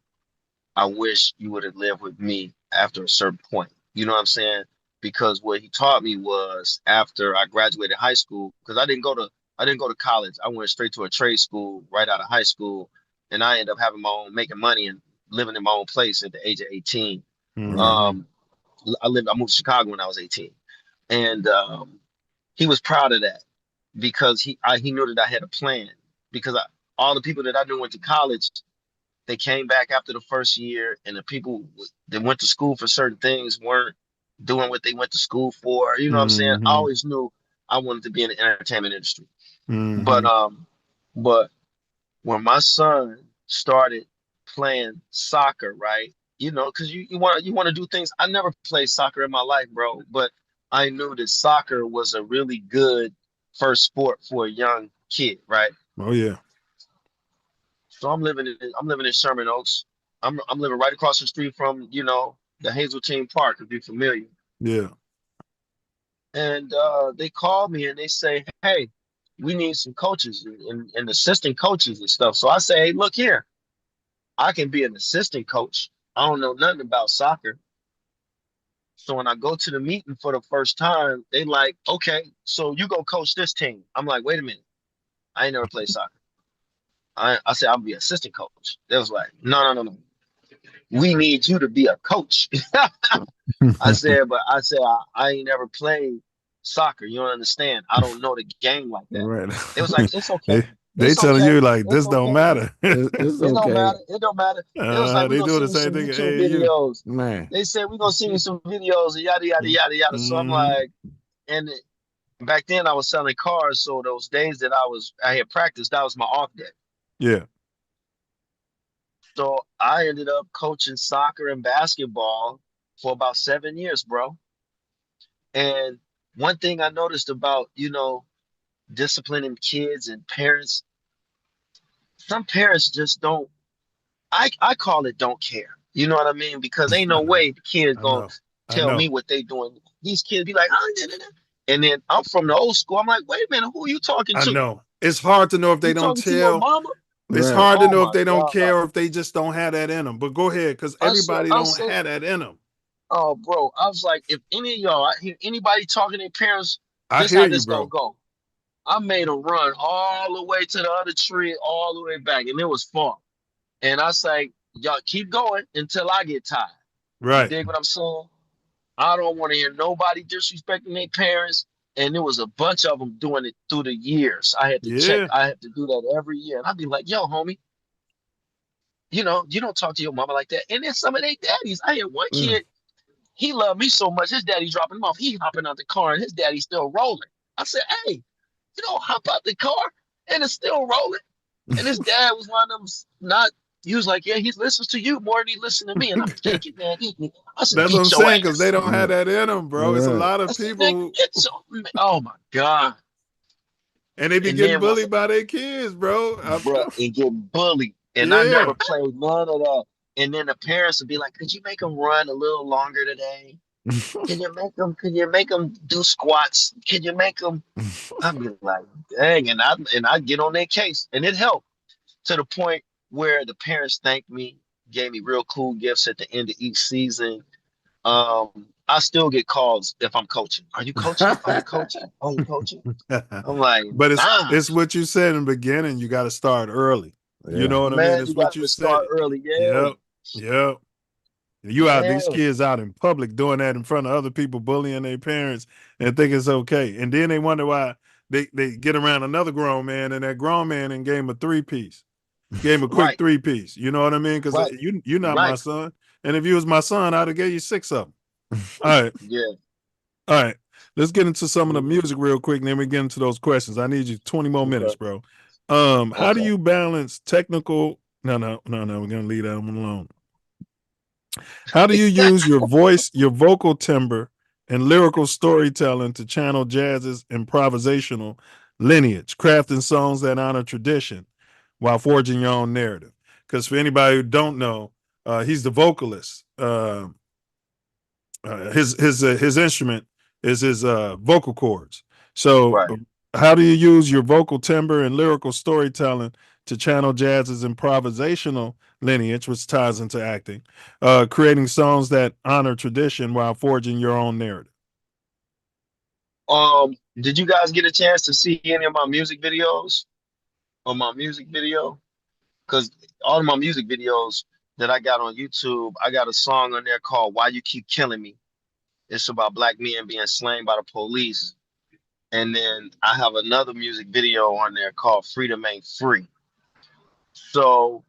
I wish you would have lived with me after a certain point. You know what I'm saying? Because what he taught me was after I graduated high school, because I didn't go to college. I went straight to a trade school right out of high school, and I ended up having my own, making money and living in my own place at the age of 18. Right. Um, I moved to Chicago when I was 18, and he was proud of that because he knew that I had a plan. Because all the people that I knew went to college, they came back after the first year, and the people that went to school for certain things weren't doing what they went to school for. You know what I'm saying? I Mm-hmm. always knew I wanted to be in the entertainment industry. But Mm-hmm. but when my son started playing soccer, right? You know, because you want to do things. I never played soccer in my life, bro, but I knew that soccer was a really good first sport for a young kid, right? Oh yeah. So I'm living in Sherman Oaks. I'm living right across the street from, you know, the Hazeltine Park, if you're familiar. Yeah. And they call me and they say, hey, we need some coaches and assistant coaches and stuff. So I say, hey, look here, I can be an assistant coach. I don't know nothing about soccer. So when I go to the meeting for the first time, they like, okay, so you go coach this team. I'm like, wait a minute, I ain't never played soccer. I said I'll be assistant coach. They was like, no. We need you to be a coach. I ain't never played soccer. You don't understand. I don't know the game like that. Right. It was like, it's okay. they It's telling okay. you like It's this don't okay. matter. It's It don't okay. matter. It don't matter. It was like, we're They gonna doing send the you same some thing at YouTube AAU. videos. Man. They said we're gonna send you some videos and yada yada yada yada. So I'm Mm-hmm. like, and back then I was selling cars, so those days that I had practiced, that was my off day. Yeah. So I ended up coaching soccer and basketball for about 7 years, bro. And one thing I noticed about, disciplining kids and parents, some parents just don't, I call it don't care. You know what I mean? Because ain't no way the kid's I gonna know. I tell me know. what they doing. These kids be like, oh, da, da, da. And then I'm from the old school. I'm like, wait a minute, who are you talking I to? know. It's hard to know if they You don't talking to your tell. mama? It's Right. hard to Oh know if my they don't God. care or if they just don't have that in them. But go ahead, because I said, everybody I don't said, have that in them. oh, bro, I was like, if any of y'all I hear anybody talking to their parents, I this hear how you, this gonna bro. go. I made a run all the way to the other tree, all the way back, and it was far. And I say, y'all keep going until I get tired. You Right. dig what I'm saying? I don't want to hear nobody disrespecting their parents. And there was a bunch of them doing it through the years. I had to check. Yeah. I had to do that every year. And I'd be like, yo, homie, you don't talk to your mama like that. And then some of their daddies. I had one Mm. kid, he loved me so much. His daddy dropping him off. He hopping out the car and his daddy's still rolling. I said, hey, hop out the car and it's still rolling. And his dad was one of them not. He was like, yeah, he listens to you more than he listens to me. And I'm thinking, man, I said, That's what I'm beat your saying, because they ass. don't have Yeah. that in them, bro. It's a Right. lot I of said, nigga, people, get your. Oh my God. and they be And getting then once, bullied by their kids, bro. bro, and get bullied. And I Yeah. never played none of that. And then the parents would be like, could you make them run a little longer today? Can you make them do squats? Can you make them? I'd be like, dang, and I get on their case, and it helped to the point where the parents thanked me, gave me real cool gifts at the end of each season. I still get calls if I'm coaching. Are you coaching? Are you coaching? Are you coaching? I'm like, But it's nah, it's what you said in the beginning. You got to start early. You Yeah. know what I mean? man, It's you what got you to start said. early. Yeah, Yep. Yep. You out these yeah, kids out in public doing that in front of other people, bullying their parents and think it's okay. And then they wonder why they get around another grown man and that grown man and gave him a 3-piece. Gave him a quick right, 3-piece. You know what I mean? Because right, you're not my right. son. And if you was my son, I'd have gave you 6 of them. All right. Yeah. All right. Let's get into some of the Mhm. music real quick, and then we get into those questions. I need you 20 more minutes, Okay. bro. How do Okay. you balance technical? No. We're gonna leave that one alone. How do you use your voice, your vocal timbre, and lyrical storytelling to channel jazz's improvisational lineage, crafting songs that honor tradition while forging your own narrative? Because for anybody who don't know, he's the vocalist. His instrument is his vocal cords. So, Right. how do you use your vocal timbre and lyrical storytelling to channel jazz's improvisational lineage, which ties into acting, creating songs that honor tradition while forging your own narrative? Did you guys get a chance to see any of my music videos or my music video? Because all of my music videos that I got on YouTube, I got a song on there called "Why You Keep Killing Me." It's about black men being slain by the police. And then I have another music video on there called "Freedom Ain't Free." So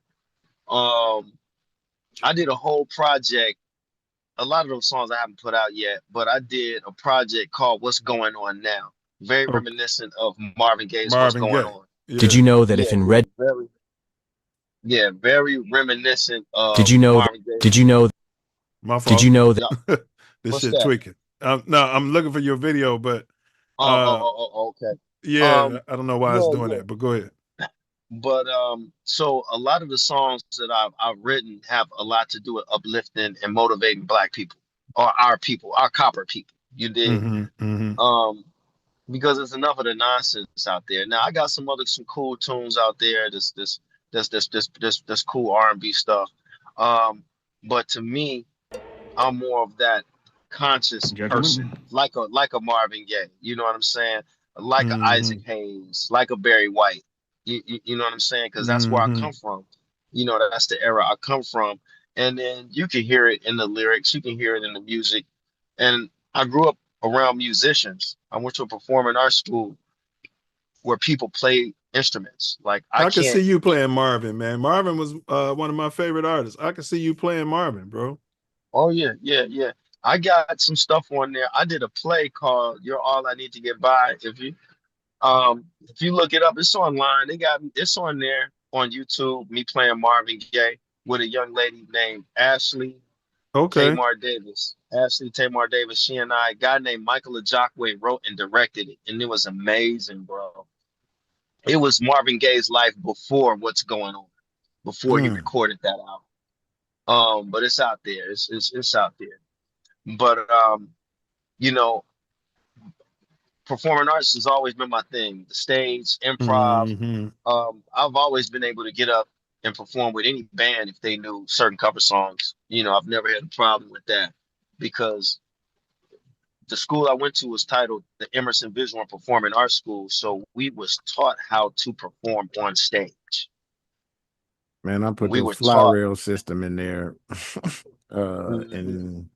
um, I did a whole project. A lot of those songs I haven't put out yet, but I did a project called "What's Going On Now." Very Oh, reminiscent of Marvin Gaye's "What's Marvin Going Gaye. On." Did Yeah. you know that Yeah, if in yeah, red very reminiscent did of you know that Marvin Gaye. did you know My did you fault. know that Yeah, This what's shit that? tweaking. No, I'm looking for your video, but uh, Okay. yeah, I don't know why it's Yeah, doing yeah. that. But go ahead. But so a lot of the songs that I've written have a lot to do with uplifting and motivating black people or our people, our copper people. You dig? Mm-hmm. Mm-hmm. Um, because there's enough of the nonsense out there. Now I got some cool tunes out there. This cool R&B stuff. But to me, I'm more of that conscious person, Gentlemen. like a Marvin Gaye. You know what I'm saying? Like a Mm-hmm. Isaac Hayes, like a Barry White. You know what I'm saying? Because that's where I Mm-hmm. come from. That's the era I come from. And then you can hear it in the lyrics, you can hear it in the music. And I grew up around musicians. I went to a performing arts school where people play instruments. Like I I can see can't. you playing Marvin, man. Marvin was one of my favorite artists. I can see you playing Marvin, bro. Oh yeah, yeah, yeah. I got some stuff on there. I did a play called "You're All I Need to Get By." If you look it up, it's online. It's on there on YouTube. Me playing Marvin Gaye. with a young lady named Ashley Okay. Tamar Davis. Ashley Tamar Davis. She and I, a guy named Michael Ajakwe wrote and directed it, and it was amazing, bro. It was Marvin Gaye's life before what's going on, before he recorded that album. But it's out there. It's out there. But you know, performing arts has always been my thing. The stage, improv. Mm-hmm. I've always been able to get up and perform with any band if they knew certain cover songs. You know, I've never had a problem with that because the school I went to was titled the Emerson Visual and Performing Arts School. So we was taught how to perform on stage. Man, I put We the were fly taught. rail system in there in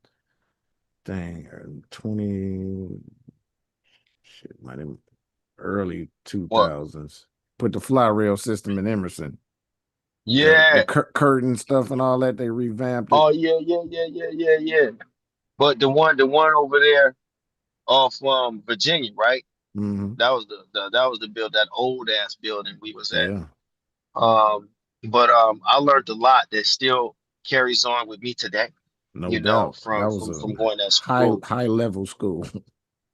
dang 20 shit, might have early 2000s. Put the fly rail system in Emerson. Yeah. The curtain stuff and all that, they revamped it. Oh yeah. But the one over there off Virginia, right? Mm-hmm. That was the build, that old ass building we was at. Yeah. But I learned a lot that still carries on with me today. No You know, doubt. from That was from a going to school. high level school.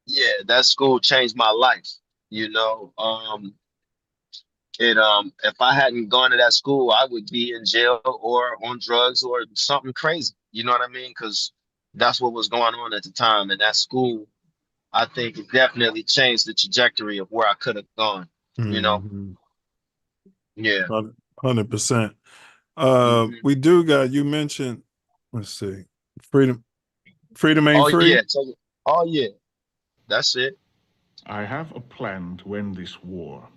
Yeah, that school changed my life. You know, if I hadn't gone to that school, I would be in jail or on drugs or something crazy. You know what I mean? Because that's what was going on at the time. And that school, I think, it definitely changed the trajectory of where I could have gone. You know? Mm-hmm. Yeah. 100%. We Mhm. do got, you mentioned, let's see, freedom ain't Oh free. yeah. Oh yeah. That's it. I have a plan to end this war.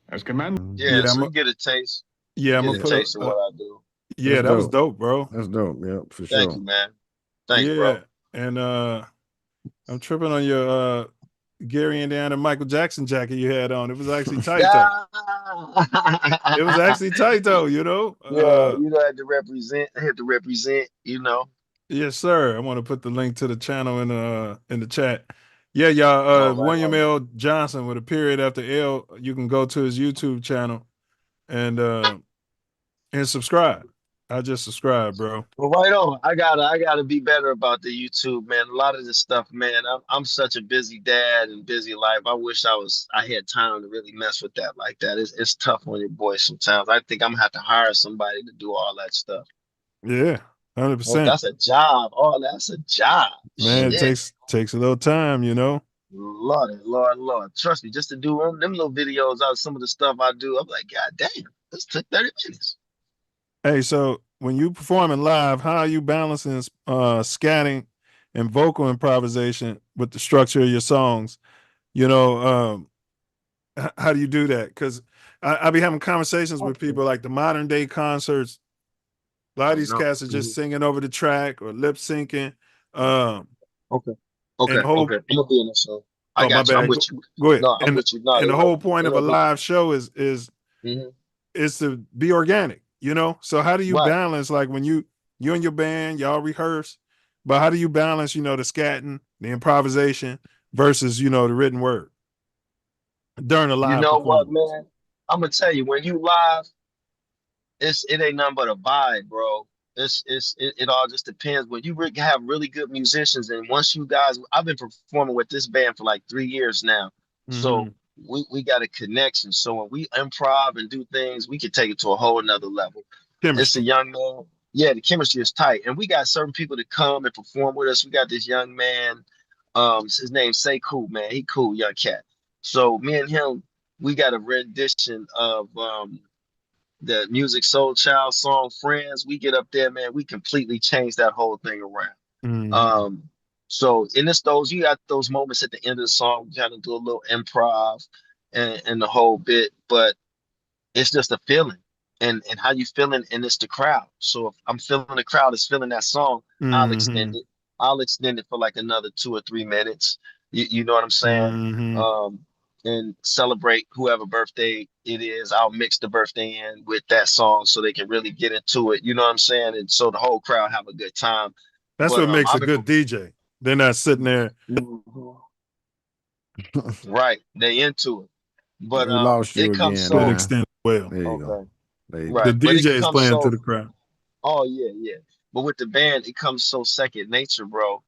As commander. Yeah. So you get a taste. Yeah, You I'm get gonna a put taste of what I do. yeah, that was dope, bro. That's dope. Yeah, for Thank sure. you, man. Thanks, Yeah. bro. And I'm tripping on your Gary Indiana Michael Jackson jacket you had on. It was actually tight though. It was actually tight though, you know. Yeah, you know, I had to represent. I had to represent. You know. Yes, sir. I want to put the link to the channel in the chat. Yeah, y'all. Oh, right William on. L. Johnson with a period after L. You can go to his YouTube channel and subscribe. I just subscribed, bro. Well, right on. I gotta be better about the YouTube, man. A lot of this stuff, man. I'm such a busy dad and busy life. I wish I had time to really mess with that like that. It's tough on your boy sometimes. I think I'm gonna have to hire somebody to do all that stuff. Yeah, Oh, 100%. that's a job. Oh, that's a job. Man, it Shit. takes a little time, you know. Lord. Trust me, just to do them little videos out of some of the stuff I do, I'm like, God damn, this took 30 minutes. Hey, so when you performing live, how are you balancing scatting and vocal improvisation with the structure of your songs? You know, how do you do that? Because I be having conversations with people like the modern day concerts. A lot of these cats are just singing over the track or lip syncing. Okay. And the whole I'm gonna be in this show. I oh my got you. I'm bad. with you. Go ahead. No, I'm with you. No, And they the right. whole point They of a right with live show is you. to be organic, you know? So how do you Right. balance, like when you and your band, y'all rehearse, but how do you balance, you know, the scatting, the improvisation versus, you know, the written word during a You live know what, performance? man? I'm gonna tell you, when you live, it ain't nothing but a vibe, bro. It all just depends. When you have really good musicians, and once you guys, I've been performing with this band for like 3 years now, so Mm-hmm. we got a connection. So when we improv and do things, we can take it to a whole another level. It's a Chemistry. young man. Yeah, the chemistry is tight, and we got certain people to come and perform with us. We got this young man. His name's Say Cool, man. He cool, young cat. So me and him, we got a rendition of the Music Soul Child song "Friends." We get up there, man. We completely change that whole thing around. Mm-hmm. Um, so in this, those you got those moments at the end of the song. We kind of do a little improv and the whole bit, but it's just a feeling and how you feeling, and it's the crowd. So if I'm feeling the crowd is feeling that song, I'll Mm-hmm. extend it. I'll extend it for like another 2 or 3 minutes. You know what I'm saying? Mm-hmm. Um, and celebrate whoever birthday it is. I'll mix the birthday in with that song so they can really get into it. You know what I'm saying? And so the whole crowd have a good time. That's But what makes a I've been good DJ. They're not sitting there. right. They into it. But We lost you it comes again, Good so man. extent well. There you go. okay. The Right, but it DJ is comes playing to so. the crowd. Oh yeah, yeah. But with the band, it comes so second nature, bro.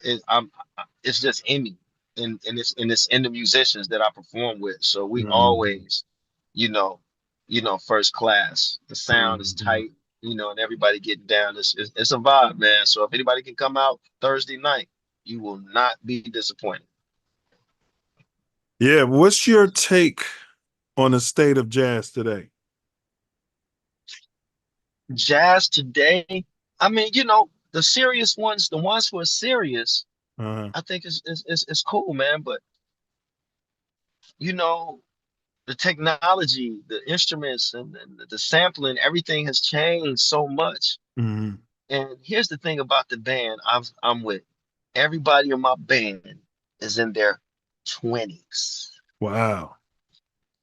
It's just in me, and it's in the musicians that I perform with. So we Mhm. always, you know, first class. The sound is Mhm. tight, and everybody getting down. It's a vibe, man. So if anybody can come out Thursday night, you will not be disappointed. Yeah, what's your take on the state of jazz today? Jazz today, I mean, the serious ones, the ones who are serious, Uh-huh. I think is cool, man. But you know, the technology, the instruments, and the sampling, everything has changed so much. Mhm. And here's the thing about the band I'm with. Everybody in my band is in their 20s. Wow.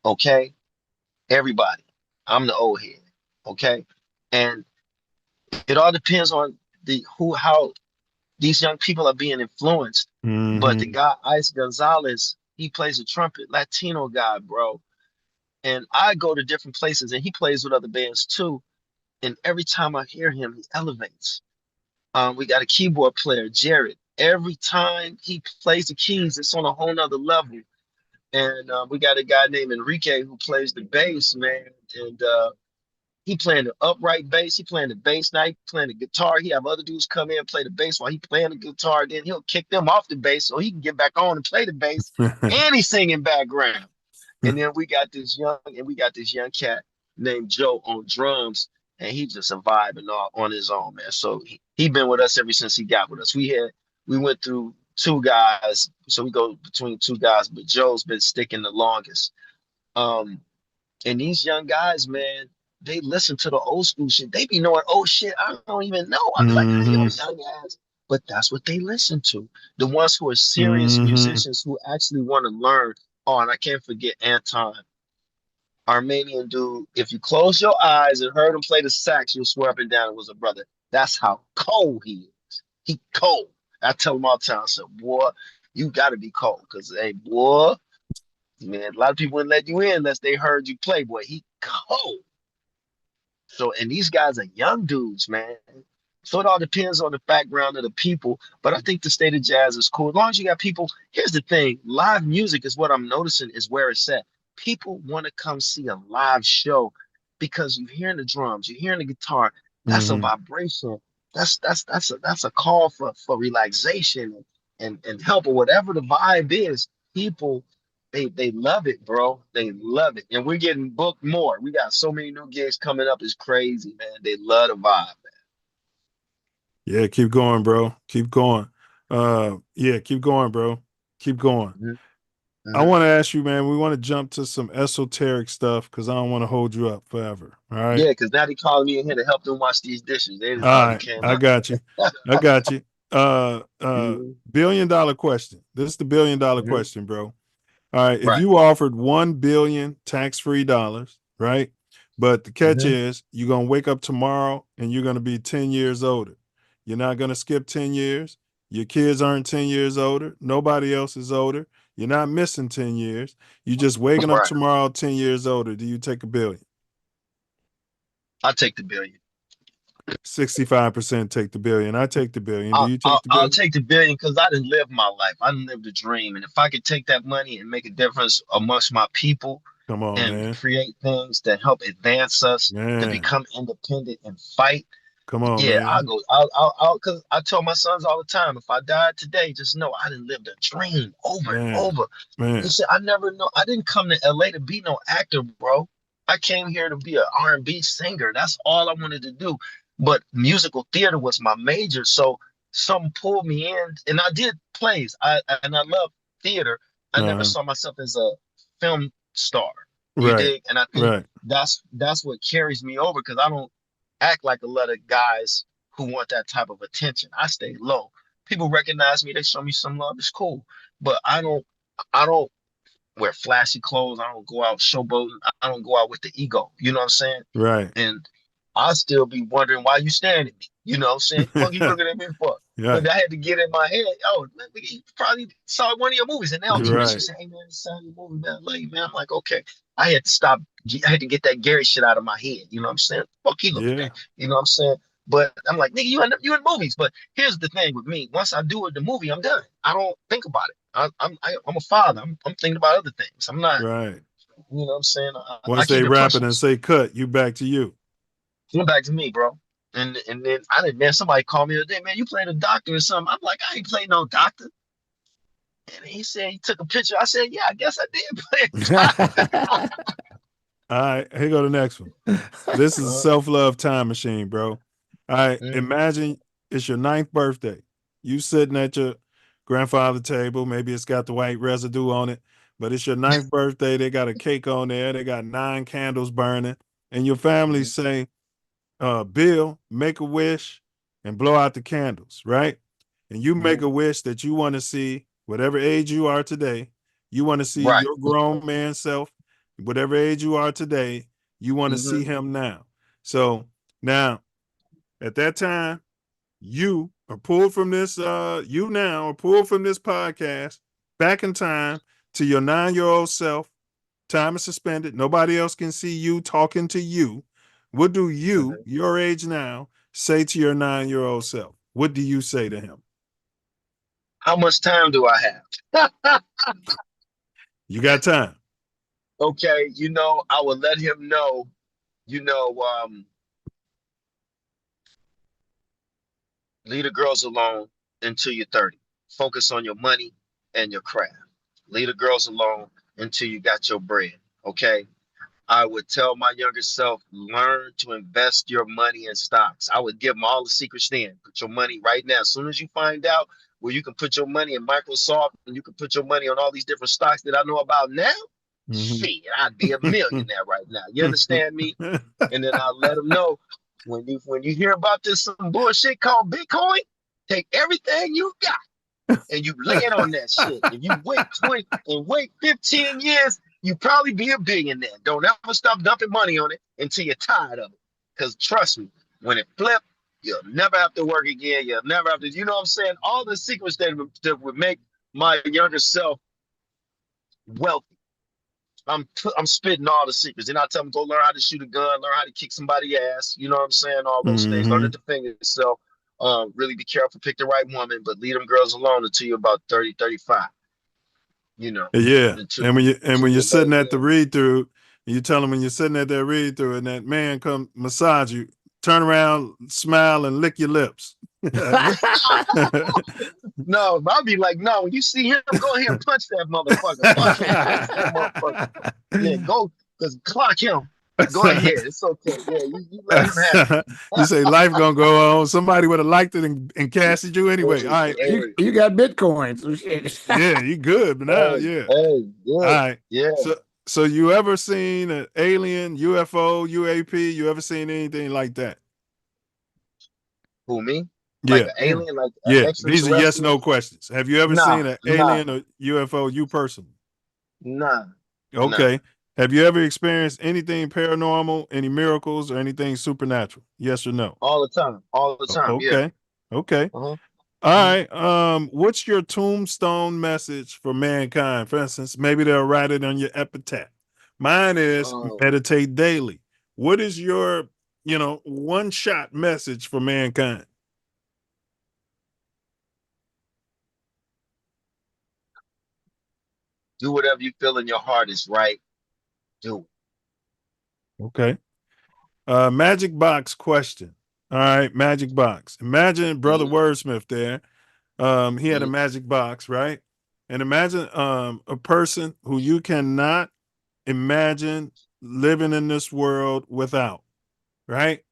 Okay? Everybody. I'm the old head. Okay? And it all depends on how these young people are being influenced. But the Mhm. guy, Ice Gonzalez, he plays a trumpet, Latino guy, bro. And I go to different places and he plays with other bands too. And every time I hear him, he elevates. We got a keyboard player, Jared. Every time he plays the keys, it's on a whole nother level. And we got a guy named Enrique who plays the bass, man. And he playing the upright bass. He playing the bass now. He playing the guitar. He have other dudes come in and play the bass while he playing the guitar. Then he'll kick them off the bass so he can get back on and play the bass. And he's singing background. And then we got this young cat named Joe on drums, and he just a vibe and all on his own, man. So he been with us ever since he got with us. We went through two guys, so we go between two guys, but Joe's been sticking the longest. Um, and these young guys, man, they listen to the old school shit. They be knowing old shit I don't even know. I be like, how your Mhm. young ass? But that's what they listen to. The ones who are serious Mhm. musicians who actually want to learn. Oh, and I can't forget Anton, Armenian dude. If you close your eyes and heard him play the sax, you'll swear up and down it was a brother. That's how cold he is. He cold. I tell him all the time, I said, boy, you gotta be cold. Cause hey, boy, man, a lot of people wouldn't let you in unless they heard you play, boy. He cold. So, and these guys are young dudes, man. So it all depends on the background of the people. But I think the state of jazz is cool. As long as you got people, here's the thing, live music is what I'm noticing is where it's at. People want to come see a live show because you're hearing the drums, you're hearing the guitar. That's a Mhm. vibration. That's a call for relaxation and help or whatever the vibe is. People they love it, bro. They love it. And we're getting booked more. We got so many new gigs coming up. It's crazy, man. They love the vibe. Yeah, keep going, bro. Keep going. Yeah, keep going, bro. Keep going. Mhm, I mhm. want to ask you, man, we want to jump to some esoteric stuff because I don't want to hold you up forever. All right. Yeah, because now they calling me in here to help them wash these dishes. They All just already right. came I out. got you. I got you. Mhm, $1 billion question. This is the $1 billion mhm. question, bro. All right. If Right. you offered 1 billion tax-free dollars, right? But the catch Mhm. is you're gonna wake up tomorrow and you're gonna be 10 years older. You're not gonna skip 10 years. Your kids aren't 10 years older. Nobody else is older. You're not missing 10 years. You just waking up Right. tomorrow 10 years older. Do you take 1 billion? I'll take the billion. 65% take the billion. I take the billion. Do I'll, you I'll, take the I'll billion? take the billion because I didn't live my life. I didn't live the dream. And if I could take that money and make a difference amongst my people Come on, and man. create things that help advance us to Man. become independent and fight. Come on, Yeah, I'll man. go. Cause I tell my sons all the time, if I died today, just know I didn't live the dream over and Man. over. He Man. said, I never know. I didn't come to LA to be no actor, bro. I came here to be an R&B singer. That's all I wanted to do. But musical theater was my major. So some pulled me in, and I did plays. I love theater. I never Uh-huh. saw myself as a film star. You Right. dig? And I think Right. that's what carries me over because I don't act like a lot of guys who want that type of attention. I stay low. People recognize me, they show me some love, it's cool. But I don't wear flashy clothes. I don't go out showboating. I don't go out with the ego. You know what I'm saying? Right. And I still be wondering why you staring at me. You know what I'm saying? Fuck you looking at me for? But I had to get in my head. Oh, you probably saw one of your movies, and they'll text you Right. say, "Hey man, it's your movie, man. I love you, man." I'm like, okay. I had to stop. I had to get that Gary shit out of my head. You know what I'm saying? Fuck he looking Yeah. at. You know what I'm saying? But I'm like, nigga, you in movies. But here's the thing with me: once I do it, the movie, I'm done. I don't think about it. I'm a father. I'm thinking about other things. I'm not. Right. You know what I'm saying? I Once they keep it wrap it pushing. and say cut, you back to you. Come back to me, bro. And then I didn't, man, somebody called me the other day, man, you played a doctor or something. I'm like, I ain't played no doctor. And he said he took a picture. I said, yeah, I guess I did play a doctor. All right, here go the next one. This is a self-love time machine, bro. All right, imagine it's your 9th birthday. You sitting at your grandfather table. Maybe it's got the white residue on it, but it's your 9th birthday. They got a cake on there. They got 9 candles burning, and your family say, Bill, make a wish and blow out the candles, right? And you make a wish that you want to see, whatever age you are today, you want to see Right. your grown man self, whatever age you are today, you want to see him now. So now, at that time, you are pulled from this, you now are pulled from this podcast back in time to your 9-year-old self. Time is suspended. Nobody else can see you talking to you. What do you, your age now, say to your 9-year-old self? What do you say to him? How much time do I have? You got time. Okay, I would let him know, leave the girls alone until you're 30. Focus on your money and your craft. Leave the girls alone until you got your bread. Okay. I would tell my younger self, learn to invest your money in stocks. I would give them all the secrets then. Put your money right now. As soon as you find out where you can put your money in Microsoft and you can put your money on all these different stocks that I know about now, shit, I'd be a millionaire right now. You understand me? And then I'll let them know when you hear about this some bullshit called Bitcoin, take everything you got and you lay it on that shit. If you wait 15 years, you probably be a billionaire. Don't ever stop dumping money on it until you're tired of it. Because trust me, when it flip, you'll never have to work again. You'll never have to, you know what I'm saying? All the secrets that would make my younger self wealthy. I'm spitting all the secrets. And I tell them, go learn how to shoot a gun, learn how to kick somebody's ass. You know what I'm saying? All those things. Learn to defend yourself. Really be careful, pick the right woman, but leave them girls alone until you're about 30, 35. Yeah. Until, And when until you're you're sitting late, at the man. read through, you tell them when you're sitting at that read through and that man come massage you, turn around, smile, and lick your lips. No, I'll be like, no, when you see him, go ahead and punch that motherfucker. Fuck him. Punch that motherfucker. Yeah, go, because clock him. Go ahead. It's okay. Yeah, you let him have it. You say life gonna go on. Somebody would have liked it and casted you anyway. All right. You got bitcoins. Oh, shit. Yeah, you good, but now, yeah. Yeah. All right. Yeah. So you ever seen an alien, UFO, UAP? You ever seen anything like that? Who, me? Like Yeah. an alien, like an Yeah. These are yes, extraterrestrial? no questions. Have you ever Nah, seen an nah, alien or UFO, you personally? nah, nah. Okay. Have you ever experienced anything paranormal, any miracles, or anything supernatural? Yes or no? All the time. All the time. Yeah. Okay. Okay. Uh-huh. All right. What's your tombstone message for mankind? For instance, maybe they'll write it on your epitaph. Mine is meditate daily. What is your, one shot message for mankind? Do whatever you feel in your heart is right. Do it. Okay. Magic box question. All right, magic box. Imagine Brother Wordsmith there. He had a magic box, right? And imagine a person who you cannot imagine living in this world without, right?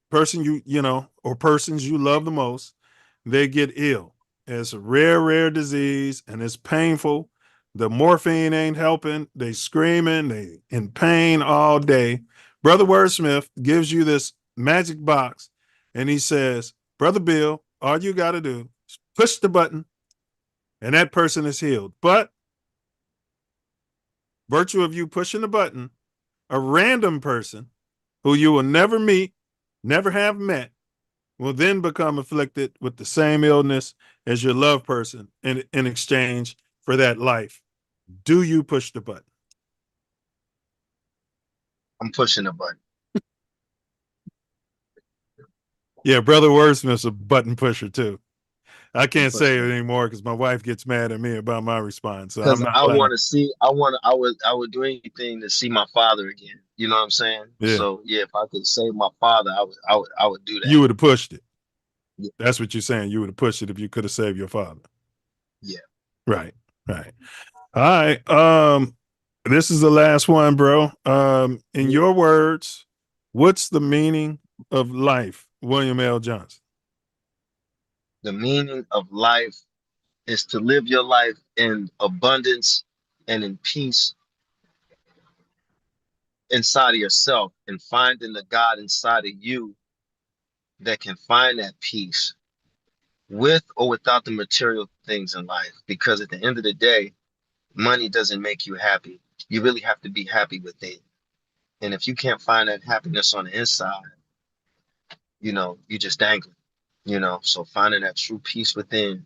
Person or persons you love the most, they get ill. It's a rare disease and it's painful. The morphine ain't helping. They screaming, they in pain all day. Brother Wordsmith gives you this magic box and he says, Brother Bill, all you got to do is push the button and that person is healed. But virtue of you pushing the button, a random person who you will never meet, never have met, will then become afflicted with the same illness as your loved person in exchange for that life. Do you push the button? I'm pushing the button. Yeah, Brother Wordsmith's a button pusher too. I can't say it pushing anymore because my wife gets mad at me about my response. So I'm because not I letting want her. to see. I would do anything to see my father again. You know what I'm saying? Yeah. So yeah, if I could save my father, I would do that. You would have pushed it. Yeah. That's what you're saying. You would have pushed it if you could have saved your father. Yeah. Right. Right. All right. This is the last one, bro. In your words, what's the meaning of life, William L. Johnson? The meaning of life is to live your life in abundance and in peace inside of yourself, and finding the God inside of you that can find that peace with or without the material things in life. Because at the end of the day, money doesn't make you happy. You really have to be happy within. And if you can't find that happiness on the inside, you just dangling, so finding that true peace within.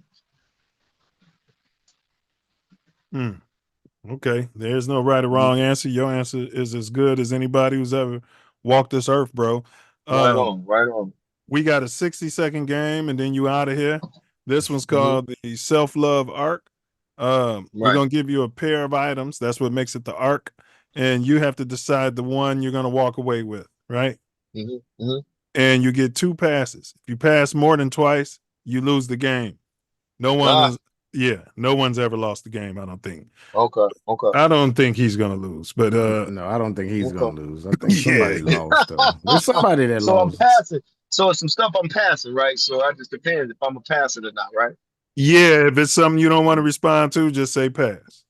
Okay. There's no right or wrong answer. Your answer is as good as anybody who's ever walked this earth, bro. Right on. We got a 60-second game and then you out of here. This one's called the Self Love Arc. We're going to give you a pair of items. That's what makes it the arc. And you have to decide the one you're going to walk away with, right? And you get 2 passes. If you pass more than twice, you lose the game. No one's ever lost the game, I don't think. Okay. I don't think he's gonna lose, but no, I don't think he's gonna lose. I think somebody lost though. There's somebody that so lost. I'm passing. So it's some stuff I'm passing, right? So it just depends if I'm a pass it or not, right? Yeah, if it's something you don't want to respond to, just say pass.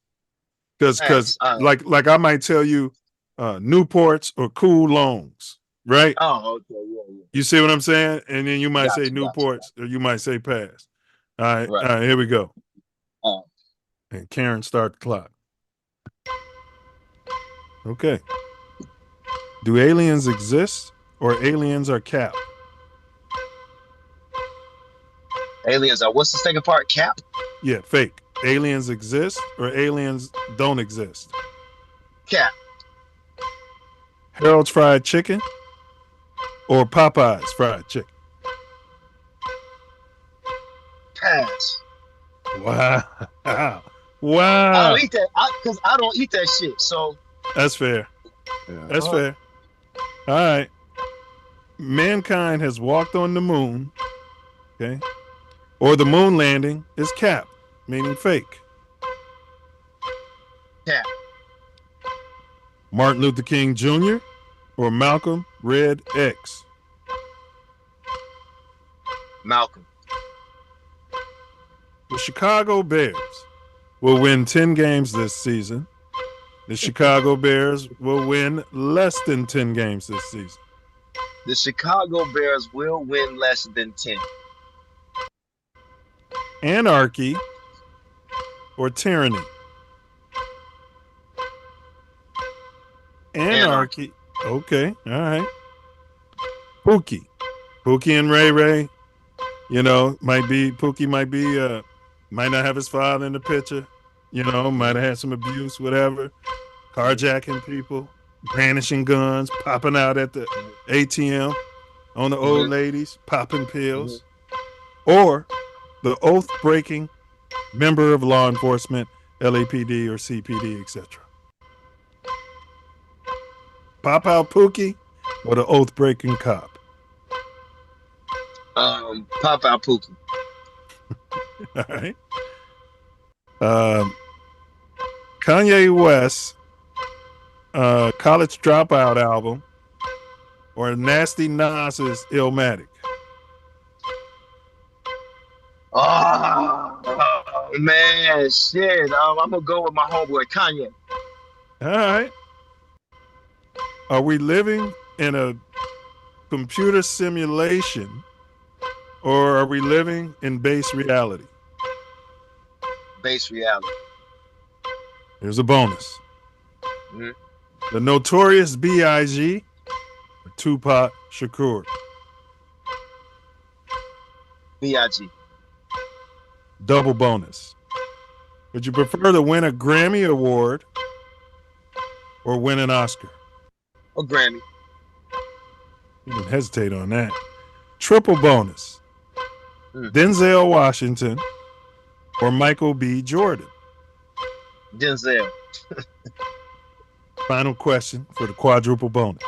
Because like I might tell you Newports or cool longs, right? Oh, okay, yeah. You see what I'm saying? And then you might say Gotcha. Newports or you might say pass. All Right. right, here we go. Oh. And Karen, start the clock. Okay. Do aliens exist or aliens are cap? Aliens are, what's the second part? Cap? Yeah, fake. Aliens exist or aliens don't exist? Cap. Harold's Fried Chicken or Popeye's Fried Chicken? Pass. Wow. I Wow. don't eat that because I don't eat that shit. So That's fair. Yeah. That's fair. All right. Mankind has walked on the moon, okay? Or the moon landing is cap, meaning fake. Cap. Martin Luther King Jr. or Malcolm Red X? Malcolm. The Chicago Bears will win 10 games this season. The Chicago Bears will win less than 10 games this season. The Chicago Bears will win less than 10. Anarchy or tyranny? Anarchy. Okay, all right. Pookie and Ray Ray, Pookie might not have his father in the picture, might have had some abuse, whatever, carjacking people, brandishing guns, popping out at the ATM on the old ladies, popping pills, or the oath-breaking member of law enforcement, LAPD or CPD, etc. Pop out Pookie or the oath-breaking cop? Pop out Pookie. All right. Kanye West, College Dropout album, or Nasty Nas's Illmatic? Oh, man, shit. I'm gonna go with my homeboy Kanye. All right. Are we living in a computer simulation or are we living in base reality? Base reality. Here's a bonus. The Notorious B.I.G. or Tupac Shakur? B.I.G. Double bonus. Would you prefer to win a Grammy Award or win an Oscar? Or Grammy. You didn't hesitate on that. Triple bonus. Denzel Washington or Michael B. Jordan? Denzel. Final question for the quadruple bonus.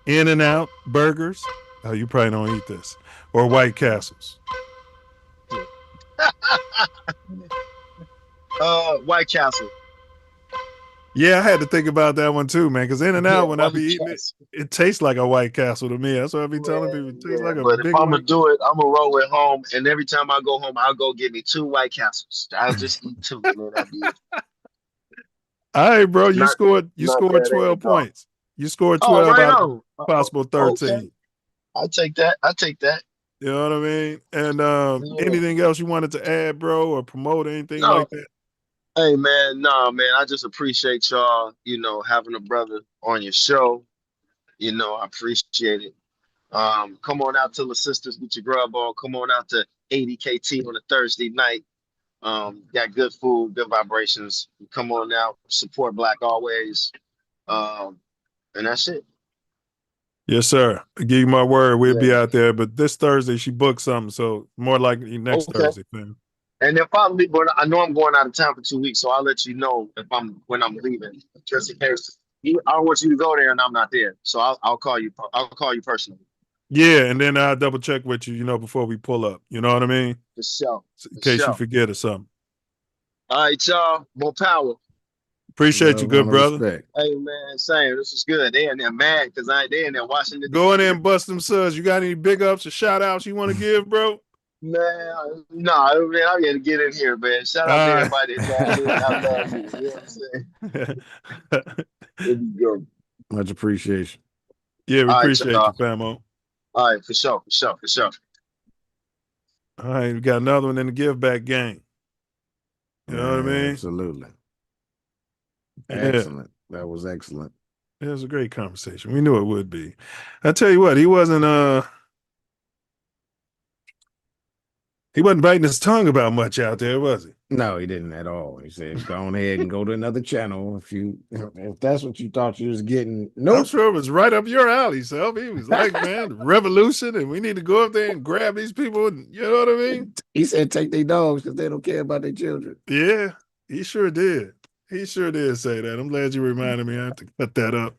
In-N-Out burgers. Oh, you probably don't eat this. Or White Castles. White Castle. Yeah, I had to think about that one too, man. Because In-N-Out, when I be eating Castle. it tastes like a White Castle to me. That's what I be telling people. It tastes like a But if big. I'm gonna do it, I'm gonna roll it home. And every time I go home, I'll go get me 2 White Castles. I'll just eat 2, man. That'd be it. All right, bro. You Not scored bad 12 at all. points. You scored Oh, 12 right out on. of possible 13. Okay. I take that. You know what I mean? And Yeah. anything else you wanted to add, bro, or promote anything No. like that? Hey man, nah, man. I just appreciate y'all, having a brother on your show. I appreciate it. Come on out to the sisters with your grub on. Come on out to 80KT on a Thursday night. Got good food, good vibrations. Come on out, support Black always. And that's it. Yes, sir. I give you my word. We'll be Yeah. out there. But this Thursday, she booked something. So more likely next Okay. Thursday, fam. And if I leave, but I know I'm going out of town for 2 weeks, so I'll let you know when I'm leaving, just in case. I don't want you to go there and I'm not there, so I'll call you. I'll call you personally. Yeah, and then I'll double check with you, before we pull up. You know what I mean? For sure. In case you forget or something. All right, y'all. More power. Appreciate you, good brother. Respect. Hey man, same. This is good. They in there mad because they in there watching the Go in there and bust them suds. You got any big ups or shout outs you want to give, bro? Man, no, man, I gotta get in here, man. Shout out to everybody that down here. I love you. You know what I'm saying? Here we go. Much appreciation. Yeah, we All right, appreciate y'all. you, famo. All right, for sure. All right, we got another one in the give back game. You know what I mean? Absolutely. Yeah. Excellent. That was excellent. It was a great conversation. We knew it would be. I tell you what, he wasn't biting his tongue about much out there, was he? No, he didn't at all. He said, "Go on ahead and go to another channel if that's what you thought you was getting." Nope. I'm sure it was right up your alley, Self. He was like, man, revolution, and we need to go up there and grab these people. And, you know what I mean? He said, "Take their dogs because they don't care about their children." Yeah, he sure did. He sure did say that. I'm glad you reminded me. I have to cut that up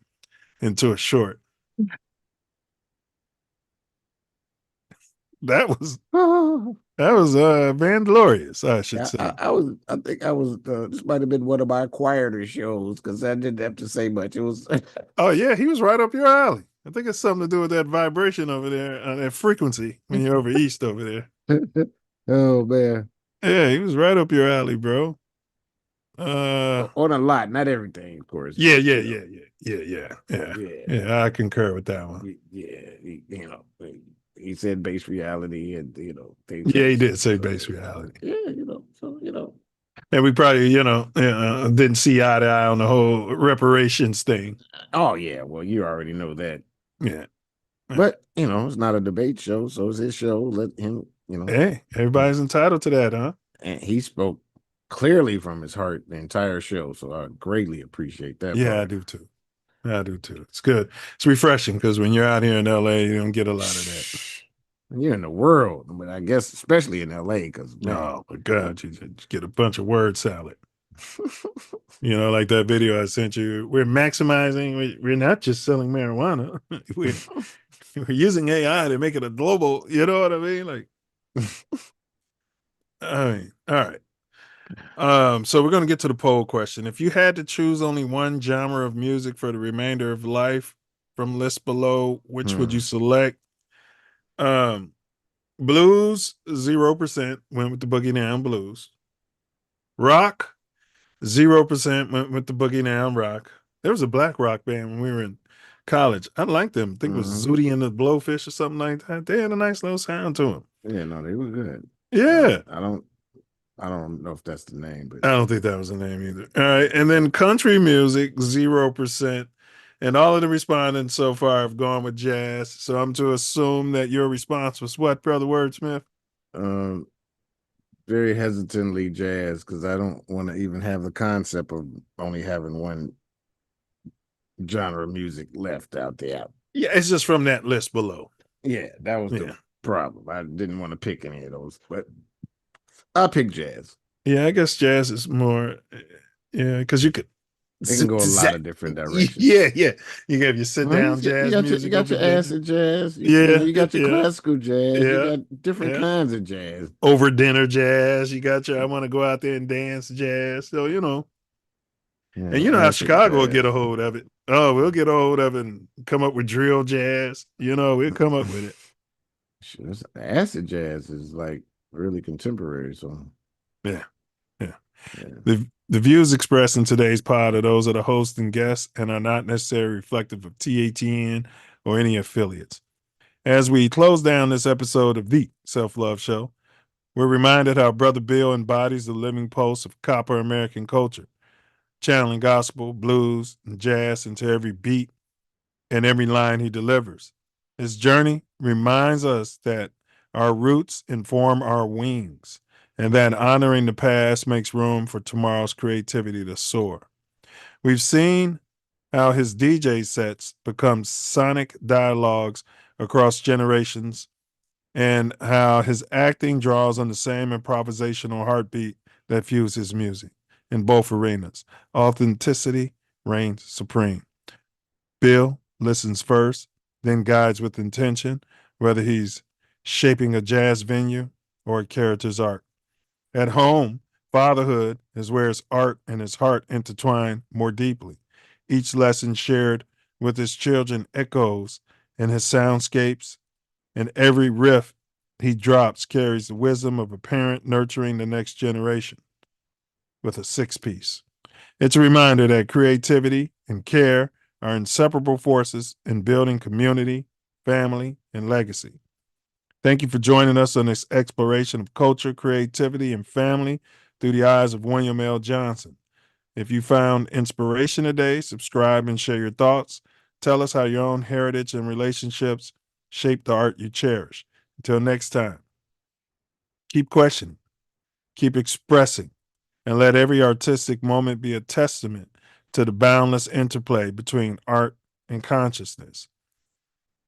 into a short. That was vainglorious, I should say. I think I was. This might have been one of my quieter shows because I didn't have to say much. It was. Oh yeah, he was right up your alley. I think it's something to do with that vibration over there, that frequency when you're over east over there. Oh man. Yeah, he was right up your alley, bro. On a lot, not everything, of course. Yeah. I concur with that one. Yeah, he said base reality, and things. Yeah, he did say base reality. Yeah, and we probably didn't see eye to eye on the whole reparations thing. Oh yeah, well you already know that. Yeah, but it's not a debate show, so it's his show. Let him, Hey, everybody's entitled to that, huh? And he spoke clearly from his heart the entire show, so I greatly appreciate that. Yeah, I do too. It's good. It's refreshing because when you're out here in LA, you don't get a lot of that. You're in the world, but I guess especially in LA, because oh my God, you get a bunch of word salad. Like that video I sent you. We're maximizing. We're not just selling marijuana. We're using AI to make it a global. You know what I mean? Like, all right. So we're going to get to the poll question. If you had to choose only one genre of music for the remainder of life from list below, which would you select? Blues, 0% went with the Boogie Down Blues. Rock, 0% went with the Boogie Down Rock. There was a black rock band when we were in college. I liked them. I think it was Zooty and the Blowfish or something like that. They had a nice little sound to them. Yeah, no, they were good. Yeah. I don't know if that's the name, but I don't think that was the name either. All right. And then country music, 0%. And all of the respondents so far have gone with jazz. So I'm to assume that your response was what, Brother Wordsmith? Very hesitantly jazz, because I don't want to even have the concept of only having one genre of music left out there. Yeah, it's just from that list below. Yeah, that was the problem. I didn't want to pick any of those, but I picked jazz. Yeah, I guess jazz is more, because you could. It can go a lot of different directions. Yeah. You have your sit down jazz music. You got your acid jazz. You got your classical jazz. Yeah. You got different kinds of jazz. Over dinner jazz. You got your I want to go out there and dance jazz. So, Yeah, and how Chicago will get a hold of it. Oh, we'll get a hold of it and come up with drill jazz. We'll come up with it. Acid jazz is like really contemporary. So, yeah. The views expressed in today's pod are those of the host and guests and are not necessarily reflective of TATN or any affiliates. As we close down this episode of the Self Luv Show, we're reminded how Brotha Bill embodies the living pulse of copper American culture, channeling gospel, blues, and jazz into every beat and every line he delivers. His journey reminds us that our roots inform our wings, and that honoring the past makes room for tomorrow's creativity to soar. We've seen how his DJ sets become sonic dialogues across generations, and how his acting draws on the same improvisational heartbeat that fuels his music in both arenas. Authenticity reigns supreme. Bill listens first, then guides with intention, whether he's shaping a jazz venue or a character's arc. At home, fatherhood is where his art and his heart intertwine more deeply. Each lesson shared with his children echoes in his soundscapes, and every riff he drops carries the wisdom of a parent nurturing the next generation with a six-piece. It's a reminder that creativity and care are inseparable forces in building community, family, and legacy. Thank you for joining us on this exploration of culture, creativity, and family through the eyes of William L. Johnson. If you found inspiration today, subscribe and share your thoughts. Tell us how your own heritage and relationships shape the art you cherish. Until next time, keep questioning, keep expressing, and let every artistic moment be a testament to the boundless interplay between art and consciousness.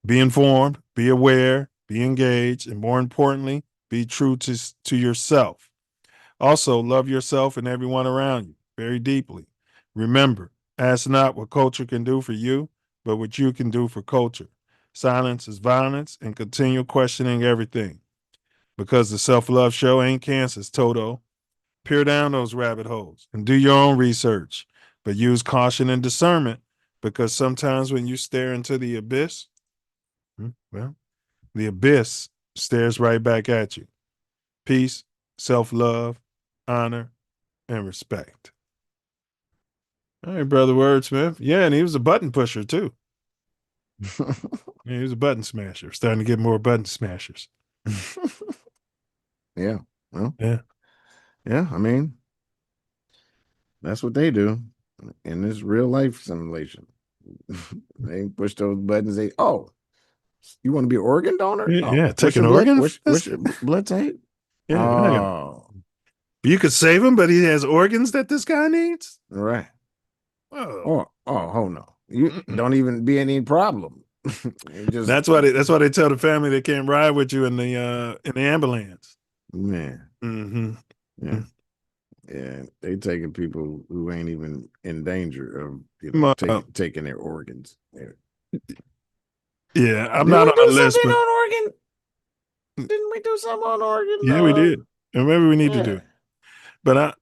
Be informed, be aware, be engaged, and more importantly, be true to yourself. Also, love yourself and everyone around you very deeply. Remember, ask not what culture can do for you, but what you can do for culture. Silence is violence, and continue questioning everything. Because the Self Luv Show ain't Kansas, Toto. Peer down those rabbit holes and do your own research, but use caution and discernment, because sometimes when you stare into the abyss, well, the abyss stares right back at you. Peace, self-love, honor, and respect. All right, Brother Wordsmith. Yeah, and he was a button pusher too. Yeah, he was a button smasher. Starting to get more button smashers. Yeah. Well, yeah. I mean, that's what they do in this real life simulation. They push those buttons. You want to be an organ donor? Yeah, take an organ. What's your blood type? Yeah, you could save him, but he has organs that this guy needs. Right. Oh, no! You don't even be any problem. That's why they tell the family they can't ride with you in the ambulance. Man. Mm-hmm. Yeah. Yeah, they taking people who ain't even in danger of taking their organs. Yeah, I'm not on the list. But... on organ? Didn't we do something on organ? Yeah, we did. And maybe we need to do it. But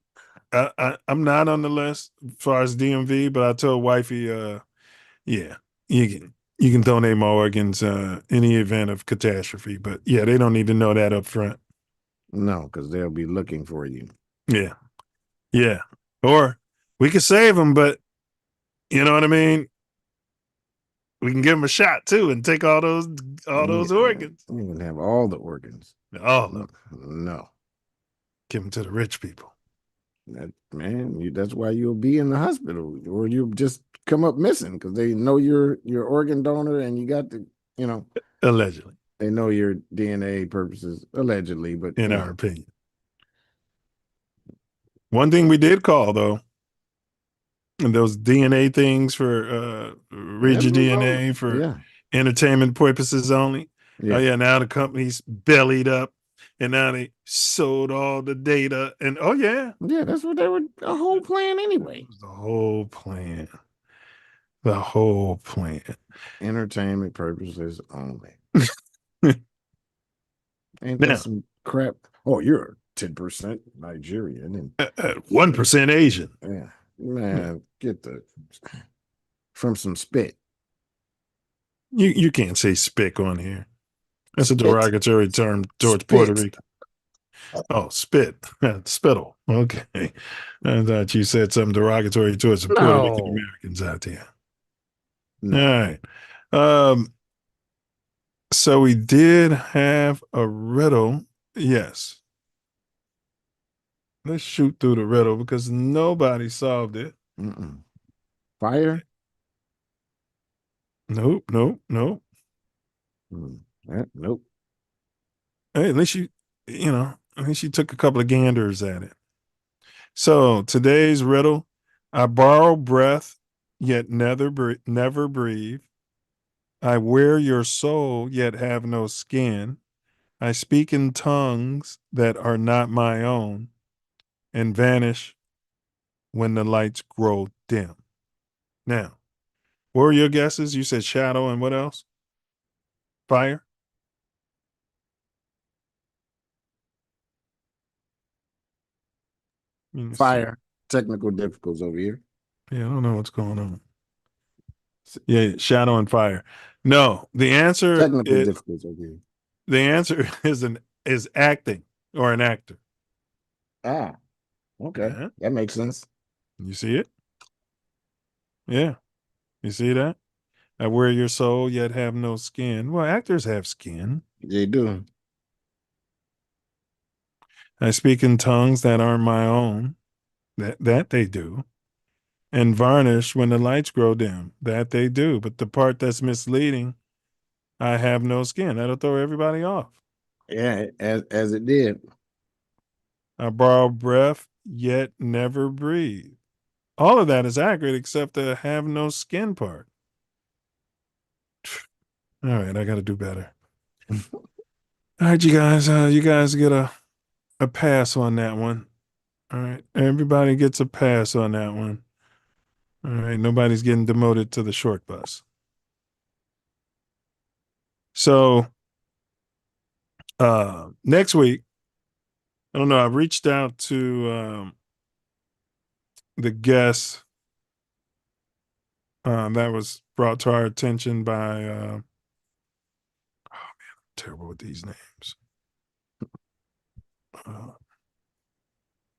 I'm not on the list as far as DMV. But I told wifey, yeah, you can donate my organs in the event of catastrophe. But yeah, they don't need to know that up front. No, because they'll be looking for you. Yeah. Yeah. Or we could save them, but you know what I mean? We can give them a shot too and take all those organs. You can have all the organs. All of them. No. Give them to the rich people. That's why you'll be in the hospital, or you'll just come up missing because they know you're your organ donor and you got the, Allegedly, they know your DNA purposes, allegedly, but in our opinion. One thing we did call though, and those DNA things for read your DNA for entertainment purposes only. Yeah. Oh yeah, now the company's bellied up, and now they sold all the data, and Yeah, that's what they were a whole plan anyway. The whole plan. The whole plan. Entertainment purposes only. Ain't Now, that some crap? Oh, you're 10% Nigerian and 1% Asian. Yeah, man, get from some spit. You can't say spick on here. That's Spit. a derogatory term towards Puerto Rico. Oh, spit. Spittle. Okay. I thought you said something derogatory towards the Puerto Rican Americans out there. No. All right. So we did have a riddle. Yes. Let's shoot through the riddle because nobody solved it. Fire? Nope. Nope. Hey, at least at least you took a couple of ganders at it. So today's riddle: I borrow breath, yet never breathe. I wear your soul, yet have no skin. I speak in tongues that are not my own, and vanish when the lights grow dim. Now, what were your guesses? You said shadow and what else? Fire? Fire. Technical difficulties over here. Yeah, I don't know what's going on. Yeah, shadow and fire. No, the answer Technical difficulties over here. The answer is acting or an actor. Ah, okay. Yeah. That makes sense. You see it? Yeah. You see that? I wear your soul, yet have no skin. Well, actors have skin. They do. I speak in tongues that aren't my own. That they do. And varnish when the lights grow dim. That they do. But the part that's misleading, I have no skin. That'll throw everybody off. Yeah, as it did. I borrow breath, yet never breathe. All of that is accurate except the have no skin part. All right, I got to do better. All right, you guys get a pass on that one. All right, everybody gets a pass on that one. All right, nobody's getting demoted to the short bus. So next week, I don't know. I reached out to the guest that was brought to our attention by. Oh man, I'm terrible with these names.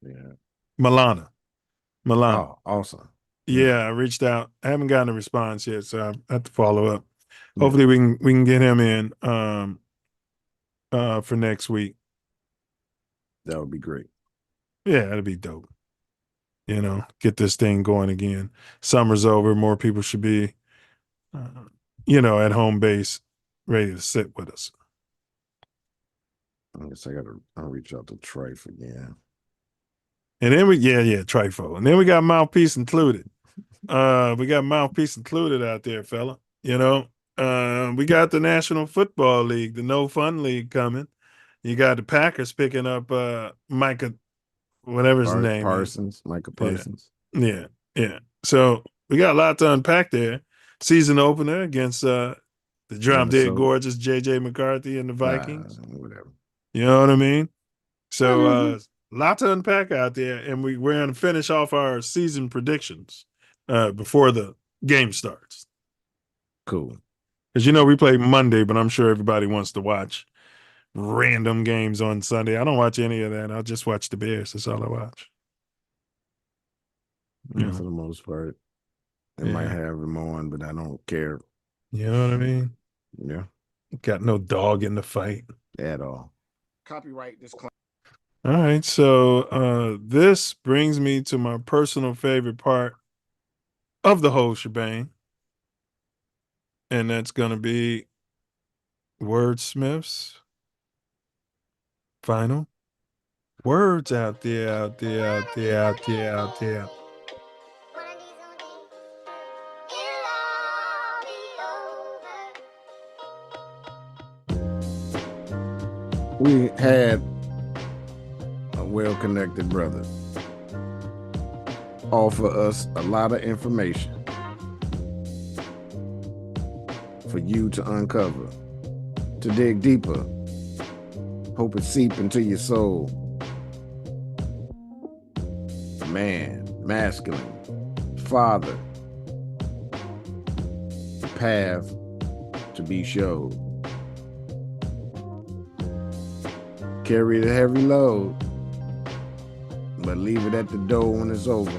Yeah. Milana. Oh, awesome. Yeah, I reached out. I haven't gotten a response yet, so I have to follow up. Hopefully we can get him in for next week. That would be great. Yeah, that'd be dope. Get this thing going again. Summer's over. More people should be, at home base, ready to sit with us. I guess I'll reach out to Trife again. And then Trifo. And then we got Mouthpiece Included. We got Mouthpiece Included out there, fella. We got the National Football League, the No Fun League coming. You got the Packers picking up Micah, whatever his name is. Micah Parsons. Yeah. So we got a lot to unpack there. Season opener against the drop dead gorgeous JJ McCarthy and the Vikings. Whatever. You know what I mean? So a lot to unpack out there, and we're going to finish off our season predictions before the game starts. Cool. Because we play Monday, but I'm sure everybody wants to watch random games on Sunday. I don't watch any of that. I'll just watch the Bears. That's all I watch. Yeah, for the most part. They might have them on, but I don't care. You know what I mean? Yeah. Got no dog in the fight. At all. Copyright this claim. All right. So this brings me to my personal favorite part of the whole shebang. And that's going to be Wordsmith's final words out there, out there, out there, out there, out there. We had a well-connected brother offer us a lot of information for you to uncover, to dig deeper. Hope it seep into your soul. Man, masculine, father, the path to be showed. Carry the heavy load, but leave it at the door when it's over.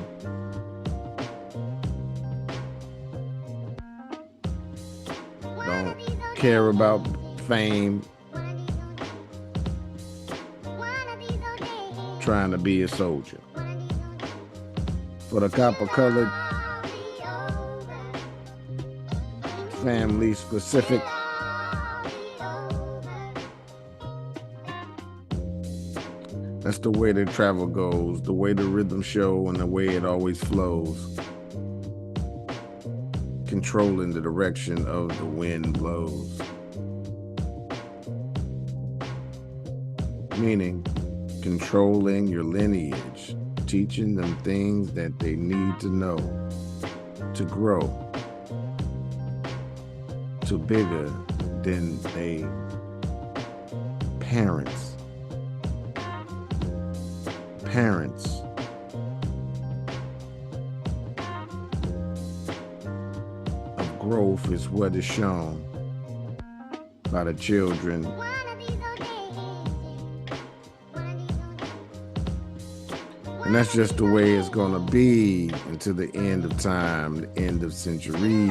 Don't care about fame. Trying to be a soldier. For the copper-colored, family-specific, that's the way the travel goes, the way the rhythm show, and the way it always flows. Controlling the direction of the wind blows. Meaning, controlling your lineage, teaching them things that they need to know to grow to bigger than they parents. Of growth is what is shown by the children. And that's just the way it's gonna be until the end of time, the end of centuries.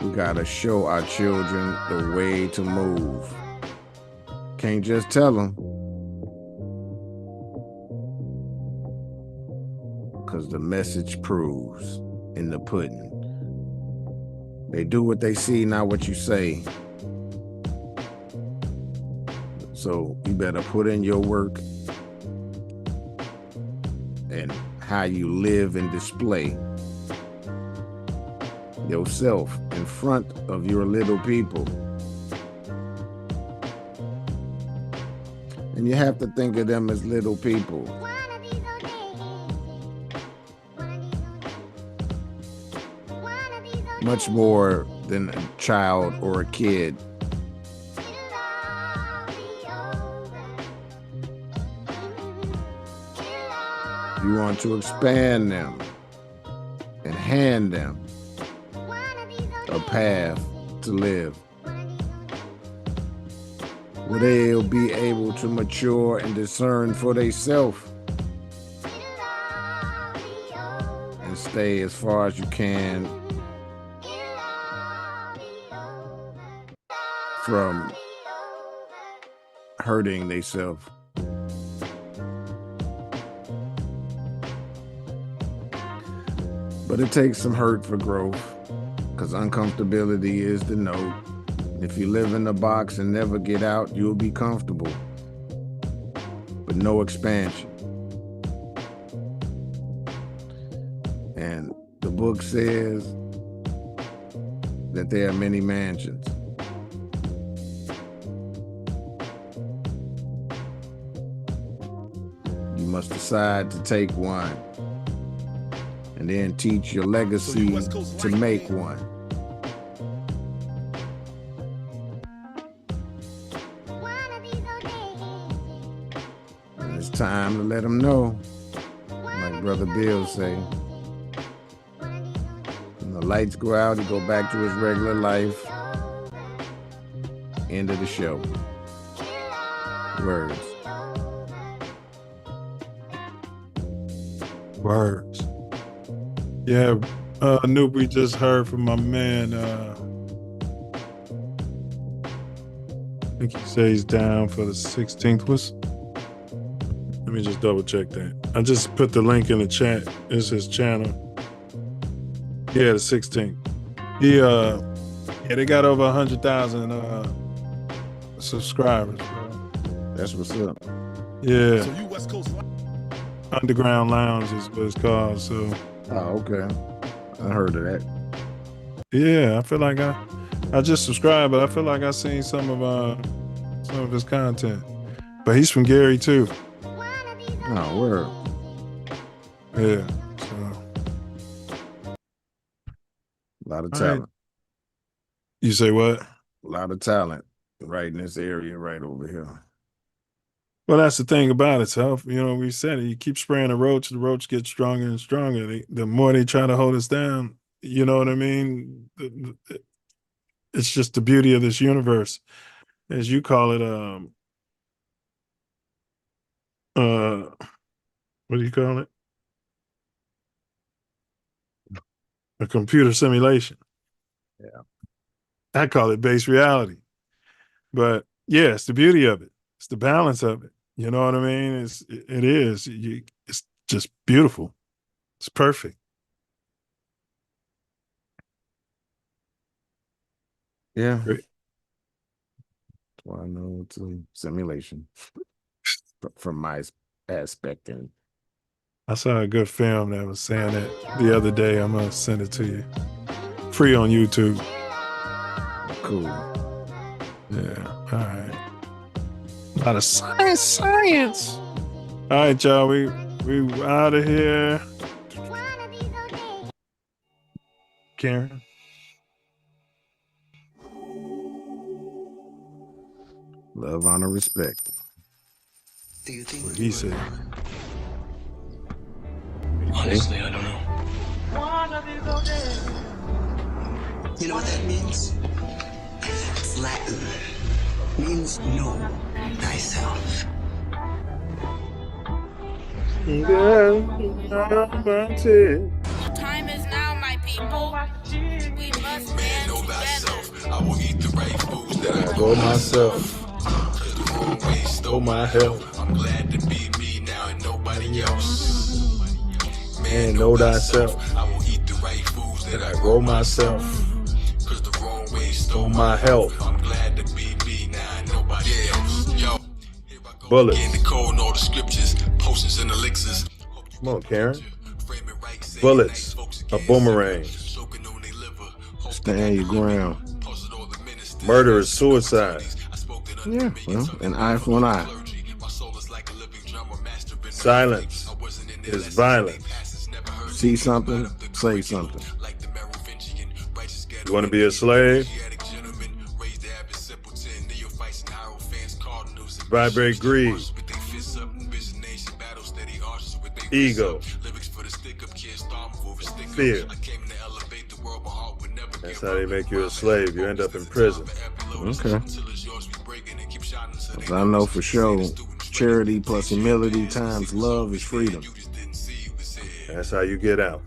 We gotta show our children the way to move. Can't just tell them, because the message proves in the pudding. They do what they see, not what you say. So you better put in your work and how you live and display yourself in front of your little people. And you have to think of them as little people. Much more than a child or a kid. You want to expand them and hand them a path to live, where they'll be able to mature and discern for themselves and stay as far as you can from hurting themselves. But it takes some hurt for growth, because uncomfortability is the note. If you live in a box and never get out, you'll be comfortable, but no expansion. And the book says that there are many mansions. You must decide to take one, and then teach your legacy to make one. And it's time to let them know, like Brother Bill say. When the lights go out, he go back to his regular life. End of the show. Words. Words. Yeah, Noop, we just heard from my man. I think he says he's down for the 16th. Let me just double check that. I just put the link in the chat. It's his channel. Yeah, the 16th. They got over 100,000 subscribers, bro. That's what's up. Yeah. So you West Coast Underground Lounge is what it's called. So. Oh, okay. I heard of that. Yeah, I feel like I just subscribed, but I feel like I seen some of his content. But he's from Gary too. Oh, word. Yeah. So. A lot of talent. Right. You say what? A lot of talent right in this area, right over here. Well, that's the thing about it, Self. You know, we said it. You keep spraying the roach gets stronger and stronger. The more they try to hold us down, you know what I mean? It's just the beauty of this universe, as you call it. What do you call it? A computer simulation. Yeah. I call it base reality. But yeah, it's the beauty of it. It's the balance of it. You know what I mean? It is. It's just beautiful. It's perfect. Yeah. Great. Well, I know it's a simulation from my aspect. And I saw a good film that was saying that the other day. I'm going to send it to you. Free on YouTube. Cool. Yeah. All right. A lot of science. All right, y'all. We out of here. Karen. Love, honor, respect. Do you think what he said? Honestly, I don't know. You know what that means? It's Latin. Means know thyself. Time is now, my people. We must man know thyself. I will eat the right foods that I grow myself. Stole my health. I'm glad to be me now and nobody else. Man, know thyself. I will eat the right foods that I grow myself. Cause the wrong way stole my health. I'm glad to be me now and nobody else. Yo, here I go Bullets. again, the code and all the scriptures, potions and elixirs. Come on, Karen. Bullets, a boomerang. Stand your ground. Murder is suicide. Yeah, well, an eye for an eye. Silence is violence. See something, say something. You want to be a slave? Vibrate greed. Ego. Fear. That's how they make you a slave. You end up in prison. Okay. I know for sure, charity plus humility times love is freedom. That's how you get out.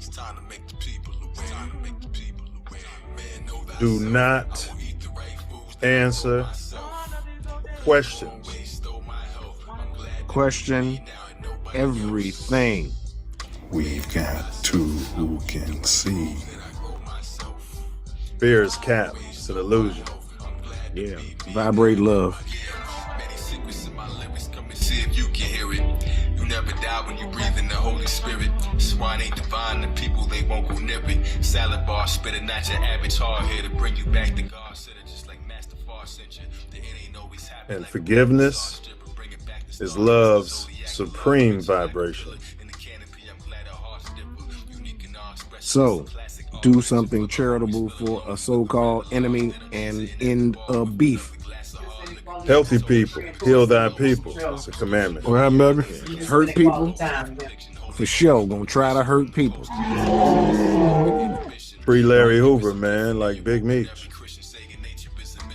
Do not answer questions. Question everything. We've got two who can see. Fear is cap. It's an illusion. Yeah. Vibrate love. See if you can hear it. You never die when you breathe in the Holy Spirit. Swine ain't divine, the people they won't go near it. Salad bar, spit a not your average hard here to bring you back to God. Said it just like Master Far sent you. The end ain't always happy. And forgiveness is love's supreme vibration. So, do something charitable for a so-called enemy and end a beef. Healthy people, heal thy people. It's a commandment. What happened, baby? Hurt people? For sure, gonna try to hurt people. Free Larry Hoover, man, like Big Meech.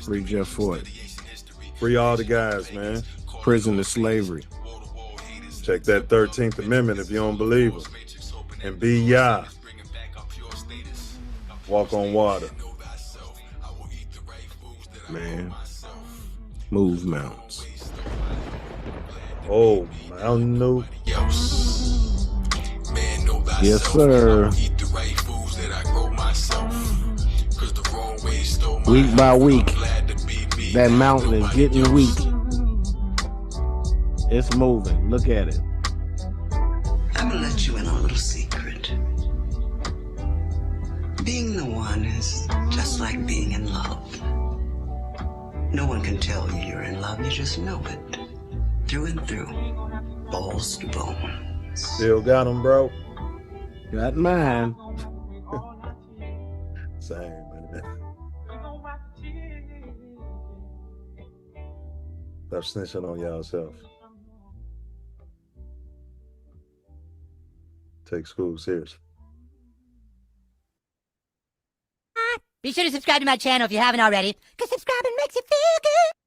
Free Jeff Ford. Free all the guys, man. Prison to slavery. Check that 13th Amendment if you don't believe him. And be Yah. Walk on water. Man. Move mountains. Oh, Mountain Dew. Yes, sir. Week by week, that mountain is getting weak. It's moving. Look at it. I'm gonna let you in on a little secret. Being the one is just like being in love. No one can tell you you're in love, you just know it. Through and through. Balls to bones. Still got them, bro. Got mine. Same, man. Stop snitching on y'allself. Take school seriously. Be sure to subscribe to my channel if you haven't already, because subscribing makes you feel good.